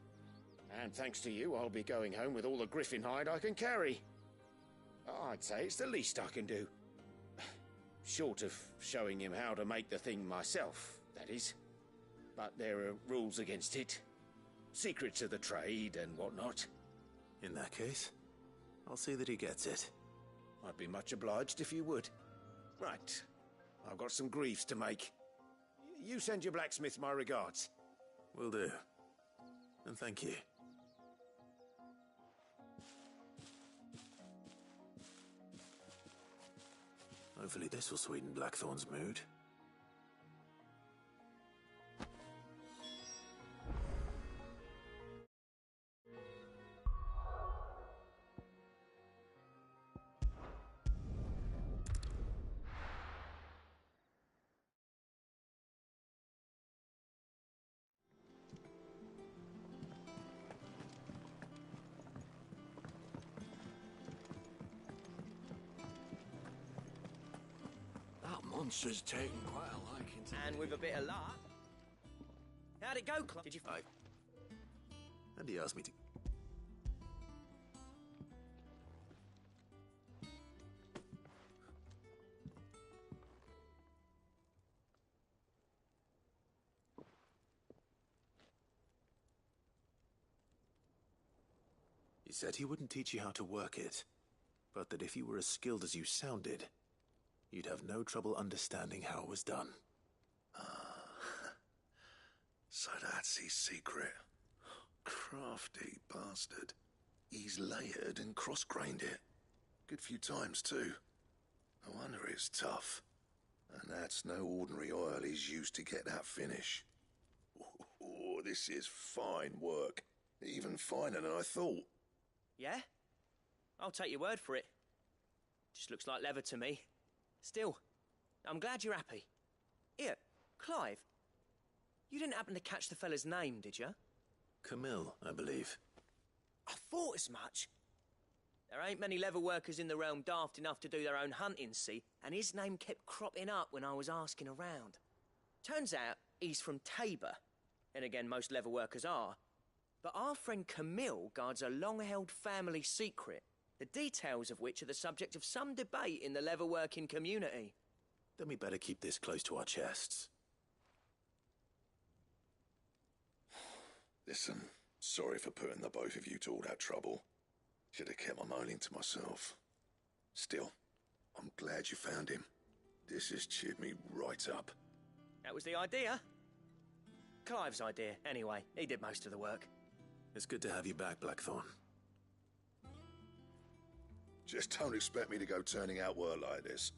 And thanks to you, I'll be going home with all the griffin hide I can carry. I'd say it's the least I can do. Short of showing him how to make the thing myself, that is. But there are rules against it. Secrets of the trade and whatnot. In that case, I'll see that he gets it. I'd be much obliged if you would. Right. I've got some greaves to make. You send your blacksmith my regards. Will do. And thank you. Hopefully this will sweeten Blackthorn's mood. Monster's taken quite a liking to And me. with a bit of luck. How'd it go, Clive? Did you fight? And he asked me to... He said he wouldn't teach you how to work it, but that if you were as skilled as you sounded, you'd have no trouble understanding how it was done. So that's his secret. Crafty bastard. He's layered and cross-grained it. Good few times, too. No wonder it's tough. And that's no ordinary oil he's used to get that finish. Oh, this is fine work. Even finer than I thought. Yeah? I'll take your word for it. Just looks like leather to me. Still, I'm glad you're happy. Here, Clive. You didn't happen to catch the fella's name, did you? Camille, I believe. I thought as much. There ain't many leather workers in the realm daft enough to do their own hunting, see? And his name kept cropping up when I was asking around. Turns out he's from Tabor. And again, most leather workers are. But our friend Camille guards a long-held family secret, the details of which are the subject of some debate in the leather-working community. Then we better keep this close to our chests. Listen, sorry for putting the both of you to all that trouble. Should have kept my moaning to myself. Still, I'm glad you found him. This has cheered me right up. That was the idea. Clive's idea, anyway. He did most of the work. It's good to have you back, Blackthorn. Just don't expect me to go turning out work like this.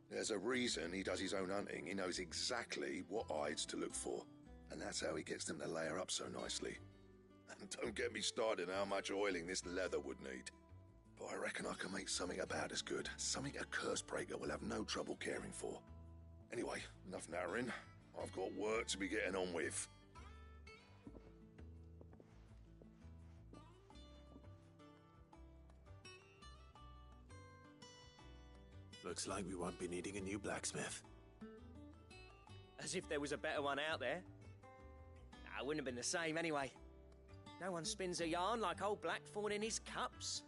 There's a reason he does his own hunting. He knows exactly what hides to look for. And that's how he gets them to layer up so nicely. And don't get me started on how much oiling this leather would need. But I reckon I can make something about as good. Something a curse breaker will have no trouble caring for. Anyway, enough narrowing. I've got work to be getting on with. Looks like we won't be needing a new blacksmith. As if there was a better one out there. Nah, it wouldn't have been the same anyway. No one spins a yarn like old Blackthorn in his cups.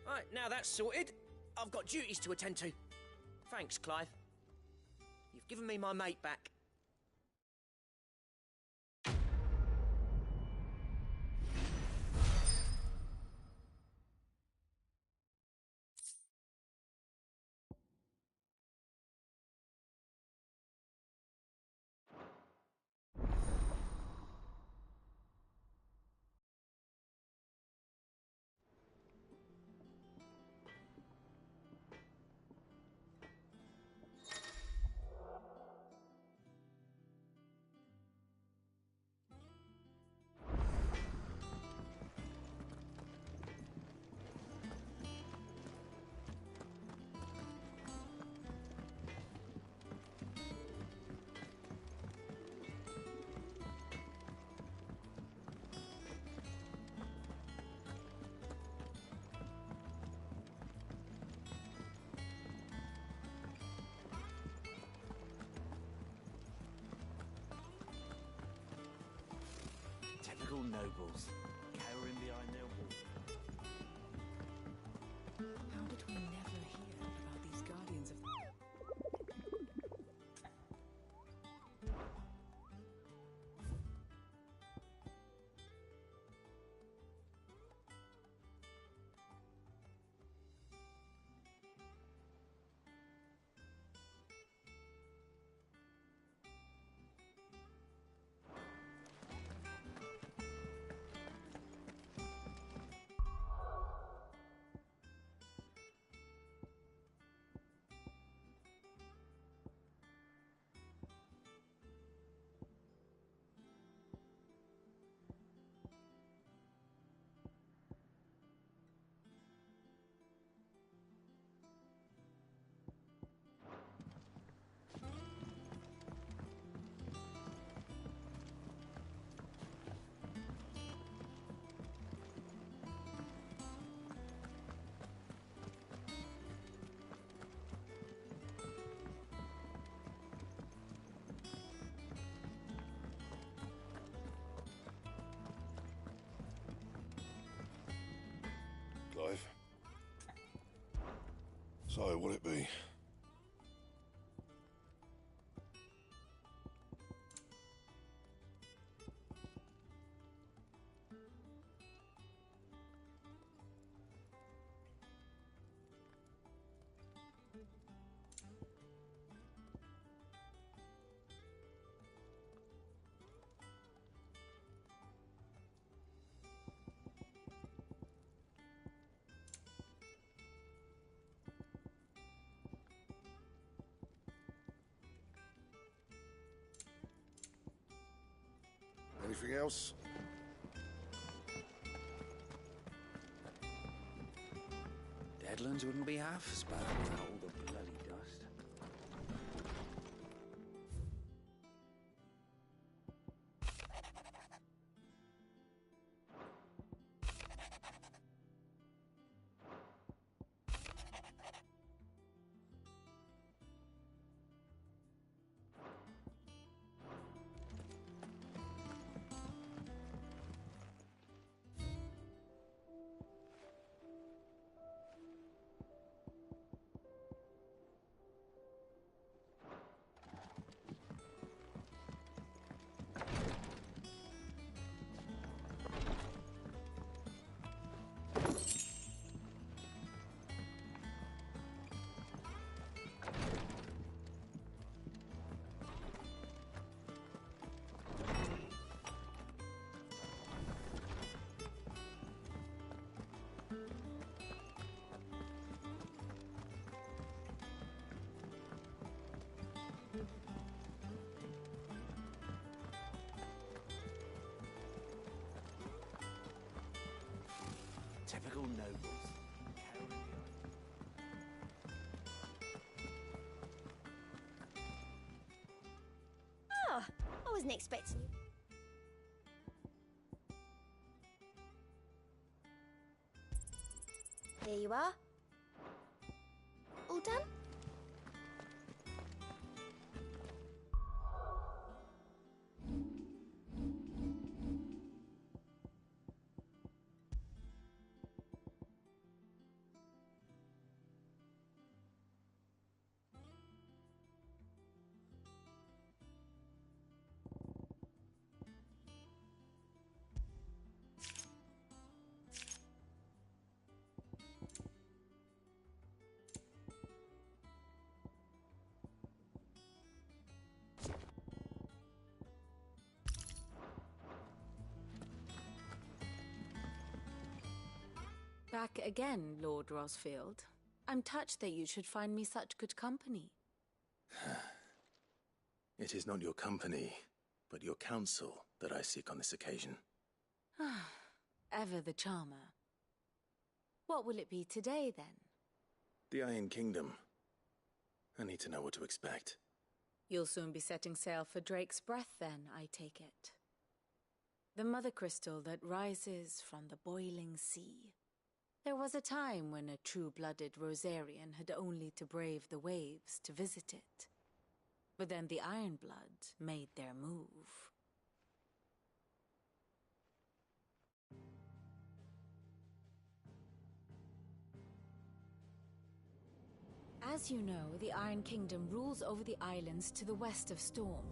Right, now that's sorted, I've got duties to attend to. Thanks, Clive. You've given me my mate back. Typical nobles, cowering behind their wall. How did we never hear about these guardians of... Clive. So, what'll it be? Anything else? Deadlands wouldn't be half as bad without all the bloody dust. typical nobles. Cowering Oh, I wasn't expecting you. Here you are. All done? Back again, Lord Rosfield. I'm touched that you should find me such good company. It is not your company, but your counsel that I seek on this occasion. Ever the charmer. What will it be today, then? The Iron Kingdom. I need to know what to expect. You'll soon be setting sail for Drake's Breath, then, I take it. The mother crystal that rises from the boiling sea. There was a time when a true-blooded Rosarian had only to brave the waves to visit it. But then the Ironblood made their move. As you know, the Iron Kingdom rules over the islands to the west of Storm.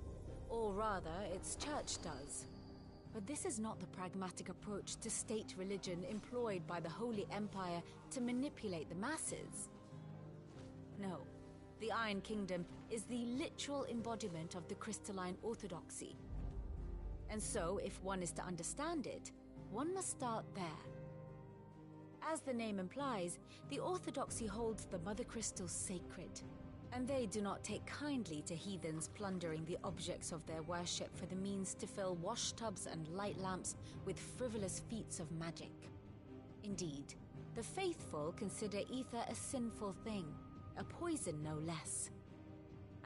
Or rather, its church does. But this is not the pragmatic approach to state religion employed by the Holy Empire to manipulate the masses. No, the Iron Kingdom is the literal embodiment of the crystalline orthodoxy. And so, if one is to understand it, one must start there. As the name implies, the orthodoxy holds the mother crystals sacred, and they do not take kindly to heathens plundering the objects of their worship for the means to fill washtubs and light lamps with frivolous feats of magic. Indeed, the faithful consider ether a sinful thing, a poison no less.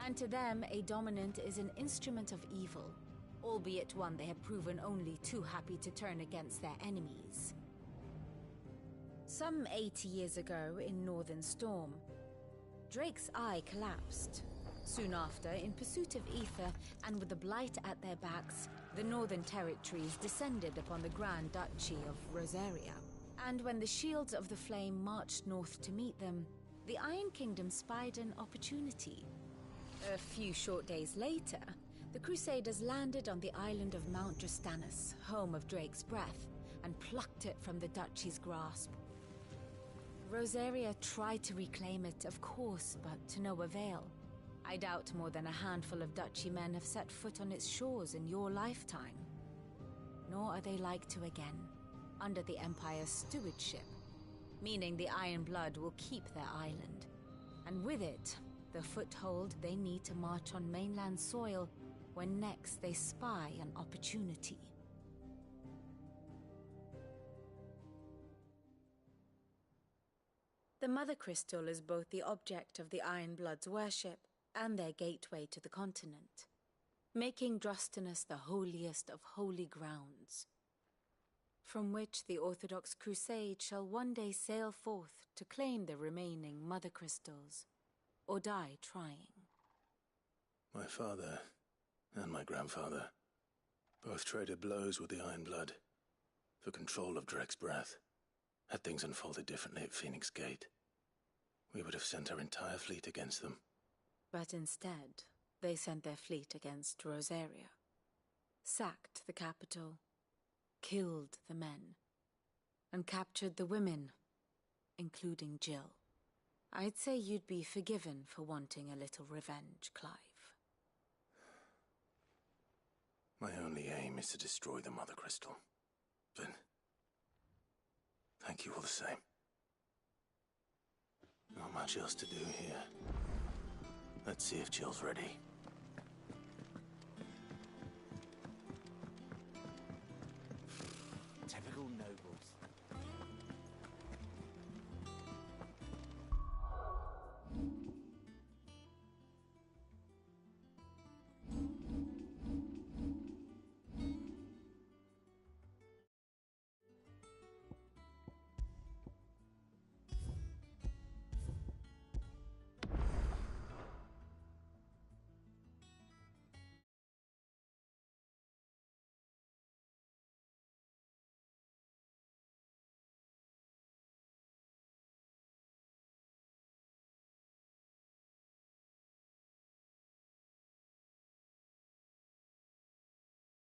And to them, a dominant is an instrument of evil, albeit one they have proven only too happy to turn against their enemies. Some 80 years ago in Northern Storm, Drake's eye collapsed. Soon after, in pursuit of ether and with the blight at their backs, the Northern Territories descended upon the Grand Duchy of Rosaria. And when the Shields of the Flame marched north to meet them, the Iron Kingdom spied an opportunity. A few short days later, the Crusaders landed on the island of Mount Drastanus, home of Drake's Breath, and plucked it from the Duchy's grasp. Rosaria tried to reclaim it, of course, but to no avail. I doubt more than a handful of Duchy men have set foot on its shores in your lifetime. Nor are they like to again, under the Empire's stewardship, meaning the Iron Blood will keep their island, and with it, the foothold they need to march on mainland soil when next they spy an opportunity. The Mother Crystal is both the object of the Iron Blood's worship and their gateway to the continent, making Drastanus the holiest of holy grounds, from which the Orthodox Crusade shall one day sail forth to claim the remaining Mother Crystals, or die trying. My father and my grandfather both traded blows with the Iron Blood for control of Drake's Breath. Had things unfolded differently at Phoenix Gate, we would have sent our entire fleet against them. But instead, they sent their fleet against Rosaria, sacked the capital, killed the men, and captured the women, including Jill. I'd say you'd be forgiven for wanting a little revenge, Clive. My only aim is to destroy the Mother Crystal. But thank you all the same. Not much else to do here. Let's see if Jill's ready.